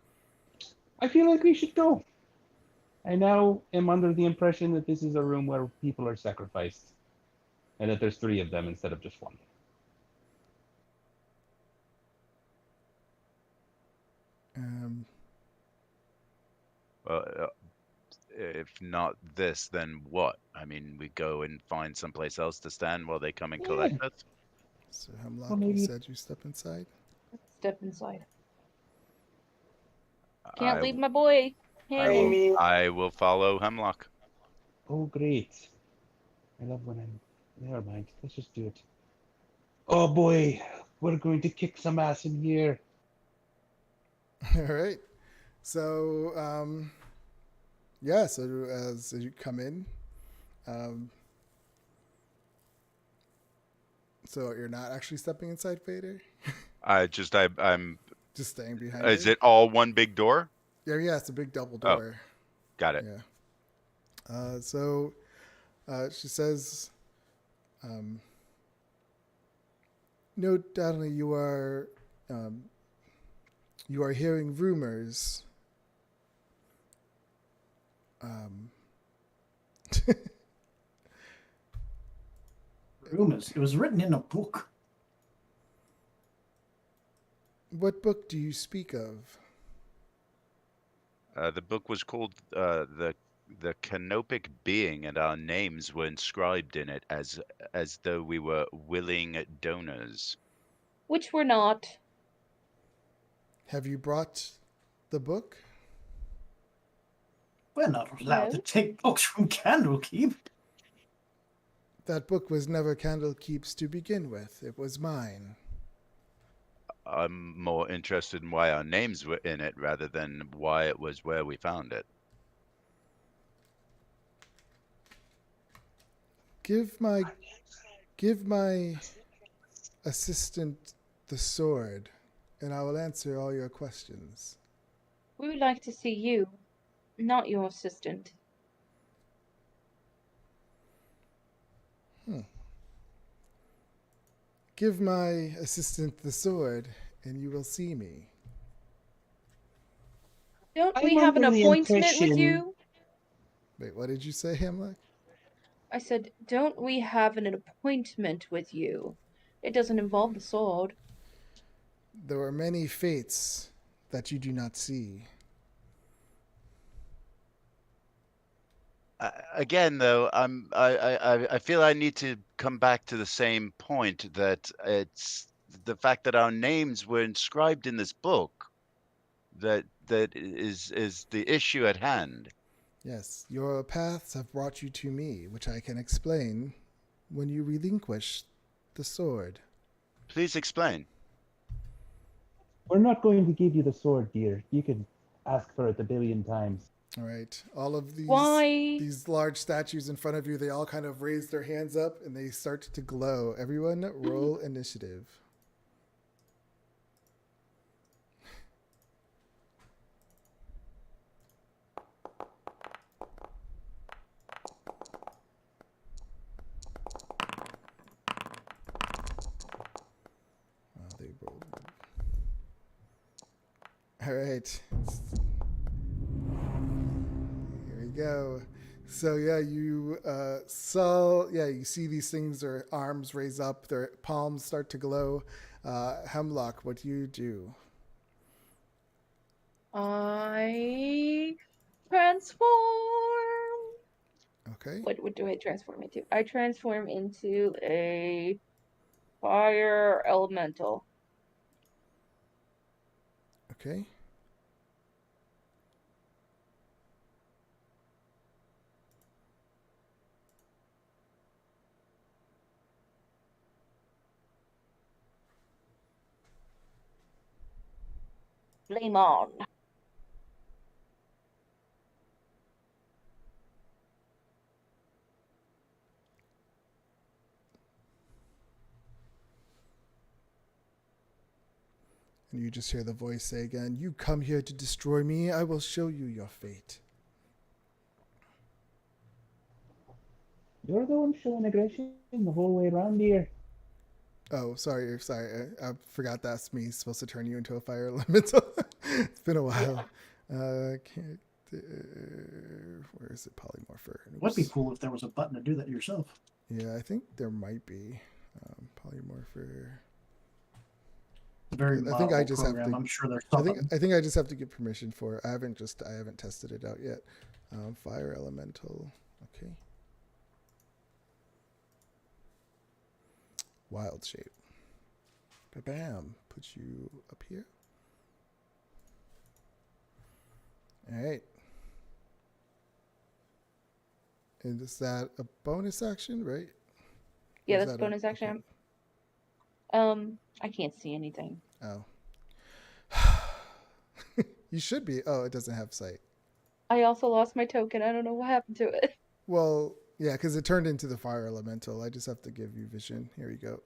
I feel like we should go. I now am under the impression that this is a room where people are sacrificed, and that there's 3 of them instead of just 1. Well, if not this, then what? I mean, we go and find someplace else to stand while they come and collect us. So, Hemlock, Well, you maybe- said you step inside? Step inside. I, Can't leave my boy hanging. I will follow Hemlock. Oh, great. I love when I'm... Never mind. Let's just do it. Oh, boy. We're going to kick some ass in here. All right. So, so as you come in, so you're not actually stepping inside Vader? I'm just staying behind Is you. it all one big door? Yeah, it's a big double Oh. door. Got it. Yeah. So she says, "No, Donnelly, you are hearing rumors. Rumors. It was written in a book. What book do you speak of?" The book was called the Canopic Being, and our names were inscribed in it as though we were willing donors. Which we're not. Have you brought the book? We're not allowed to No. take books from Candlekeep. That book was never Candlekeep's to begin with. It was mine. I'm more interested in why our names were in it rather than why it was where we found it. Give my assistant the sword, and I will answer all your questions. We would like to see you, not your assistant. Give my assistant the sword, and you will see me. Don't I'm we have an under the appointment with impression- you? Wait, what did you say, Hamlet? I said, don't we have an appointment with you? It doesn't involve the sword. There are many fates that you do not see. Again, though, I feel I need to come back to the same point that it's the fact that our names were inscribed in this book that is the issue at hand. Yes, your paths have brought you to me, which I can explain when you relinquish the sword. Please explain. We're not going to give you the sword, dear. You could ask for it 1,000,000,000 times. All right, all of Why? these large statues in front of you, they all kind of raise their hands up and they start to glow. Everyone, roll initiative. They rolled. All right. Here we go. So yeah, you you see these things, their arms raise up, their palms start to glow. Hemlock, what do you do? I transform. Okay. What do I transform into? I transform into a fire elemental. Okay. Flame on. And you just hear the voice say again, "You come here to destroy me, I will show you your fate." You're the one showing aggression the whole way around here. Oh, sorry. I forgot that's me supposed to turn you into a fire elemental. It's been a while. Can't, where is it? Polymorpher. Would be Oops. cool if there was a button to do that yourself. Yeah, I think there might be. Polymorpher. It's a very I think I model just have program. to- I'm sure there's I something. think I just have to get permission for it. I haven't tested it out yet. Fire elemental. Okay. Wild shape. Bam. Put you up here. All right. And is that a bonus action, right? Yeah, Or is that's that bonus action. okay. I can't see anything. Oh. You should be. Oh, it doesn't have sight. I also lost my token. I don't know what happened to it. Well, yeah, because it turned into the fire elemental. I just have to give you vision. Here we go.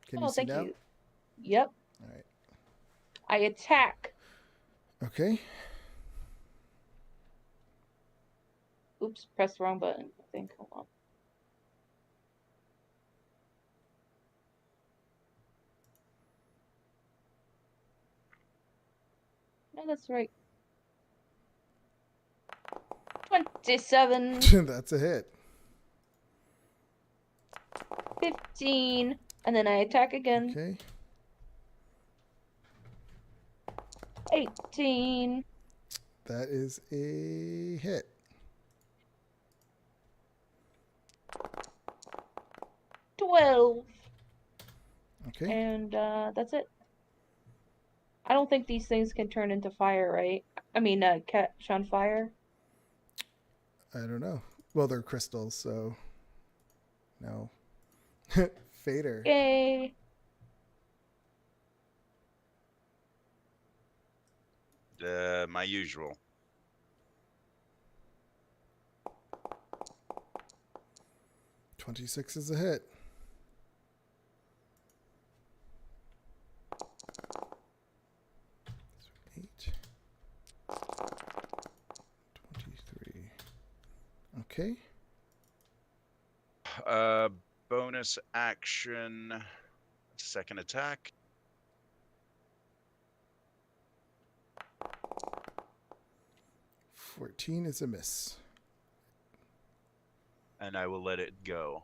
Can you Oh, see thank now? you. Yep. All right. I attack. Okay. Oops, pressed the wrong button. I think. Hold on. No, that's right. 27, That's a hit. 15, and then I attack again. Okay. 18. That is a hit. 12. Okay. And that's it. I don't think these things can turn into fire, right? I mean, catch on fire. I don't know. Well, they're crystals, so no. Fader. Yay. My usual. 26 is a hit. Eight. 23. Okay. Bonus action. Second attack. 14 is a miss. And I will let it go.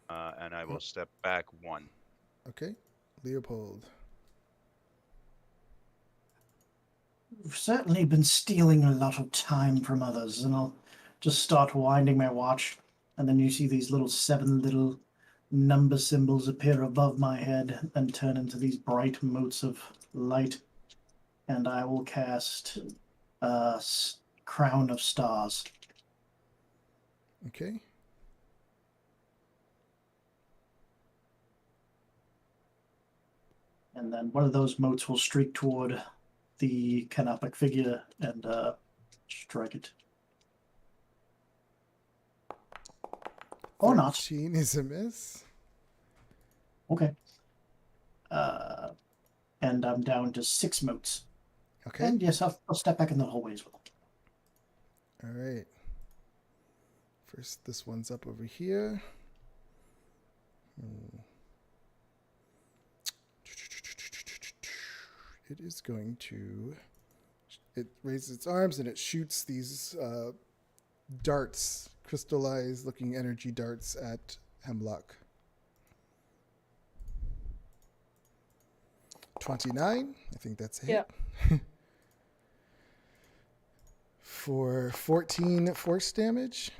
And I will step back 1. Okay. Leopold. You've certainly been stealing a lot of time from others, and I'll just start winding my watch, and then you see these seven little number symbols appear above my head and turn into these bright motes of light, and I will cast Crown of Stars. Okay. And then one of those motes will streak toward the canopic figure and strike it. Or not. 13 is a miss. Okay. And I'm down to 6 motes. Okay. And yes, I'll step back in the hallway as well. All right. First, this one's up over here. It is going to... It raises its arms and it shoots these darts, crystallized looking energy darts at Hemlock. 29. I think that's a hit. Yeah. For 14 force damage.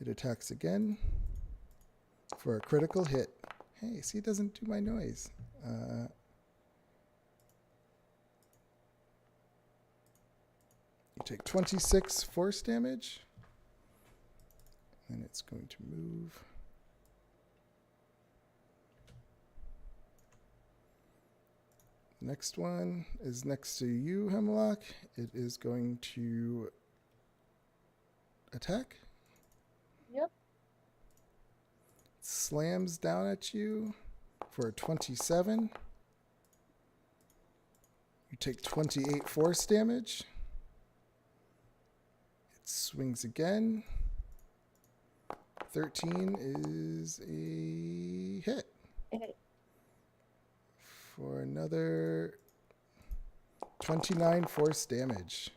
It attacks again for a critical hit. Hey, see, it doesn't do my noise. You take 26 force damage. And it's going to move. Next one is next to you, Hemlock. It is going to attack. Yep. Slams down at you for a 27. You take 28 force damage. It swings again. 13 is a hit. For another 29 force damage.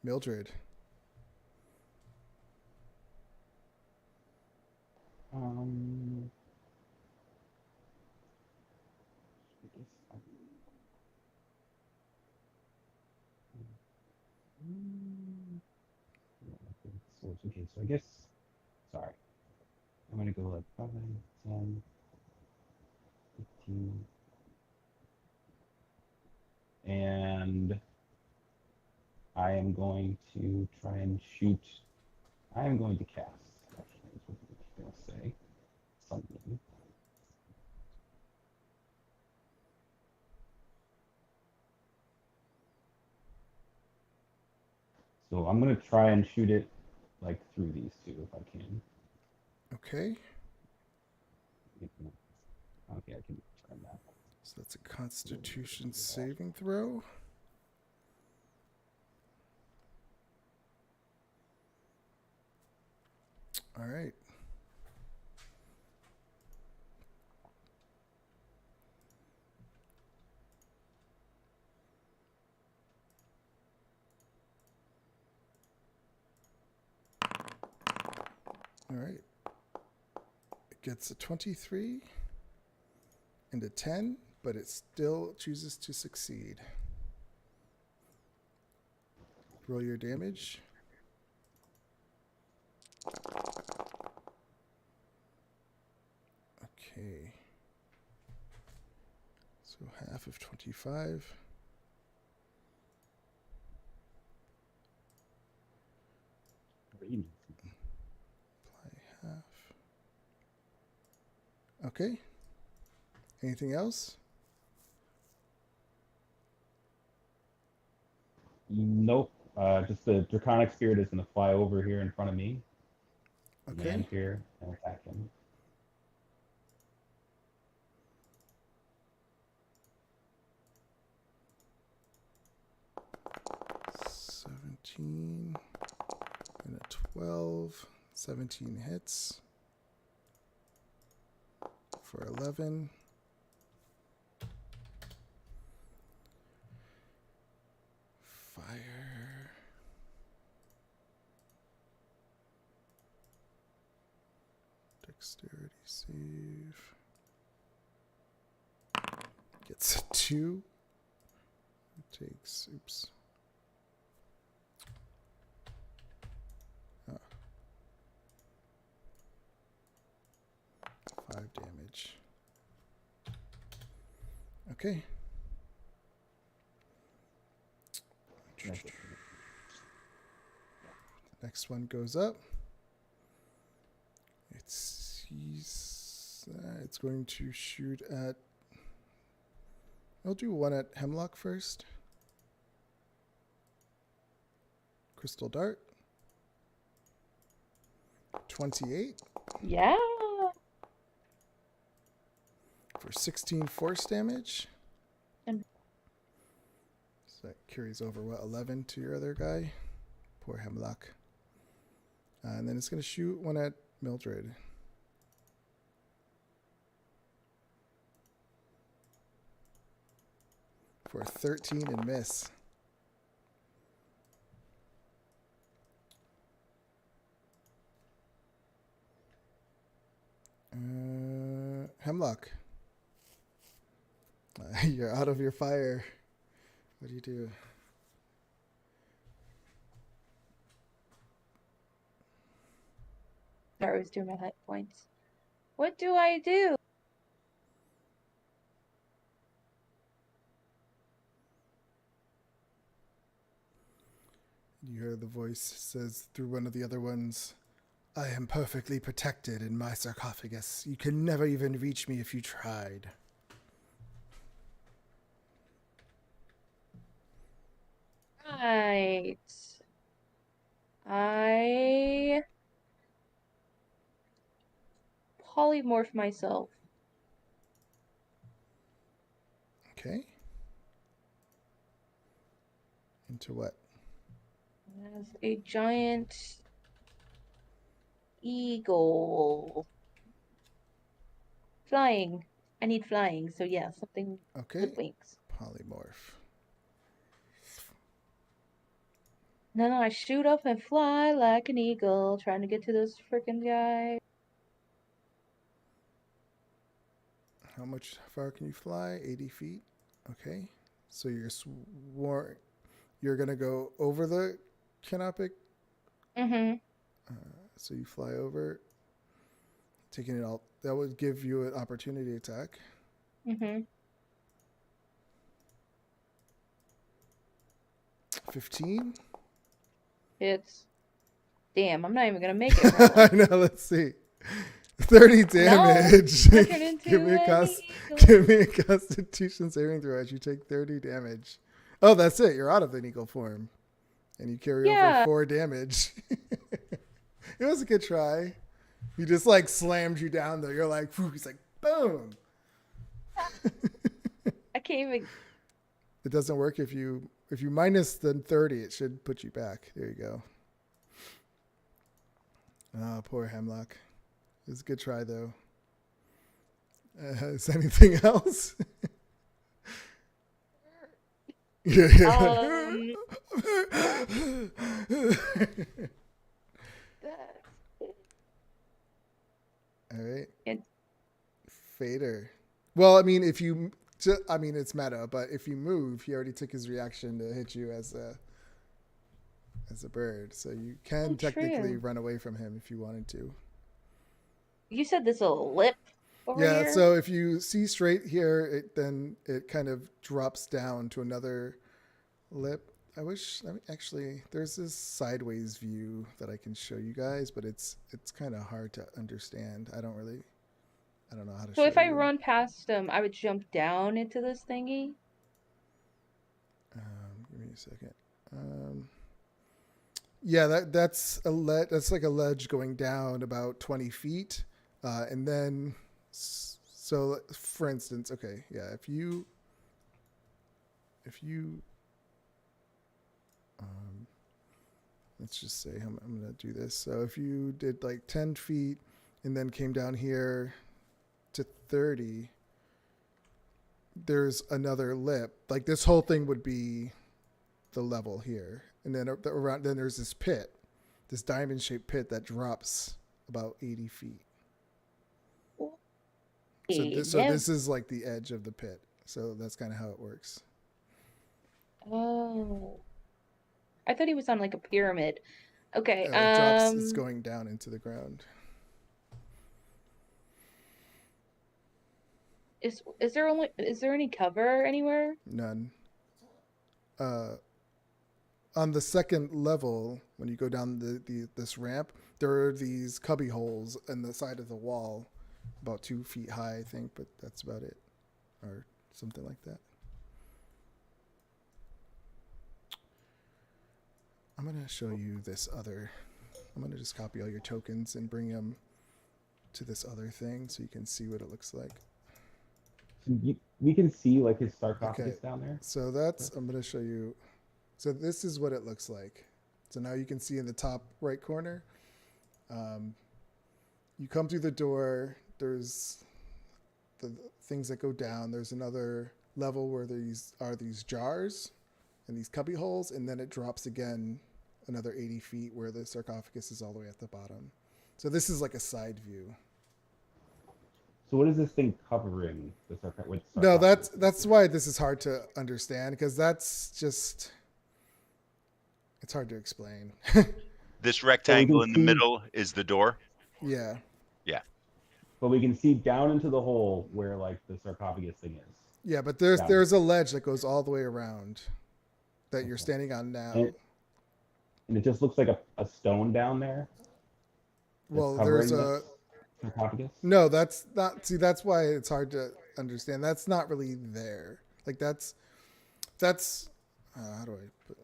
Mildred. Okay, so I guess, sorry. I'm going to go like 5, 10, 15. And I am going to try and shoot. I am going to cast, actually, is what I was going to say. Something. So I'm going to try and shoot it like through these two if I can. Okay. Okay, I can turn that. So that's a Constitution saving throw. All right. All right. It gets a 23 and a 10, but it still chooses to succeed. Roll your damage. Okay. So half of 25. Apply half. Okay. Anything else? Nope. Just the draconic spirit is going to fly over here in front of me. Okay. Land here and attack him. $17 and a 12. 17 hits for 11. Fire. Dexterity save. Gets a 2. Takes, oops. 5 damage. Okay. Next one goes up. It's going to shoot at. I'll do one at Hemlock first. Crystal Dart. 28 Yeah. for 16 force damage. And So that carries over, 11 to your other guy? Poor Hemlock. And then it's going to shoot one at Mildred. For 13 and miss. Hemlock. You're out of your fire. What do you do? Sorry, I was doing my hit points. What do I do? You hear the voice says through one of the other ones, I am perfectly protected in my sarcophagus. You can never even reach me if you tried. Right. I polymorph myself. Okay. Into what? As a giant eagle. Flying. I need flying, so yeah, something Okay. with wings. Polymorph. Then I shoot up and fly like an eagle, trying to get to this freaking guy. How much far can you fly? 80 feet. Okay. So you're going to go over the canopic. Mm-hmm. So you fly over, taking it out. That would give you an opportunity attack. Mm-hmm. 15. It's damn, I'm not even gonna make it. Really. I know, let's see. 30 damage. No, I turn into give me an eagle. give me a Constitution saving throw as you take 30 damage. Oh, that's it. You're out of the eagle form. And you carry over 4 damage. It was a good try. He just like slammed you down there. You're like, phew, he's like, boom. I can't even. It doesn't work if you minus the 30, it should put you back. There you go. Oh, poor Hemlock. It was a good try though. Is anything else? Yeah. That's it. All right. And Fader. Well, I mean, it's meta, but if you move, he already took his reaction to hit you as a bird, so you can technically true. run away from him if you wanted to. You said this little lip over Yeah. here? So if you see straight here, then it kind of drops down to another lip. Actually, there's this sideways view that I can show you guys, but it's kind of hard to understand. I don't know how to So show if I you. run past him, I would jump down into this thingy? Give me a second. Yeah, that's like a ledge going down about 20 feet, and then so for instance, okay, yeah, if you let's just say I'm gonna do this. So if you did like 10 feet and then came down here to 30, there's another lip. Like this whole thing would be the level here, and then around then there's this pit, this diamond-shaped pit that drops about 80 feet. So this is like the edge of the pit. So that's kind of how it works. Oh. I thought he was on like a pyramid. Okay, It drops. It's going down into the ground. Is there any cover anywhere? None. On the second level, when you go down this ramp, there are these cubby holes in the side of the wall, about 2 feet high, I think, but that's about it, or something like that. I'm gonna show you this other. I'm gonna just copy all your tokens and bring them to this other thing so you can see what it looks like. We can see like his sarcophagus down there. So I'm gonna show you. So this is what it looks like. So now you can see in the top right corner. You come through the door. There's the things that go down. There's another level where these jars and these cubby holes, and then it drops again another 80 feet where the sarcophagus is all the way at the bottom. So this is like a side view. So what is this thing covering the sarcophagus? No, that's why this is hard to understand, because it's hard to explain. This rectangle in the middle is the door. Yeah. Yeah. But we can see down into the hole where like the sarcophagus thing is. Yeah, but there's a ledge that goes all the way around that you're standing on now. And it just looks like a stone down there. Well, there's sarcophagus. No, that's not. See, that's why it's hard to understand. That's not really there. Like that's. How do I put?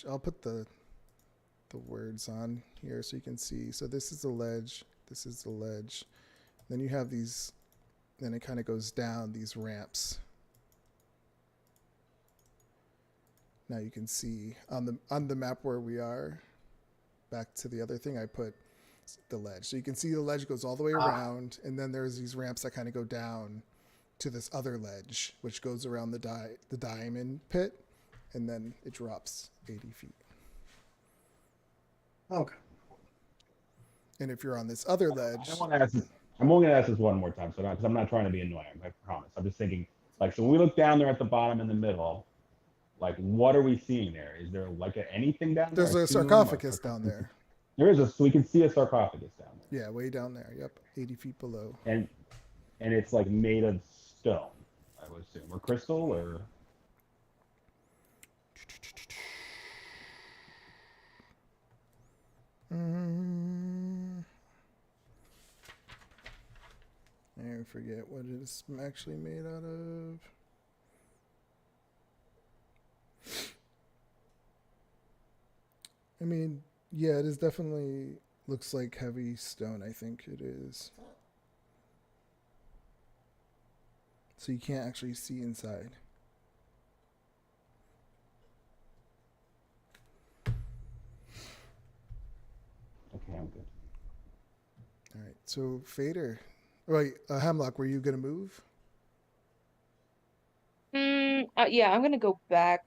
I'll put the words on here so you can see. So this is the ledge. This is the ledge. Then you have these. Then it kind of goes down these ramps. Now you can see on the map where we are. Back to the other thing, I put the ledge. So you can see the ledge goes all the way around, and then there's these ramps that kind of go down to this other ledge, which goes around the diamond pit, and then it drops 80 feet. Okay. And if you're on this other ledge, I'm only gonna ask this one more time, because I'm not trying to be annoying. I promise. I'm just thinking, like, so when we look down there at the bottom in the middle, like, what are we seeing there? Is there like anything down there? There's a sarcophagus down there. There is so we can see a sarcophagus down there. Yeah, way down there. Yep, 80 feet below. And it's like made of stone, I would assume, or crystal, or. I forget what it's actually made out of. I mean, yeah, it is definitely Looks like heavy stone, I think it is. So you can't actually see inside. Okay, I'm good. All right. So Fader, wait, Hemlock, were you gonna move? Yeah, I'm gonna go back.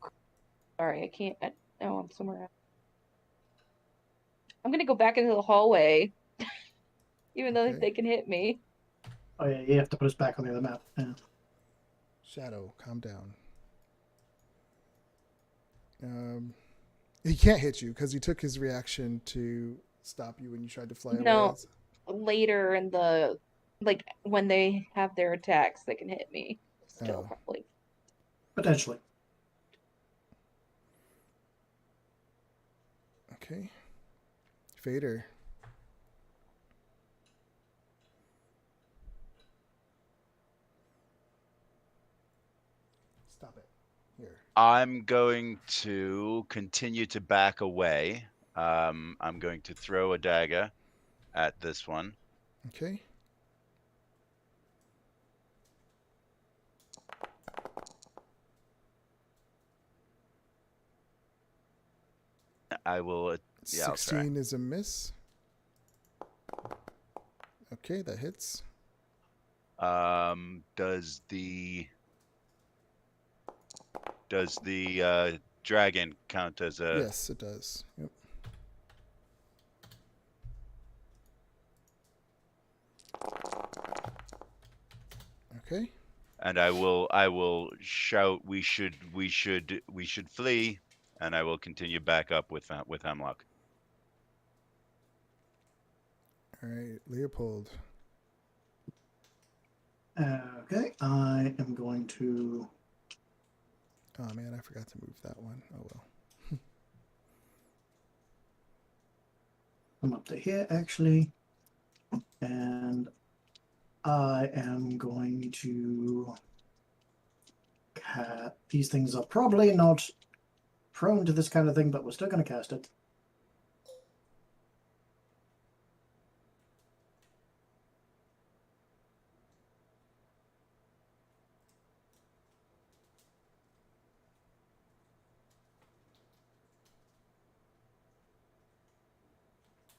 Sorry, I can't. No, I'm somewhere else. I'm gonna go back into the hallway, even though Okay. they can hit me. Oh yeah, you have to put us back on the other map. Yeah. Shadow, calm down. He can't hit you because he took his reaction to stop you when you tried to fly away. No, later in the like when they have their attacks, they can hit me. Still, Oh. probably. Potentially. Okay. Fader. Stop it. Here. I'm going to continue to back away. I'm going to throw a dagger at this one. Okay. I will. Yeah, I'll try. 16 is a miss. Okay, that hits. Does the dragon count as a? Yes, it does. Yep. Okay. And I will shout. We should flee. And I will continue back up with Hemlock. All right, Leopold. Okay, I am going to. Oh man, I forgot to move that one. Oh well. Come up to here actually, and I am going to. These things are probably not prone to this kind of thing, but we're still going to cast it.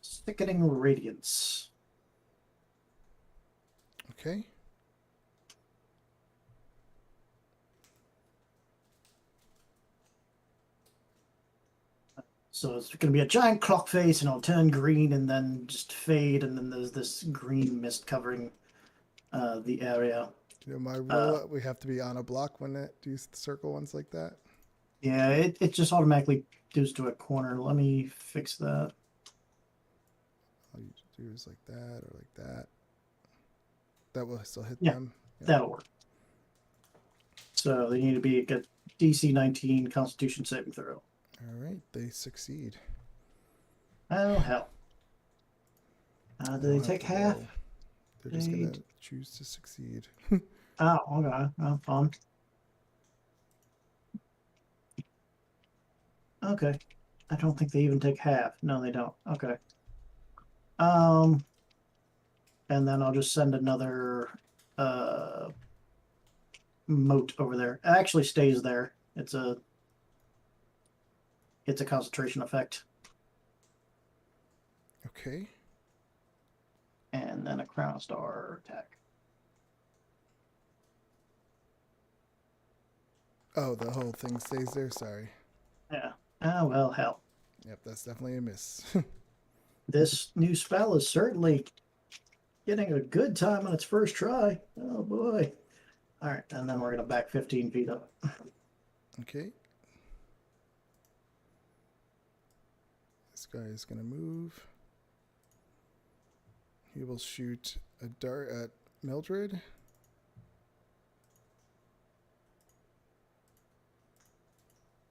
Sickening Radiance. Okay. So it's going to be a giant clock face, and it'll turn green and then just fade, and then there's this green mist covering the area. You know my rule. We have to be on a block when it do circle ones like that. Yeah, it just automatically does to a corner. Let me fix that. All you do is like that or like that. That will still hit Yeah. them. Yeah. That'll work. So they need to be a DC 19 Constitution saving throw. All right, they succeed. Oh hell! Do They they don't take to half? roll. They're just gonna choose to succeed. Oh, okay. Oh, fun. Okay. I don't think they even take half. No, they don't. Okay. And then I'll just send another moat over there. It actually stays there. It's a concentration effect. Okay. And then a crown star attack. Oh, the whole thing stays there. Sorry. Yeah. Ah, well, hell. Yep, that's definitely a miss. This new spell is certainly getting a good time on its first try. Oh boy. All right, and then we're going to back 15 feet up. Okay. This guy is gonna move. He will shoot a dart at Mildred.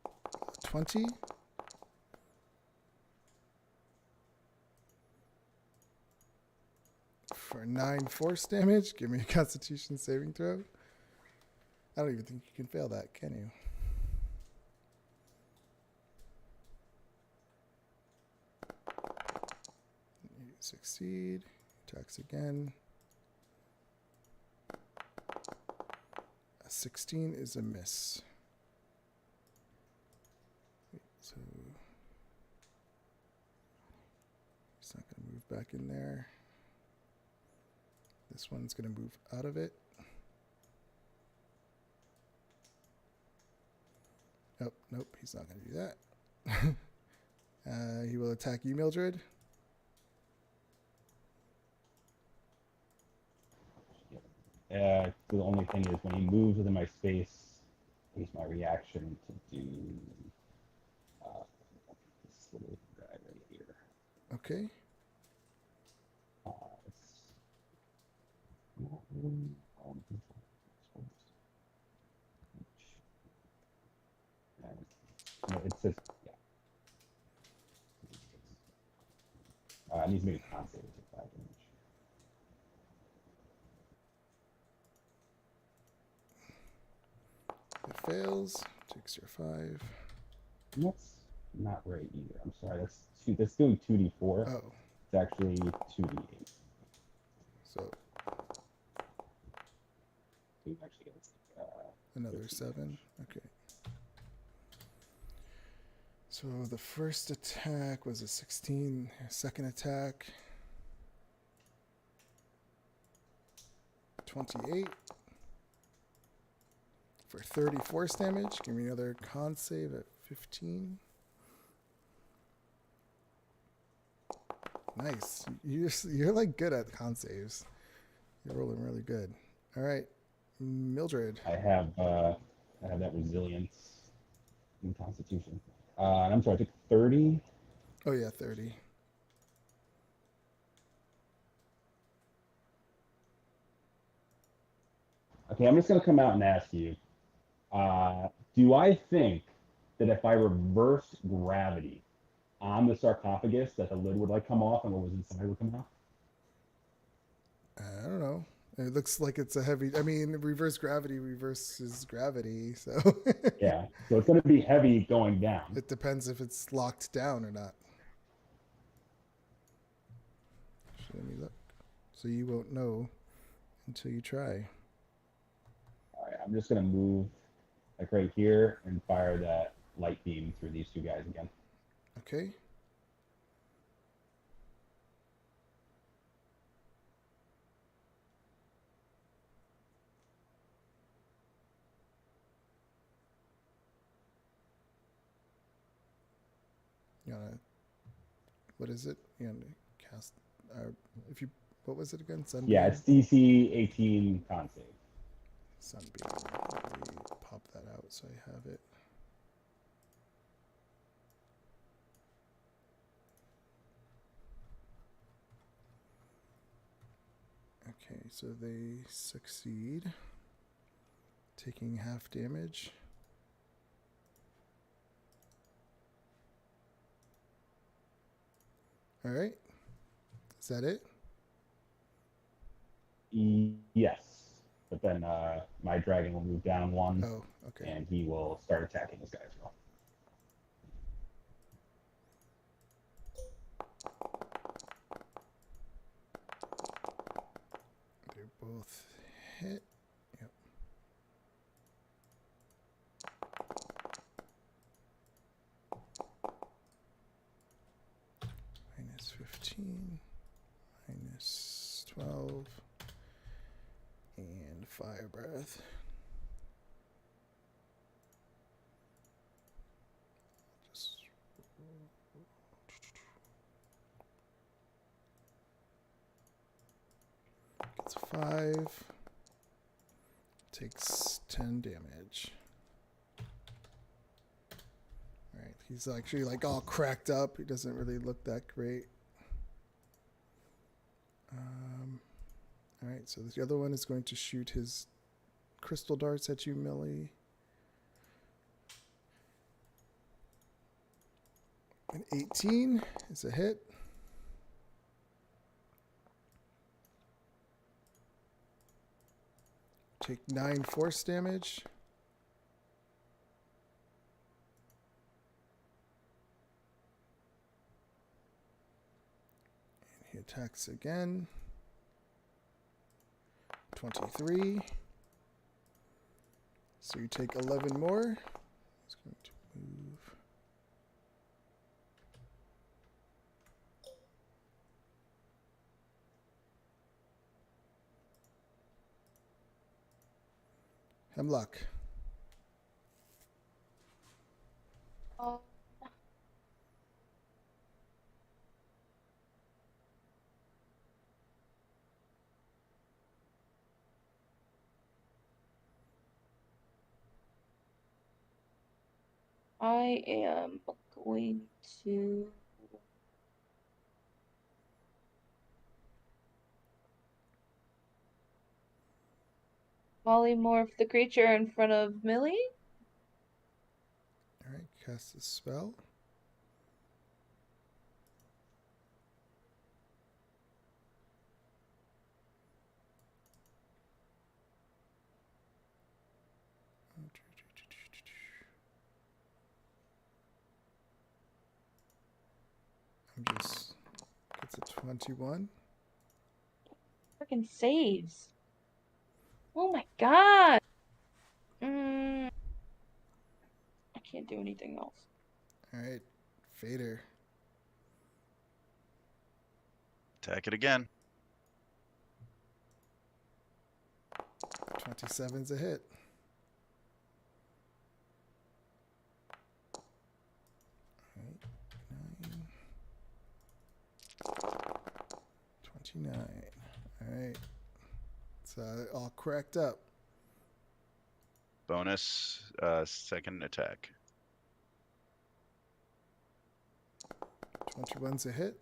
A 20. For 9 force damage. Give me a Constitution saving throw. I don't even think you can fail that, can you? succeed. Attacks again. A 16 is a miss. So he's not going to move back in there. This one's going to move out of it. Oh, nope, he's not going to do that. He will attack you, Mildred. The only thing is when he moves within my space, use my reaction to do this little guy right here. Okay. It says, yeah. It needs to make a con save to take 5 damage. It fails. Takes your 5. And that's not right either. I'm sorry. That's doing 2d4. Oh, It's actually 2d8. so So you actually get another 15 7. damage. Okay. So the first attack was a 16. Second attack, 28 for 30 force damage. Give me another con save at 15. Nice. You're like good at con saves. You're rolling really good. All right, Mildred. I have that resilience in Constitution. And I'm sorry, I took 30. Oh yeah, 30. Okay, I'm just gonna come out and ask you. Do I think that if I reversed gravity on the sarcophagus, that the lid would like come off and what was inside would come off? I don't know. It looks like it's a heavy. I mean, reverse gravity reverses gravity, so Yeah. So it's gonna be heavy going down. it depends if it's locked down or not. Let me look. So you won't know until you try. All right, I'm just gonna move like right here and fire that light beam through these two guys again. Okay. You wanna, what is it? You wanna cast, if you, what was it again? Sunbeam? Yeah, it's DC 18 con save. Sunbeam. Let me pop that out so I have it. Okay, so they succeed, taking half damage. All right. Is that it? Yes. But then my dragon will move down 1, Oh, okay. and he will start attacking this guy as well. They're both hit. Yep. Minus 15, minus 12, and fire breath. Just gets 5, takes 10 damage. All right, he's actually like all cracked up. He doesn't really look that great. All right, so the other one is going to shoot his crystal darts at you, Millie. An 18 is a hit. Take 9 force damage. And he attacks again. 23. So you take 11 more. It's going to move. Hemlock. Um, I am going to polymorph the creature in front of Millie. All right, cast a spell. I'm just gets a 21. Freaking saves. Oh my god. I can't do anything else. All right, Fader. Attack it again. 27's a hit. All right, 29. All right. It's all cracked up. Bonus second attack. 21's a hit.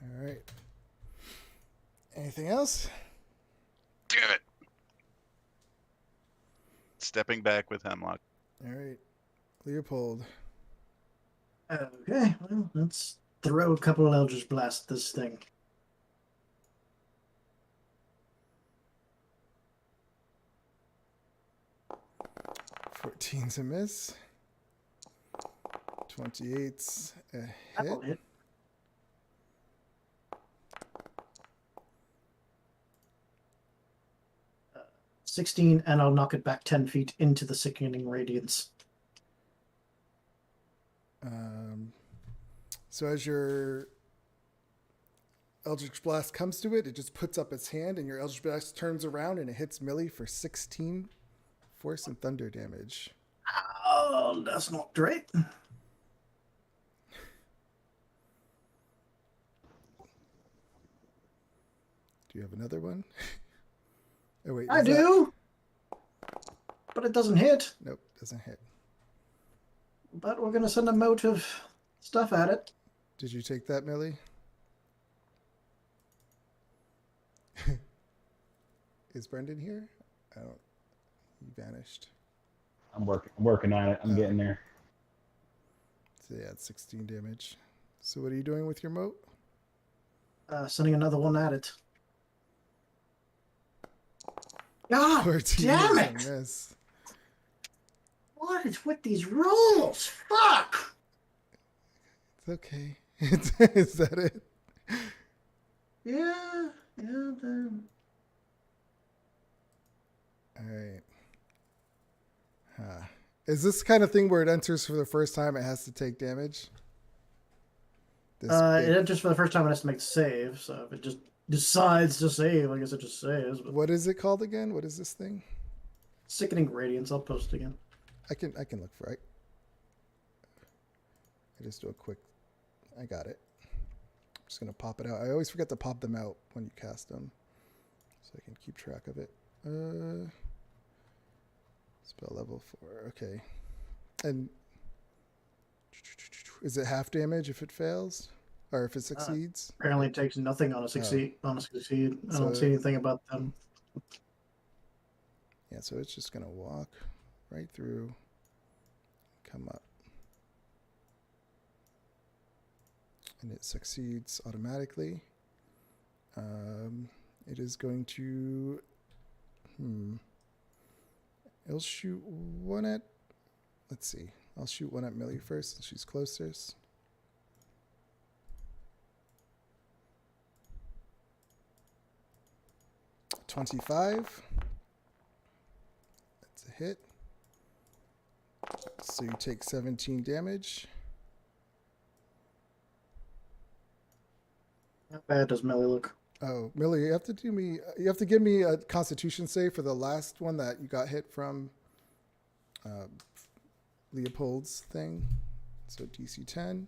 All right. Anything else? Damn it! Stepping back with Hemlock. All right. Leopold. Okay, well, let's throw a couple of Eldritch Blast at this thing. Fourteen's a miss. 28's a That hit. won't hit. 16, and I'll knock it back 10 feet into the sickening radiance. So as your Eldritch Blast comes to it, it just puts up its hand, and your Eldritch Blast turns around and it hits Millie for 16 force and thunder damage. Oh, that's not great. Do you have another one? Oh wait, I is that- do, but it doesn't hit. Nope, doesn't hit. But we're going to send a mote of stuff at it. Did you take that, Millie? Is Brendan here? I don't. He vanished. I'm working on it. I'm getting there. So yeah, it's 16 damage. So what are you doing with your moat? Sending another one at it. God 14 damn is a it! miss. What is with these rolls? Fuck! It's okay. Is that it? Yeah. Damn. All right. Huh. Is this kind of thing where it enters for the first time, it has to take damage? This It enters for the first time. It has to make the save. So if it just decides to save, I guess it just saves. But What is it called again? What is this thing? sickening radiance. I'll post it again. I can look for it. I just do a quick. I got it. I'm just gonna pop it out. I always forget to pop them out when you cast them, so I can keep track of it. Spell level 4. Okay. And is it half damage if it fails, or if it succeeds? Apparently, it takes nothing on a succeed. On a succeed, I don't So- see anything about them. Yeah. So it's just gonna walk right through, come up, and it succeeds automatically. It is going to. It'll shoot one at let's see. I'll shoot one at Millie first since she's closest. $25. That's a hit. So you take 17 damage. How bad does Millie look? Oh, Millie, you have to give me a Constitution save for the last one that you got hit from Leopold's thing. So DC 10.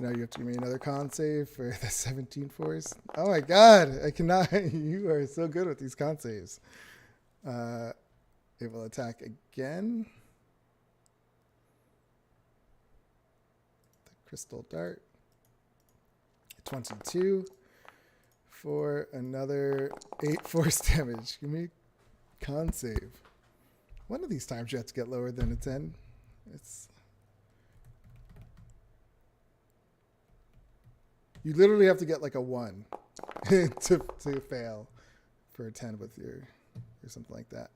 Now you have to give me another con save for the 17 force. Oh my god, I cannot. You are so good with these con saves. It will attack again. The crystal dart. 22 for another 8 force damage. Give me con save. One of these times you have to get lower than a 10. You literally have to get like a 1 to fail for a 10 with your or something like that.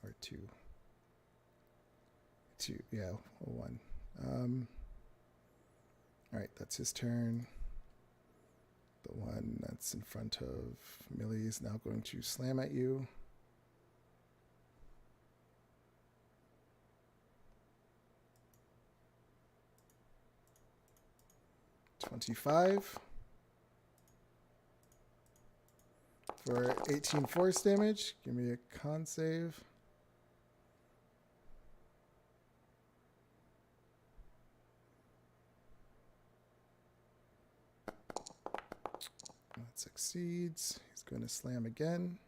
Or 2. 2, yeah, a 1. All right, that's his turn. The one that's in front of Millie is now going to slam at you. $25 for 18 force damage. Give me a con save. That succeeds. He's going to slam again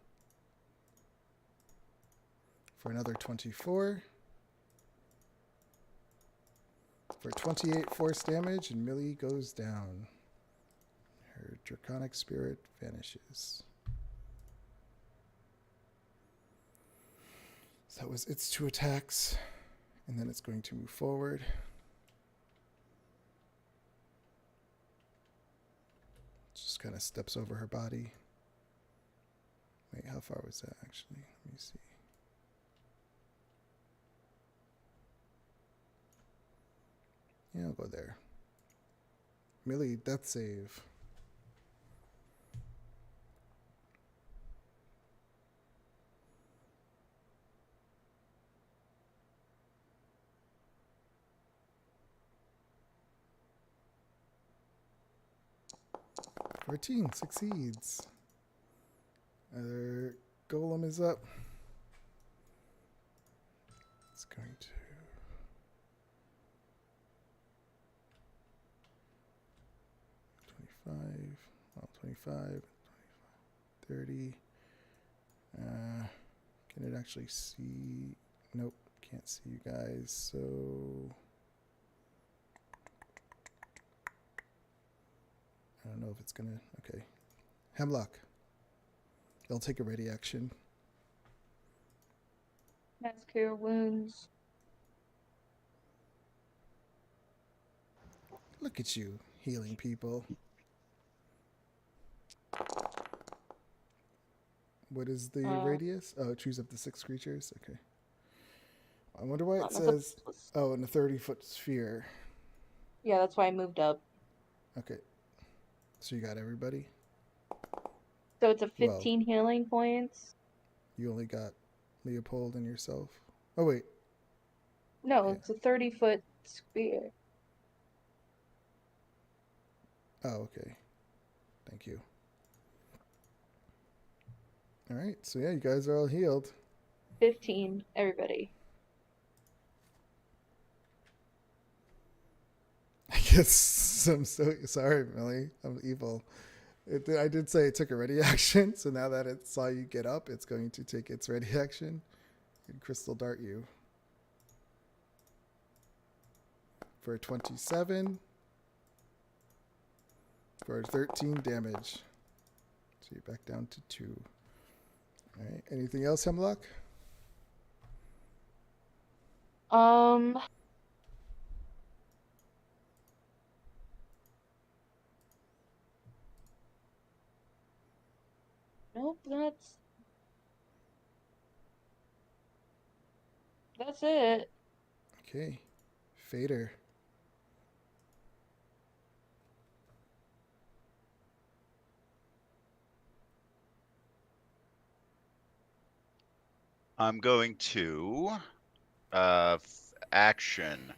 for another 24 for 28 force damage, and Millie goes down. Her draconic spirit vanishes. So that was its 2 attacks, and then it's going to move forward. Just kind of steps over her body. Wait, how far was that actually? Let me see. Yeah, I'll go there. Millie, death save. $14 succeeds. Other golem is up. It's going to 25, 30. Can it actually see? Nope, can't see you guys. So I don't know if it's gonna. Okay, Hemlock. It'll take a ready action. Mass cure wounds. Look at you healing people. What is the radius? Oh, choose up to 6 creatures. Okay. I wonder why it says. Oh, in a 30-foot sphere. Yeah, that's why I moved up. Okay. So you got everybody? So it's a 15 healing points. You only got Leopold and yourself. Oh, wait. No, Yeah. it's a 30-foot sphere. Oh, okay. Thank you. All right. So, yeah, you guys are all healed. 15, everybody. I guess I'm so sorry, Millie. I'm evil. I did say it took a ready action, so now that it saw you get up, it's going to take its ready action and crystal dart you for 27 for 13 damage. So you're back down to 2. All right. Anything else, Hemlock? Nope, that's it. Okay. Fader. I'm going to action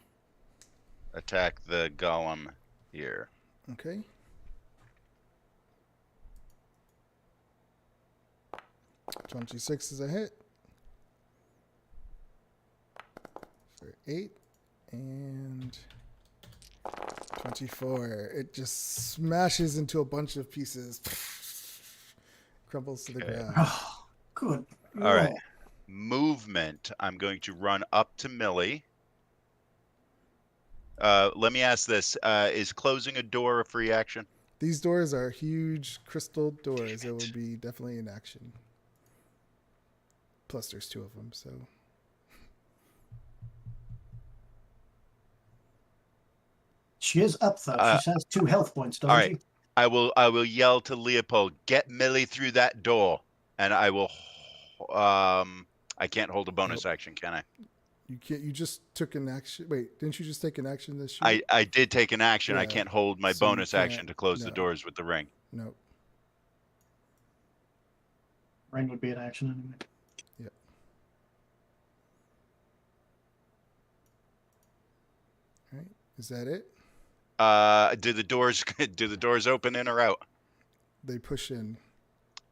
attack the golem here. Okay. $26 is a hit. For 8. And 24. It just smashes into a bunch of pieces. Crumbles to the Okay. ground. Oh, good. All right. Lord. Movement. I'm going to run up to Millie. Let me ask this: is closing a door a free action? These doors are huge crystal doors. Damn It will it. be definitely in action. Plus, there's 2 of them, so. She is up though. She has 2 health points, doesn't All right. she? I will yell to Leopold, "Get Millie through that door," and I will. I can't hold a bonus action, can I? You can't. You just took an action. Wait, didn't you just take an action this shoot? I did take an action. I Yeah, can't hold my so you bonus can't- action to close the no. doors with the ring. Nope. Ring would be an action anyway. Yep. All right. Is that it? Do the doors open in or out? They push in.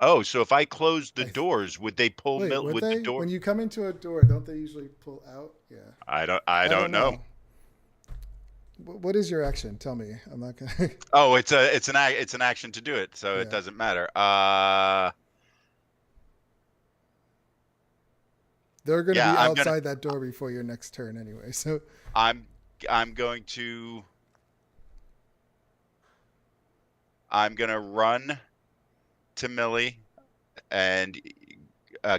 Oh, so if I close the doors, would they pull Wait, would would they? the door? When you come into a door, don't they usually pull out? Yeah. I don't know. What is your action? Tell me. I'm not gonna. Oh, it's an action to do it, so Yeah. it doesn't matter. They're going to Yeah, be I'm outside that door before your next turn anyway. So I'm going to run to Millie, and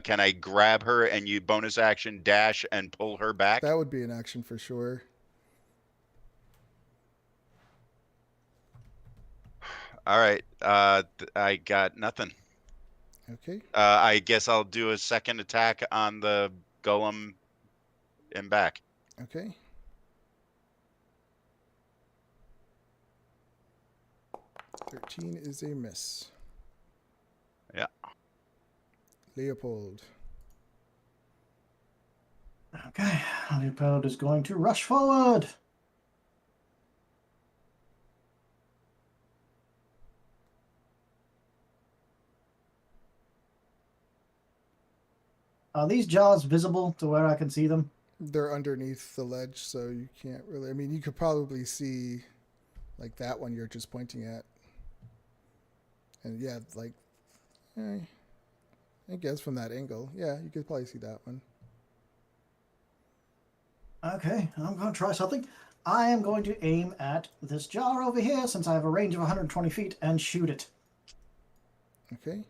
can I grab her and you bonus action dash and pull her back? that would be an action for sure. All right. I got nothing. Okay. I guess I'll do a second attack on the golem and back. Okay. $13 is a miss. Yeah. Leopold. Okay, Leopold is going to rush forward. Are these jaws visible to where I can see them? They're underneath the ledge, so you can't really. I mean, you could probably see, like that one you're just pointing at, and yeah, like, I guess from that angle, yeah, you could probably see that one. Okay, I'm going to try something. I am going to aim at this jar over here since I have a range of 120 feet and shoot it. Okay.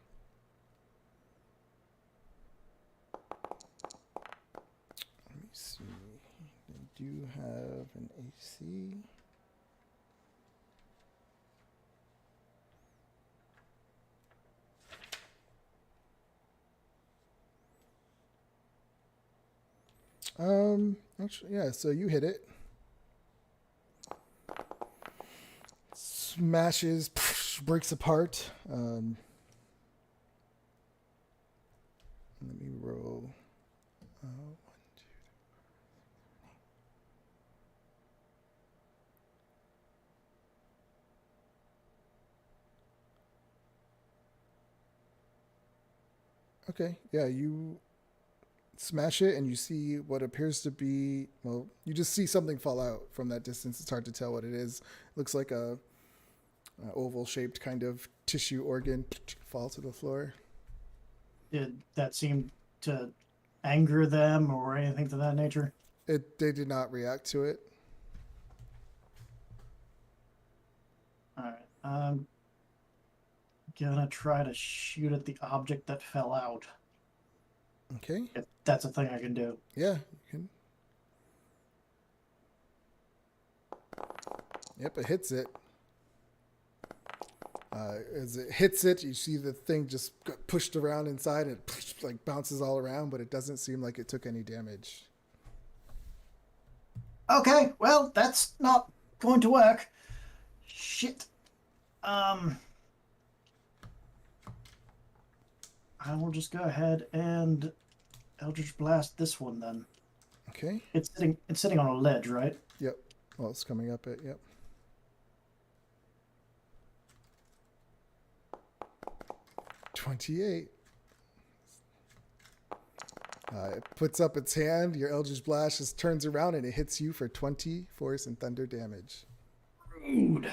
Let me see. They do have an AC. Actually, yeah, so you hit it. Smashes, breaks apart. Let me roll. 1, 2. Okay, yeah, you smash it and you see what appears to be, well, you just see something fall out from that distance. It's hard to tell what it is. It looks like a oval shaped kind of tissue organ fall to the floor. Did that seem to anger them or anything to that nature? They did not react to it. Alright, I'm gonna try to shoot at the object that fell out. Okay. If that's a thing I can do. Yeah, you can. Yep, it hits it. As it hits it, you see the thing just got pushed around inside and like bounces all around, but it doesn't seem like it took any damage. Okay, well, that's not going to work. Shit. I will just go ahead and Eldritch Blast this one then. Okay. It's sitting on a ledge, right? Yep. Well, it's coming up at, yep. 28. It puts up its hand. Your Eldritch Blast just turns around and it hits you for 20 force and thunder damage. Rude.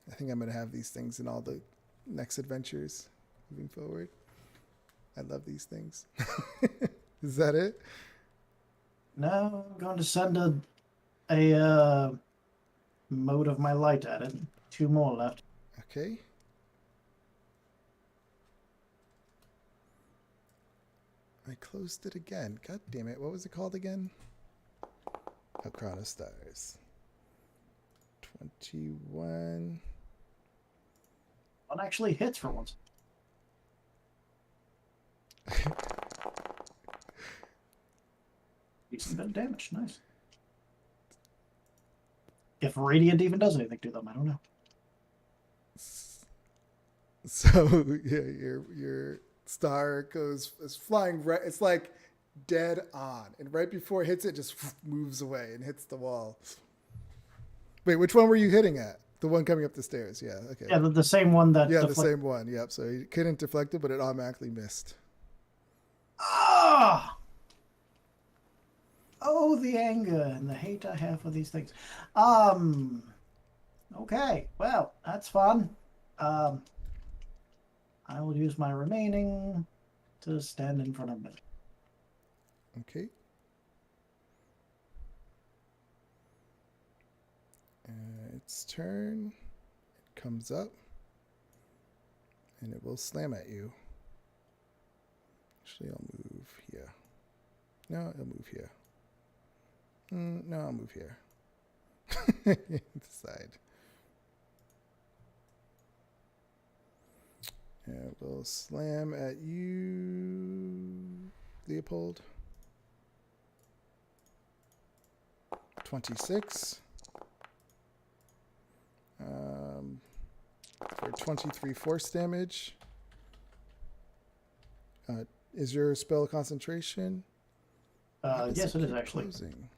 I think I'm going to have these things in all the next adventures moving forward. I love these things. Is that it? No, I'm going to send a mode of my light at it. 2 more left. Okay. I closed it again. God damn it. What was it called again? A Crown of Stars. 21. One actually hits for once. Decent bit of damage. Nice. If Radiant even does anything to them, I don't know. So yeah, your star is flying right. It's like dead on, and right before it hits it, just moves away and hits the wall. Wait, which one were you hitting at? The one coming up the stairs. Yeah. Okay. Yeah, the same one that. Yeah, the same one. Yep. So you couldn't deflect it, but it automatically missed. Ah! Oh, the anger and the hate I have for these things. Okay. Well, that's fun. I will use my remaining to stand in front of it. Okay. Its turn. It comes up. And it will slam at you. Actually, I'll move here. No, I'll move here. No, I'll move here. Decide. And it will slam at you, Leopold. 26. For 23 force damage. Is your spell concentration? Yes, it is actually. Closing?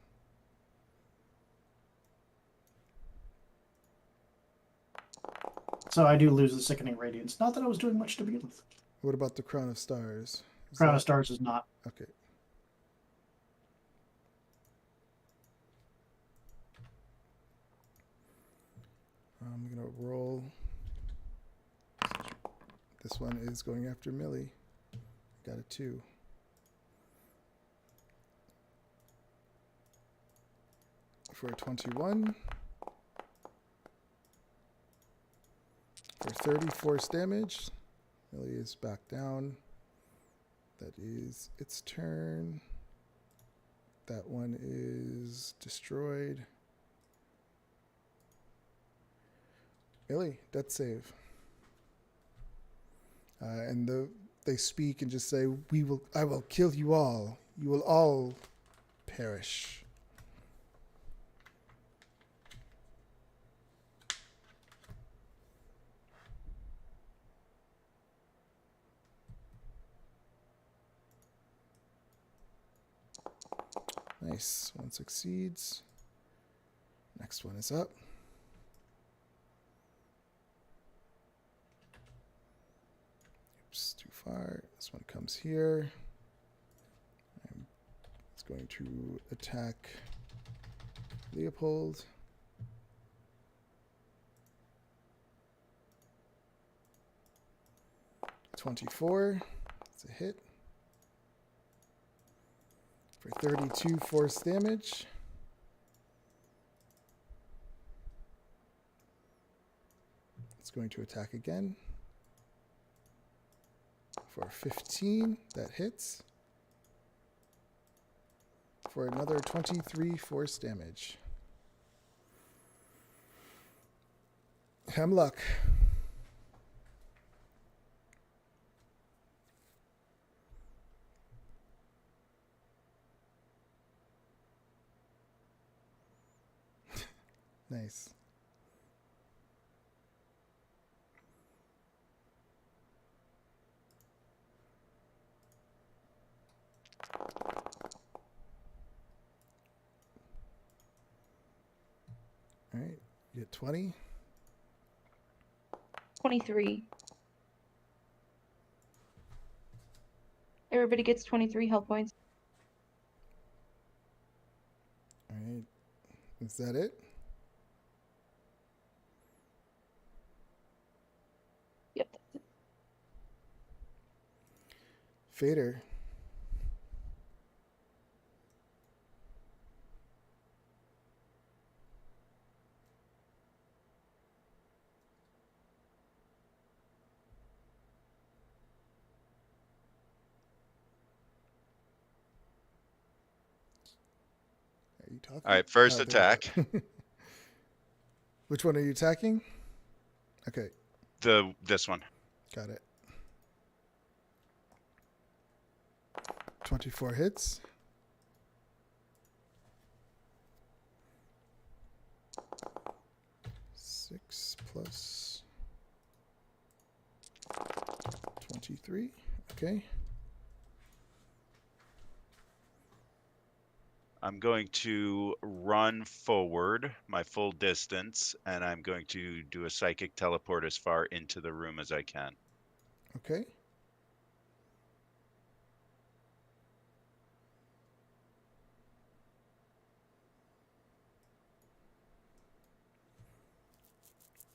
So I do lose the Sickening Radiance. Not that I was doing much to begin with. What about the Crown of Stars? Crown of Stars is not. Okay. I'm going to roll. This one is going after Millie. Got a 2. For a 21. For 30 force damage. Millie is back down. That is its turn. That one is destroyed. Millie, death save. And they speak and just say, I will kill you all. You will all perish. Nice. One succeeds. Next one is up. Oops, too far. This one comes here. It's going to attack Leopold. $24. It's a hit. For 32 force damage. It's going to attack again. For 15, that hits. For another 23 force damage. Hemlock. Nice. All right. You get 20. 23. Everybody gets 23 health points. All right. Is that it? Yep. Fader. Are you talking? All right, first Oh, there attack. you go. Which one are you attacking? Okay, This one. got it. 24 hits. Six plus 23. Okay. I'm going to run forward my full distance, and I'm going to do a psychic teleport as far into the room as I can. Okay.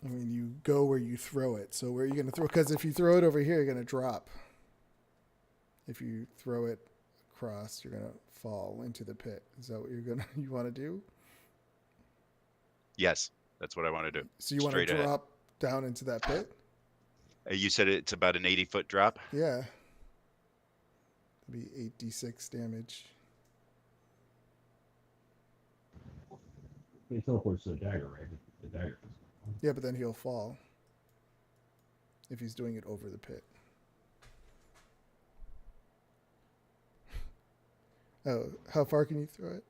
I mean, you go where you throw it. So where are you going to throw? Because if you throw it over here, you're going to drop. If you throw it across, you're going to fall into the pit. Is that what you want to do? Yes, that's what I want to do. So you want to Straight ahead. drop down into that pit? You said it's about an 80-foot drop? Yeah. It'd be 8d6 damage. He teleports to the dagger, right? The dagger. Yeah, but then he'll fall if he's doing it over the pit. Oh, how far can you throw it?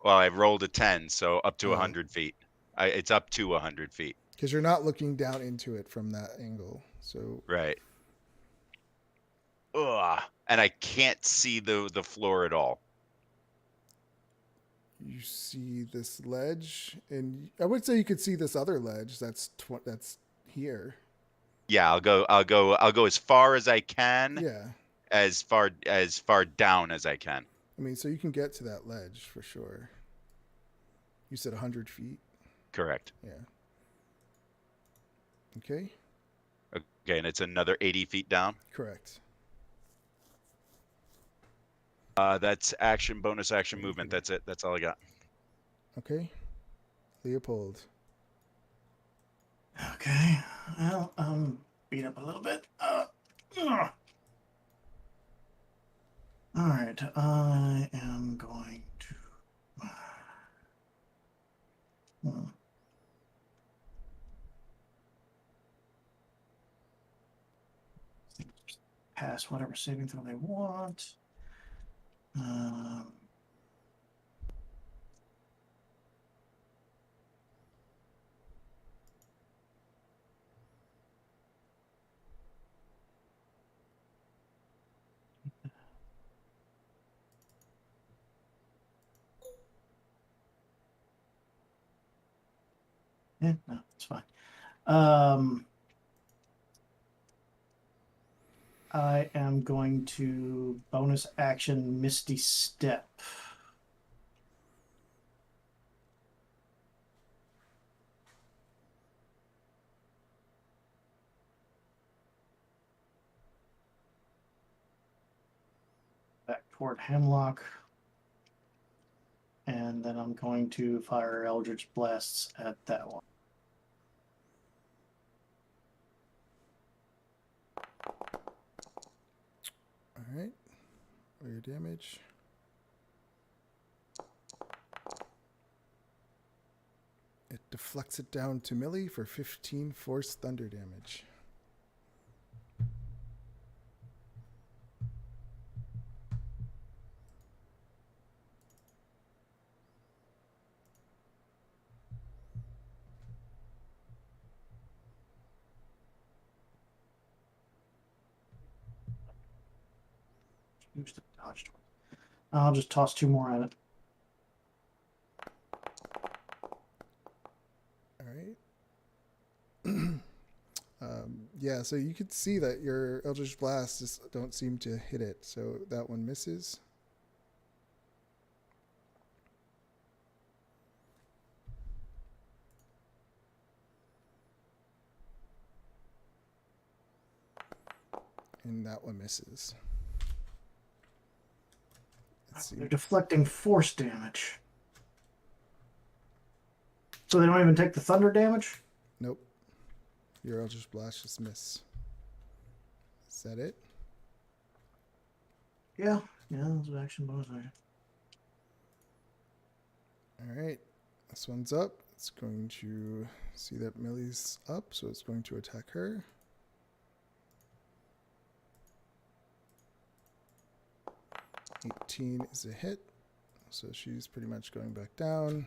Well, I rolled a 10, so up to Oh. 100 feet. It's up to 100 feet. Because you're not looking down into it from that angle. So Right. Ugh. And I can't see the floor at all. you see this ledge, and I would say you could see this other ledge. That's here. Yeah, I'll go as far as I can, Yeah. as far down as I can. I mean, so you can get to that ledge for sure. You said 100 feet. Correct. Yeah. Okay. Okay, and it's another 80 feet down. Correct. That's action, bonus action, movement. That's it. That's all I got. Okay. Leopold. Okay. Well, beat up a little bit. All right. I am going to. Pass whatever saving throw they want. Yeah, no, it's fine. I am going to bonus action Misty Step. Back toward Hemlock. And then I'm going to fire Eldritch Blasts at that one. All right. Roll your damage. It deflects it down to Millie for 15 force thunder damage. Use the dodge. I'll just toss 2 more at it. All right. Yeah, so you could see that your Eldritch Blast just don't seem to hit it, so that one misses. And that one misses. Let's see. They're deflecting force damage. So they don't even take the thunder damage? Nope. Your Eldritch Blast just miss. Is that it? Yeah, those are action bonus. All right. This one's up. It's going to see that Millie's up, so it's going to attack her. $18 is a hit, so she's pretty much going back down.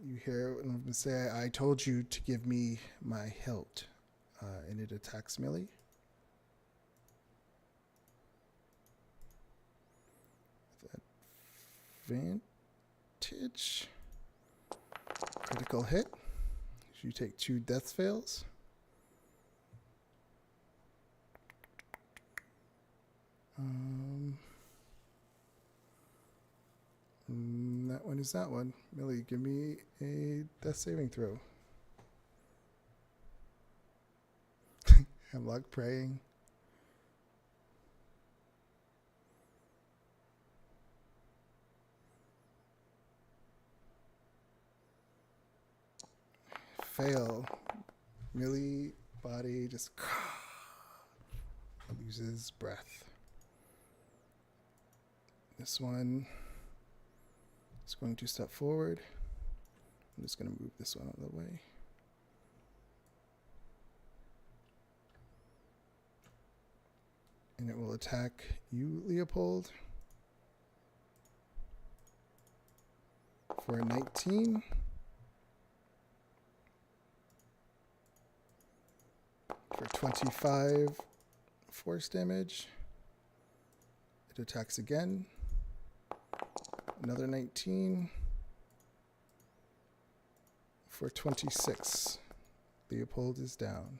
You hear one of them say, "I told you to give me my hilt," and it attacks Millie. Advantage. Critical hit. You take 2 death fails. That one is that one. Millie, give me a death saving throw. Hemlock praying. Fail. Millie body just loses breath. This one is going to step forward. I'm just going to move this one out of the way. And it will attack you, Leopold, for a 19. For 25 force damage. It attacks again. Another 19. For 26. Leopold is down.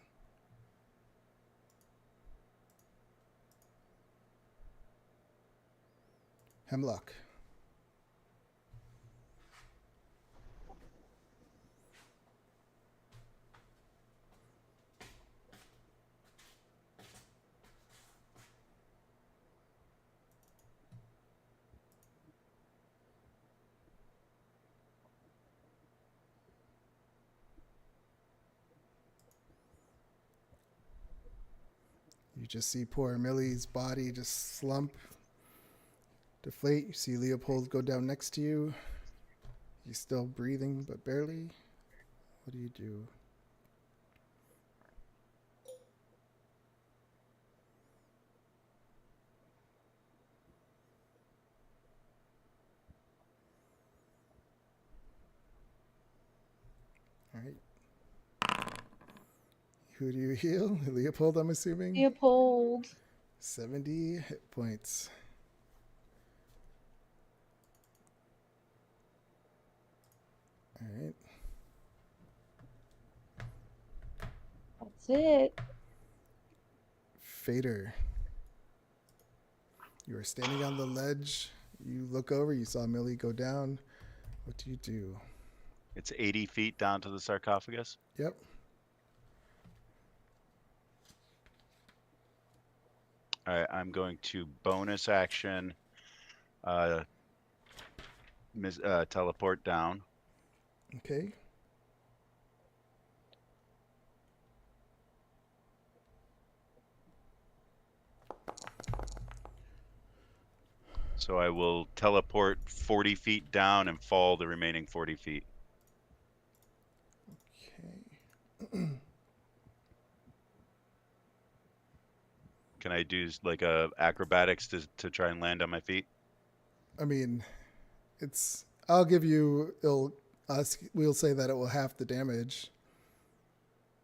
Hemlock. You just see poor Millie's body just slump, deflate. You see Leopold go down next to you. He's still breathing, but barely. What do you do? All right. Who do you heal? Leopold, I'm assuming? Leopold. 70 hit points. All right. That's it. Fader. You are standing on the ledge. You look over. You saw Millie go down. What do you do? It's 80 feet down to the sarcophagus. Yep. All right, I'm going to bonus action teleport down. Okay. So I will teleport 40 feet down and fall the remaining 40 feet. Okay. Can I do like a acrobatics to try and land on my feet? I mean, it's. I'll give you. We'll say that it will half the damage.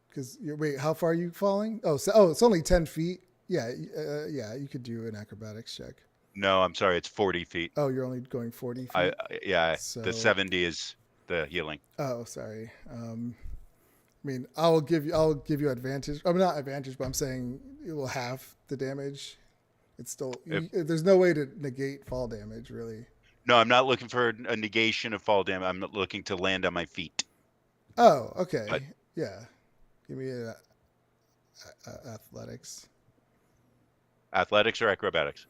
Because wait, how far are you falling? It's only 10 feet. Yeah, you could do an acrobatics check. No, I'm sorry. It's 40 feet. Oh, you're only going 40 I feet. yeah. So, The 70 is the healing. Oh, sorry. I mean, I'll give you advantage. I'm not advantage, but I'm saying it will halve the damage. It's still there's no way to negate fall damage, really. No, I'm not looking for a negation of fall damage. I'm looking to land on my feet. Oh, okay. But, yeah. Give me a athletics. Athletics or acrobatics?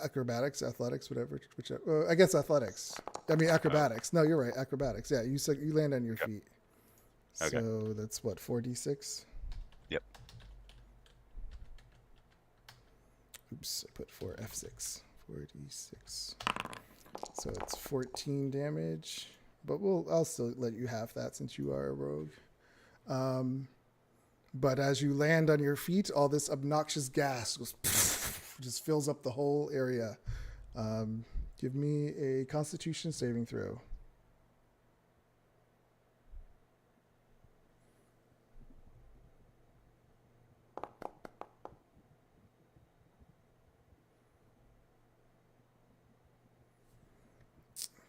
Acrobatics, athletics, whichever. I guess athletics. I mean acrobatics. No, you're right. Acrobatics. Yeah, you said you land on your feet. Okay. So that's what, 4d6? Yep. Oops, I put 4f6. 4d6. So it's 14 damage. But I'll still let you have that since you are a rogue. But as you land on your feet, all this obnoxious gas goes just fills up the whole area. Give me a Constitution saving throw.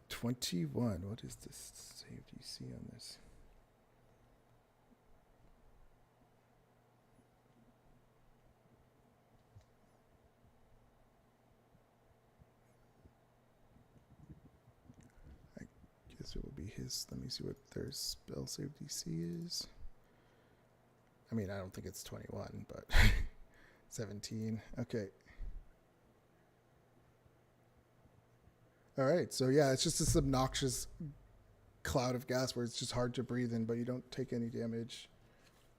$21. What is this save DC on this? Guess it will be his. Let me see what their spell save DC is. I mean, I don't think it's 21, but 17. Okay. All right. So yeah, it's just this obnoxious cloud of gas where it's just hard to breathe in, but you don't take any damage.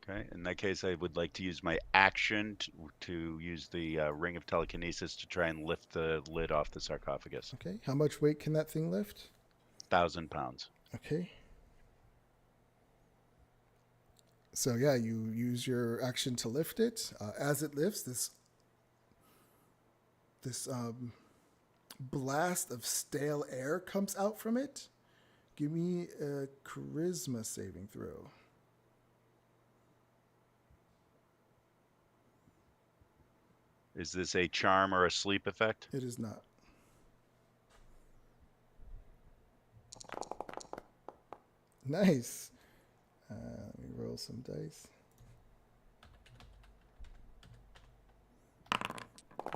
Okay. In that case, I would like to use my action to use the ring of telekinesis to try and lift the lid off the sarcophagus. Okay. How much weight can that thing lift? 1,000 pounds. Okay. So yeah, you use your action to lift it. As it lifts, this blast of stale air comes out from it. Give me a charisma saving throw. Is this a charm or a sleep effect? It is not. Nice. Let me roll some dice.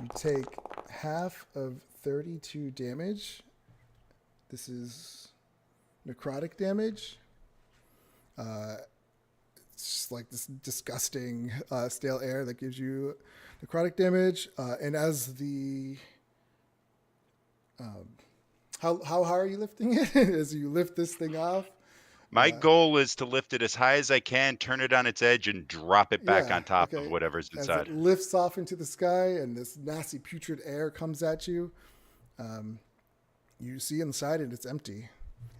You take half of 32 damage. This is necrotic damage. It's just like this disgusting stale air that gives you necrotic damage. And as the how high are you lifting it? As you lift this thing off, My goal is to lift it as high as I can, turn it on its edge, and drop it back on top of whatever's As inside. it lifts off into the sky and this nasty putrid air comes at you, you see inside and it's empty.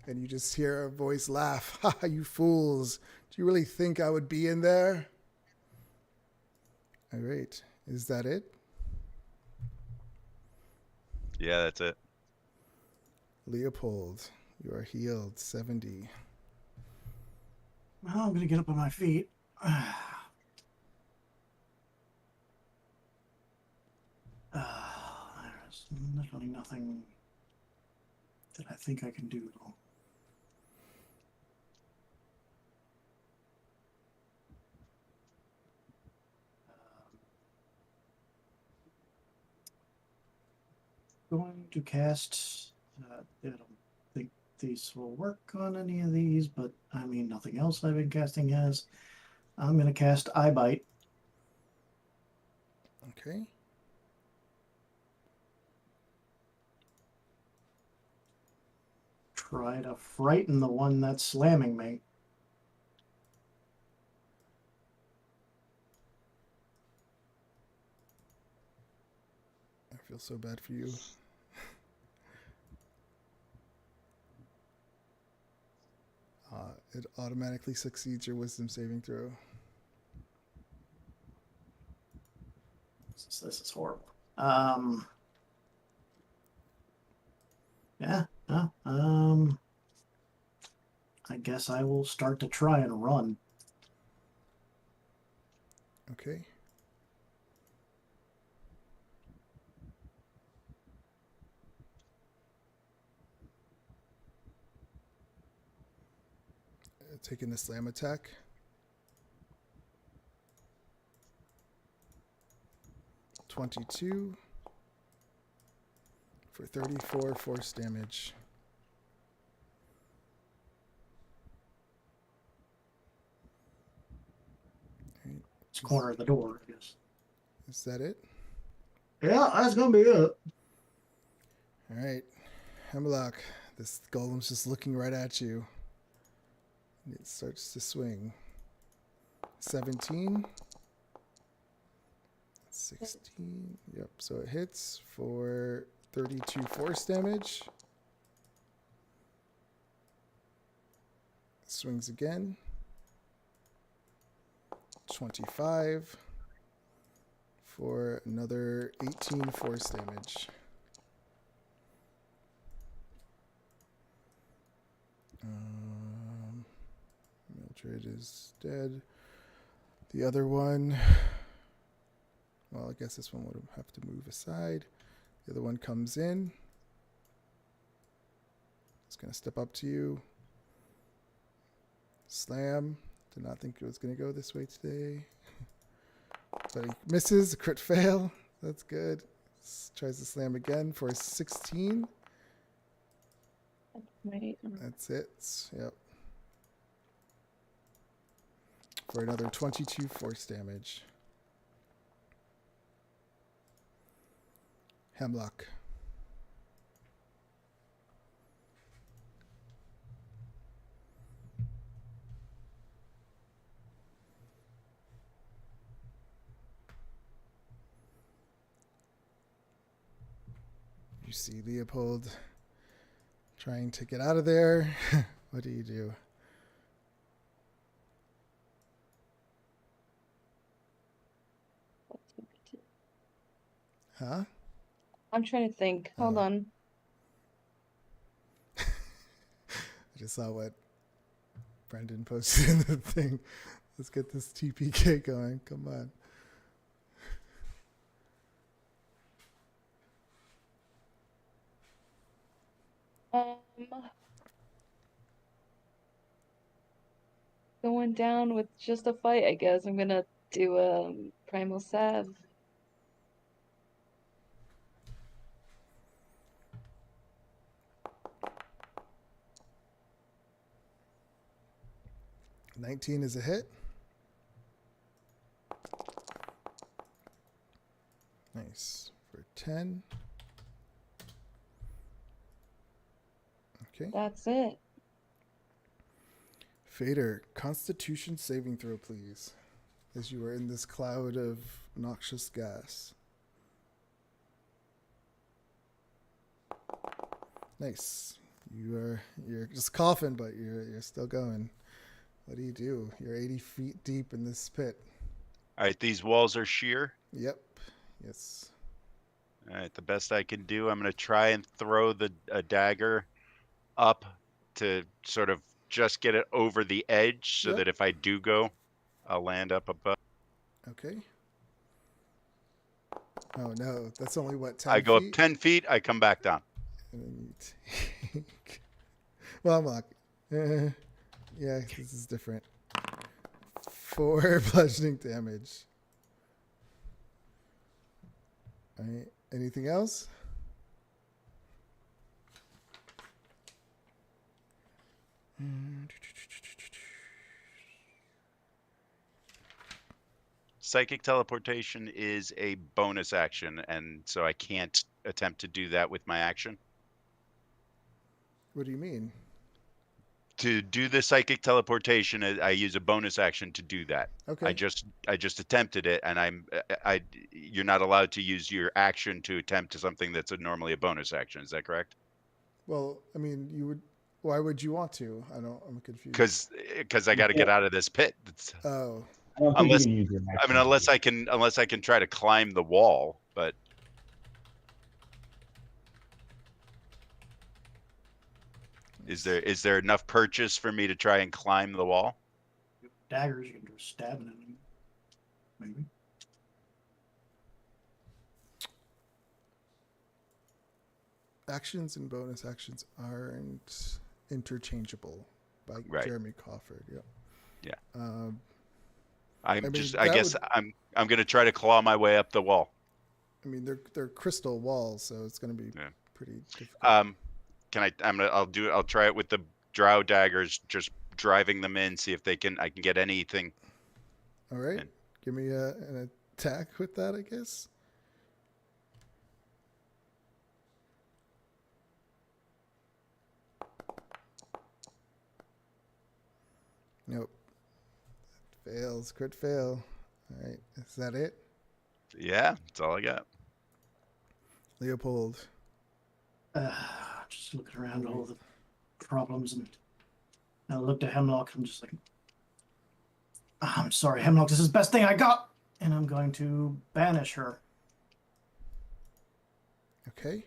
And you just hear a voice laugh. Ha, you fools. Do you really think I would be in there? All right. Is that it? Yeah, that's it. Leopold, you are healed. 70. Well, I'm going to get up on my feet. There's literally nothing that I think I can do. Going to cast. I don't think these will work on any of these, but I mean, nothing else I've been casting has. I'm going to cast Eye Bite. Okay. Try to frighten the one that's slamming me. I feel so bad for you. It automatically succeeds your wisdom saving throw. This is horrible. Yeah. I guess I will start to try and run. Okay. Taking the slam attack. (22) for 34 force damage. Right. It's corner of the door, I guess. Is that it? Yeah, that's gonna be it. All right, Hemlock. This golem's just looking right at you. It starts to swing. 17. 16. Yep, so it hits for 32 force damage. Swings again. 25 for another 18 force damage. Mildred is dead. The other one, well, I guess this one would have to move aside. The other one comes in. It's going to step up to you. Slam. Did not think it was going to go this way today. But he misses. A crit fail. That's good. Tries to slam again for a 16. Right. That's it. Yep. For another 22 force damage. Hemlock. You see Leopold trying to get out of there. What do you do? Huh? I'm trying to think. Hold Oh. on. I just saw what Brendan posted in the thing. Let's get this TPK going. Come on. Going down with just a fight, I guess. I'm gonna do a primal salve. (19) is a hit. Nice. For 10. Okay. That's it. Fader, Constitution saving throw, please. As you are in this cloud of noxious gas. Nice. You're just coughing, but you're still going. What do you do? You're 80 feet deep in this pit. All right, these walls are sheer. Yep. Yes. All right, the best I can do, I'm going to try and throw a dagger up to sort of just get it over the edge so Yep. that if I do go, I'll land up above. Okay. Oh no, that's only what 10 I go feet? up 10 feet, I come back down. And then you take. Well, I'm like, yeah, this is different. 4 bludgeoning damage. All right. Anything else? Psychic teleportation is a bonus action, and so I can't attempt to do that with my action. What do you mean? To do the psychic teleportation, I use a bonus action to do that. Okay. I just attempted it, and you're not allowed to use your action to attempt something that's normally a bonus action. Is that correct? Well, I mean, you would. Why would you want to? I'm confused. Because I got to get out of this pit. Oh. I don't think Unless- you can use your I mean, unless I can try to climb the wall, but Is there enough purchase for me to try and climb the wall? Daggers, you can do a stabbing at him. Maybe. Actions and bonus actions aren't interchangeable by Right. Jeremy Crawford. Yep. Yeah. I mean, I that guess would- I'm gonna try to claw my way up the wall. I mean, they're crystal walls, so it's going to be Yeah. pretty difficult. I'll try it with the drow daggers, just driving them in, see if I can get anything. All right, and- give me an attack with that, I guess. Nope. Fails. Crit fail. All right, is that it? Yeah, that's all I got. Leopold. Just looking around all the problems, and I looked at Hemlock. I'm just like, I'm sorry, Hemlock. This is the best thing I got, and I'm going to banish her. Okay.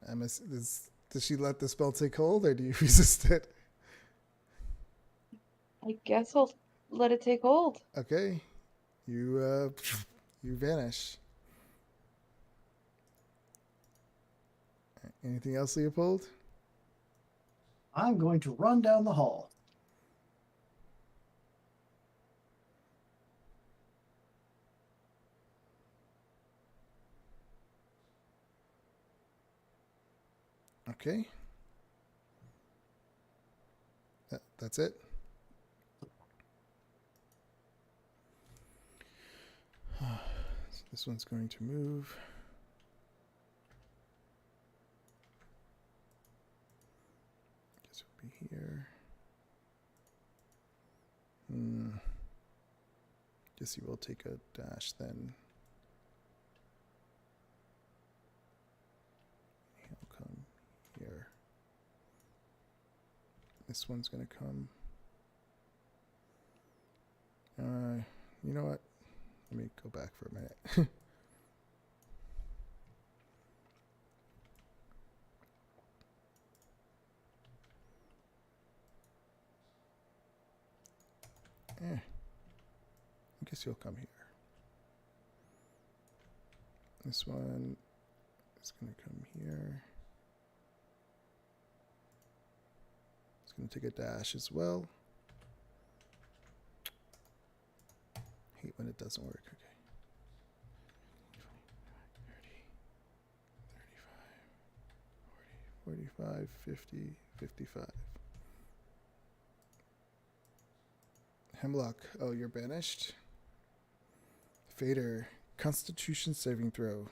Does she let the spell take hold, or do you resist it? I guess I'll let it take hold. Okay. You vanish. Anything else, Leopold? I'm going to run down the hall. Okay. That's it. So this one's going to move. Guess it'll be here. Guess he will take a dash then. He'll come here. This one's gonna come. You know what? Let me go back for a minute. I guess you'll come here. This one is going to come here. It's going to take a dash as well. Hate when it doesn't work. Okay. 30, 35, 40, 45, 50, 55. Hemlock. Oh, you're banished? Fader. Constitution saving throw.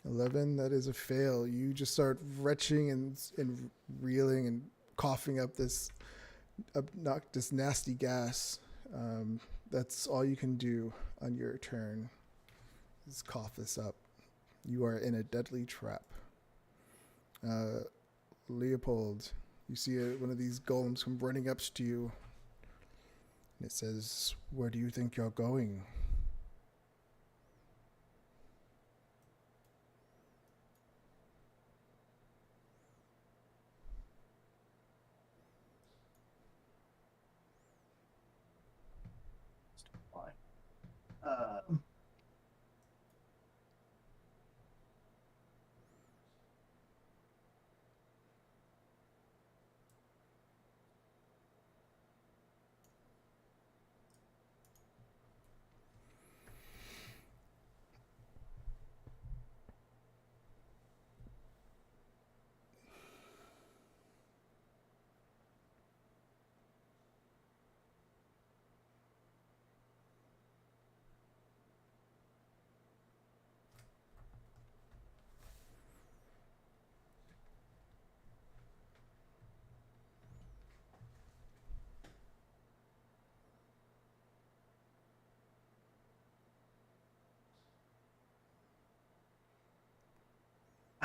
11. That is a fail. You just start retching and reeling and coughing up this nasty gas. That's all you can do on your turn. Is cough this up. You are in a deadly trap. Leopold, you see one of these golems come running up to you. And it says, "Where do you think you're going?"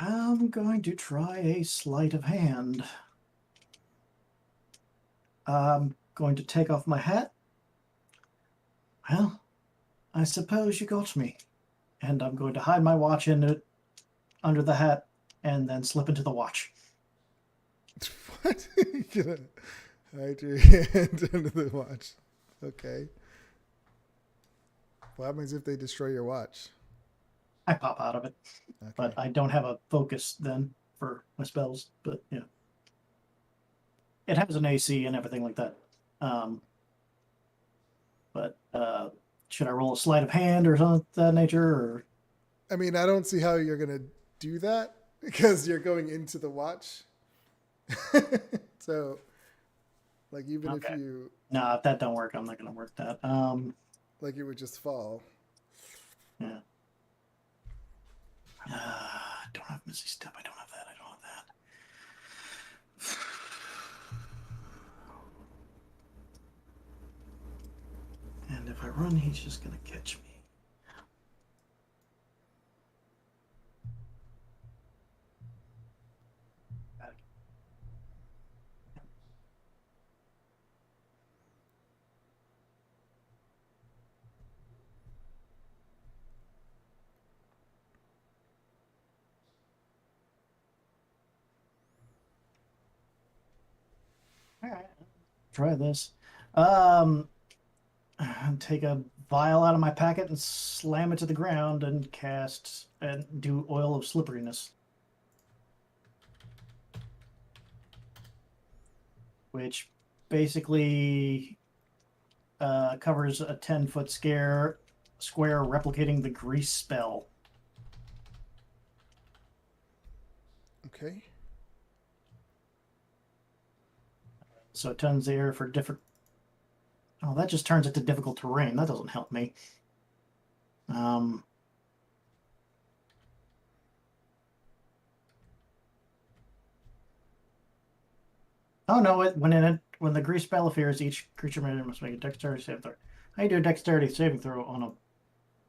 I'm going to try a sleight of hand. I'm going to take off my hat. Well, I suppose you got me. And I'm going to hide my watch in it under the hat and then slip into the watch. What? You're gonna hide your hand under the watch. Okay. What happens if they destroy your watch? I pop out of it, Okay. but I don't have a focus then for my spells. But yeah, it has an AC and everything like that. But should I roll a sleight of hand or something of that nature? Or I mean, I don't see how you're gonna do that because you're going into the watch. So, like, even Okay. if you no, if that don't work, I'm not going to work that. like, it would just fall. Yeah. I don't have Missy Step. I don't have that. I don't have that. And if I run, he's just going to catch me. All right, try this. Take a vial out of my packet and slam it to the ground and cast and do oil of slipperiness, which basically covers a 10-foot square replicating the grease spell. Okay. So it turns the air for different. Oh, that just turns it to difficult terrain. That doesn't help me. Oh no! When the grease spell appears, each creature must make a dexterity saving throw. How do you do a dexterity saving throw on a?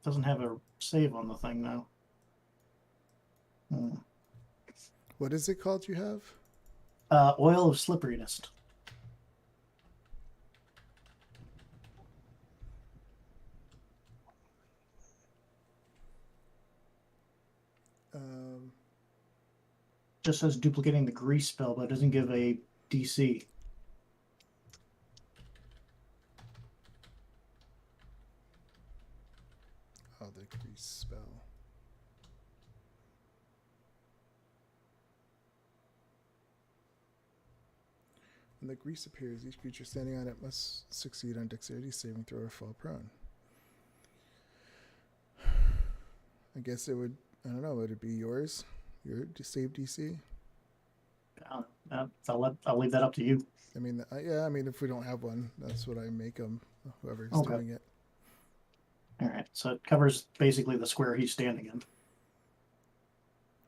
Doesn't have a save on the thing now. What is it called? You have? Oil of slipperiness. Just says duplicating the grease spell, but it doesn't give a DC. Oh, the grease spell. When the grease appears, each creature standing on it must succeed on dexterity saving throw or fall prone. I guess it would. I don't know. Would it be yours? Your save DC? I'll leave that up to you. I mean, yeah. I mean, if we don't have one, that's what I make them. Whoever's Okay. doing it. All right, so it covers basically the square he's standing in.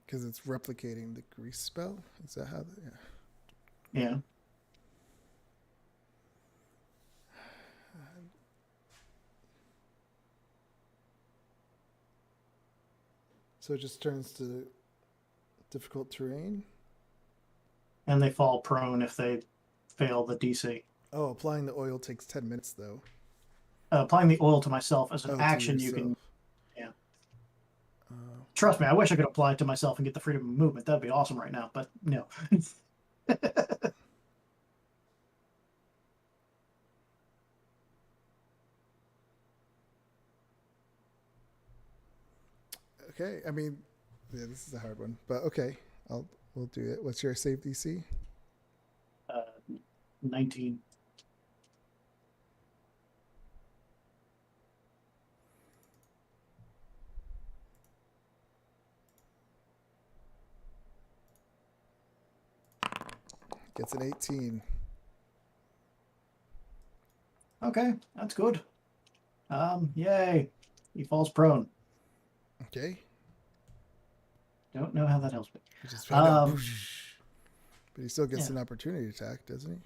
Because it's replicating the grease spell. Is that how? Yeah. Yeah. So it just turns to difficult terrain. And they fall prone if they fail the DC. Oh, applying the oil takes 10 minutes though. Applying the oil to myself as an Oh, to action, you yourself. can. Yeah. Trust me, I wish I could apply it to myself and get the freedom of movement. That'd be awesome right now, but no. Okay, I mean, yeah, this is a hard one, but okay, we'll do it. What's your save DC? 19. Gets an 18. Okay, that's good. Yay. He falls prone. Okay. Don't know how that helps me. We just found out. Um, But he still gets yeah. an opportunity attack, doesn't he?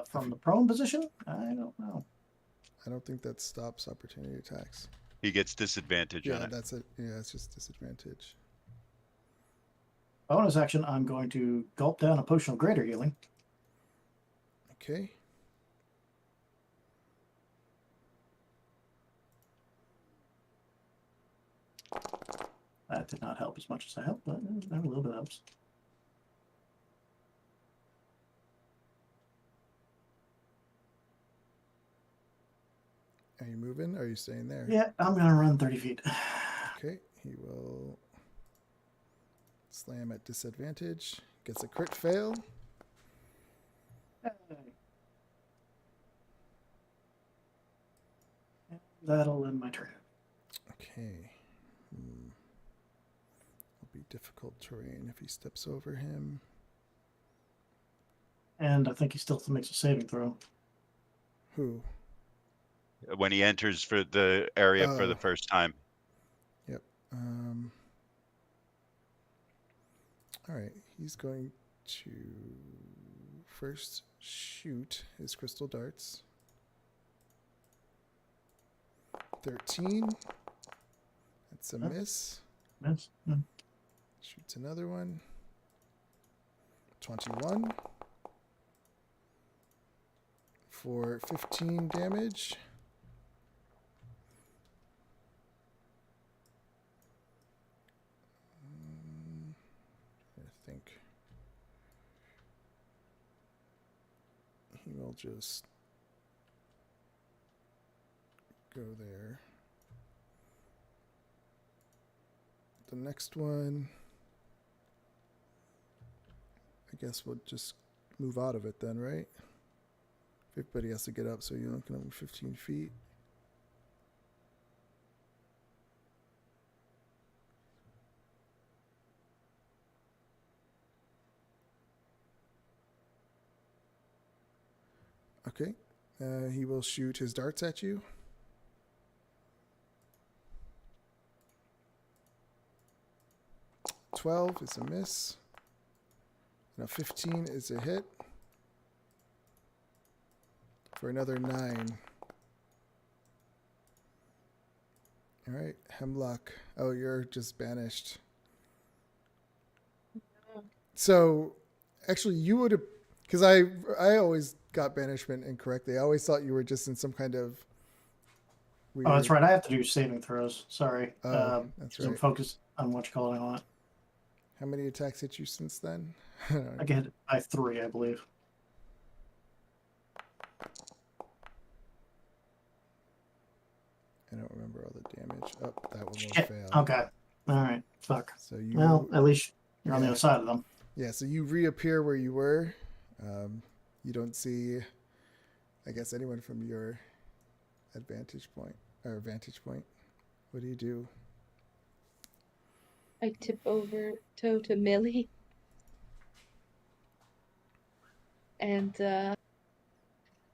From the prone position? I don't know. I don't think that stops opportunity attacks. He gets disadvantage on Yeah, it. that's it. Yeah, it's just disadvantage. Bonus action, I'm going to gulp down a potion of greater healing. Okay. That did not help as much as I hoped, but a little bit helps. Are you moving? Or are you staying there? Yeah, I'm gonna run 30 feet. Okay. He will slam at disadvantage. Gets a crit fail. That'll end my turn. Okay. Will be difficult terrain if he steps over him. And I think he still makes a saving throw. Who? When he enters for the area for the Oh. first time. Yep. All right. He's going to first shoot his crystal darts. 13. That's a Huh? miss. Miss. Shoots another one. 21. For 15 damage. I think he will just go there. The next one, I guess we'll just move out of it then, right? Everybody has to get up, so you're looking at 15 feet. Okay. He will shoot his darts at you. $12 is a miss. Now 15 is a hit. For another 9. All right, Hemlock. Oh, you're just banished. So, actually, you would have, because I always got banishment incorrectly. I always thought you were just in some kind of weird. Oh, that's right. I have to do saving throws. Sorry. Oh, that's 'cause I'm right. focused on what you're calling on it. How many attacks hit you since then? I get hit by 3, I believe. I don't remember all the damage. Oh, that one will Shit. fail. Okay. All right. Fuck. So you. Well, at least you're on the Yeah. other side of them. Yeah, so you reappear where you were. You don't see, I guess, anyone from your vantage point. What do you do? I tip over to Millie. And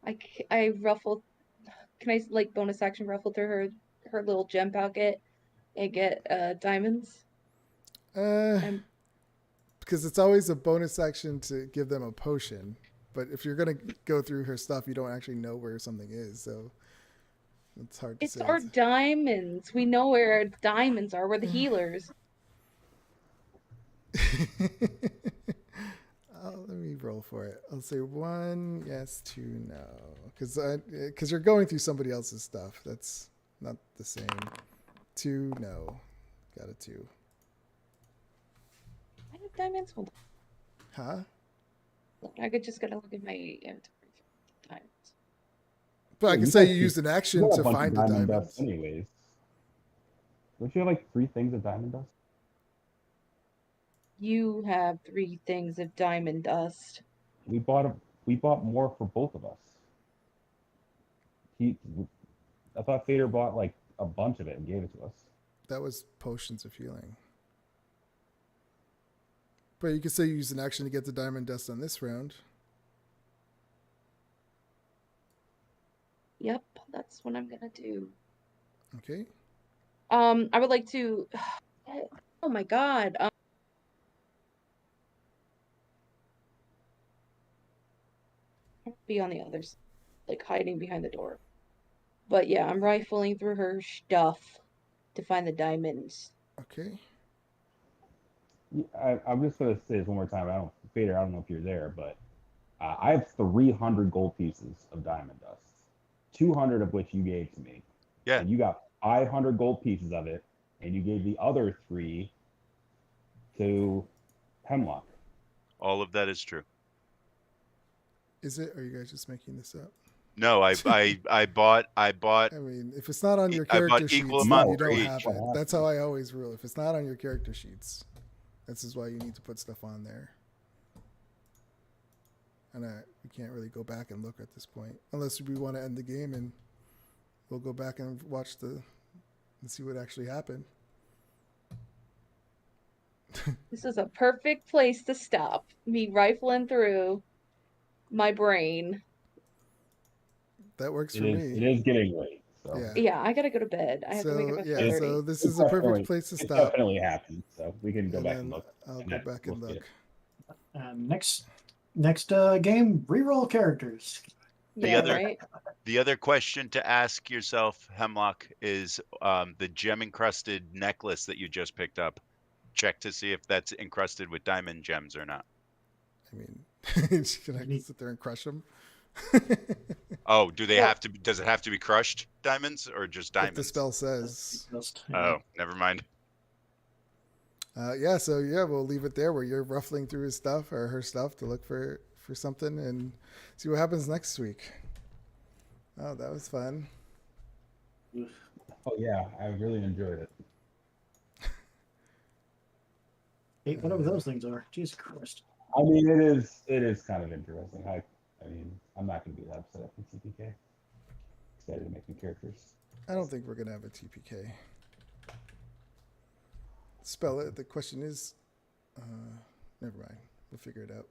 I ruffle. Can I like bonus action ruffle through her little gem pocket and get diamonds? And Because it's always a bonus action to give them a potion. But if you're going to go through her stuff, you don't actually know where something is. So it's hard to it's say. our diamonds. We know where our diamonds are. We're the healers. Let me roll for it. I'll say 1 yes, 2 no. Because you're going through somebody else's stuff. That's not the same. 2 no. Got a 2. I have diamonds. Hold Huh? on. I could just gotta look at my inventory for diamonds. But I Yeah, can you say guys you used an You action got a to bunch find of the diamond diamonds. dust anyways. Don't you have like 3 things of diamond dust? You have 3 things of diamond dust. We bought more for both of us. I thought Fader bought like a bunch of it and gave it to us. That was potions of healing. But you could say you used an action to get the diamond dust on this round. Yep, that's what I'm gonna do. Okay. I would like to. Oh my god. Be on the others, like hiding behind the door. But yeah, I'm rifling through her stuff to find the diamonds. Okay. I'm just gonna say this one more time. Fader, I don't know if you're there, but I have 300 gold pieces of diamond dust, 200 of which you gave to me. Yeah. And you got 500 gold pieces of it, and you gave the other 3 to Hemlock. All of that is true. Is it? Or are you guys just making this up? No, I bought I mean, if it's not on your I bought character equal sheets, amount then you for don't each. have it. That's how I always rule. If it's not on your character sheets, this is why you need to put stuff on there. And we can't really go back and look at this point, unless we want to end the game and we'll go back and watch and see what actually happened. This is a perfect place to stop me rifling through my brain. That works It for is. me. It is getting late. So. Yeah. Yeah, I gotta go to bed. I have to wake up at 4:30. So this It is a perfect definitely- place to It stop. definitely happened. So we can go And back then and look. I'll and go that- back and we'll see look. Next game, reroll characters. Yeah, other- right? The other question to ask yourself, Hemlock, is the gem encrusted necklace that you just picked up. Check to see if that's encrusted with diamond gems or not. I mean, should I sit there and crush them? Oh, do they Well- have to? Does it have to be crushed diamonds or just What diamonds? the spell says. Oh, never mind. We'll leave it there where you're ruffling through his stuff or her stuff to look for something and see what happens next week. Oh, that was fun. Oh yeah, I really enjoyed it. Whatever those things are. Jesus Christ. I mean, it is kind of interesting. I mean, I'm not going to be that upset with TPK. Excited to make new characters. I don't think we're gonna have a TPK. Spell it. The question is, never mind. We'll figure it out.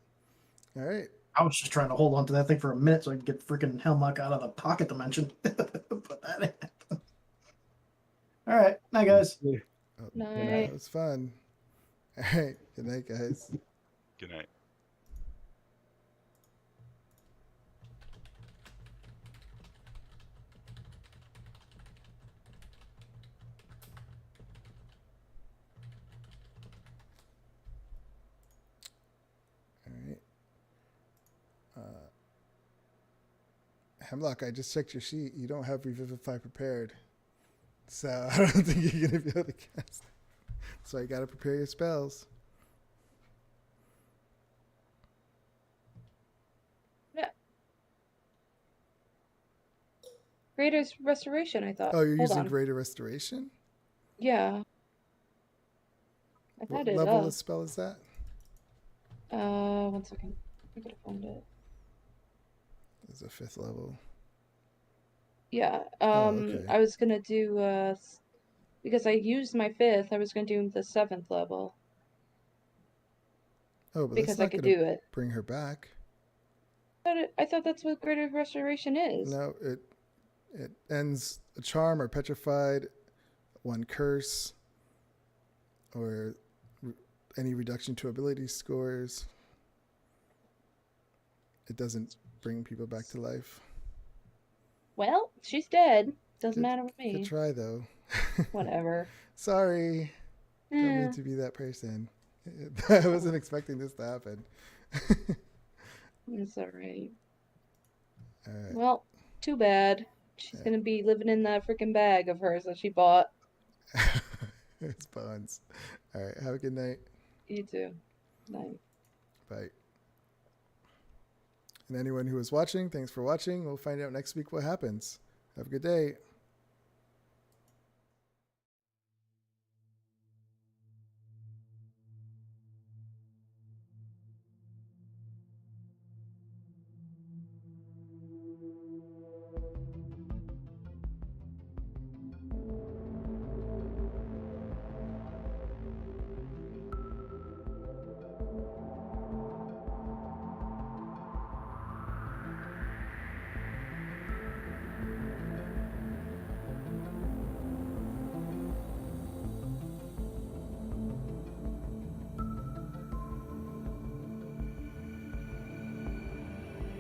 All right. I was just trying to hold on to that thing for a minute so I could get freaking Hemlock out of the pocket dimension. Put that in. All right. Night, guys. Oh, Night. that was fun. All right. Good night, guys. Good night. All right. Hemlock, I just checked your sheet. You don't have Revivify prepared. So I don't think you're going to be able to cast it. So you got to prepare your spells. Greater Restoration, I thought. Oh, you're Hold using on. Greater Restoration? Yeah. I've What had it level up. of spell is that? 1 second. I gotta find it. It's a 5th level. Yeah. okay. I was gonna do because I used my 5th, I was gonna do the 7th level. Oh, but Because that's I not could going do to it. bring her back. I thought that's what Greater Restoration is. No, it ends a charm or petrified, 1 curse, or any reduction to ability scores. It doesn't bring people back to life. Well, she's dead. Doesn't Good- matter with me. Good try, though. Whatever. Sorry. Don't Eh, mean to be that person. I wasn't expecting this to happen. it's alright. All right. Well, too bad. She's Yeah. gonna be living in that freaking bag of hers that she bought. It's Bones. All right. Have a good night. You too. Night. Bye. And anyone who is watching, thanks for watching. We'll find out next week what happens. Have a good day.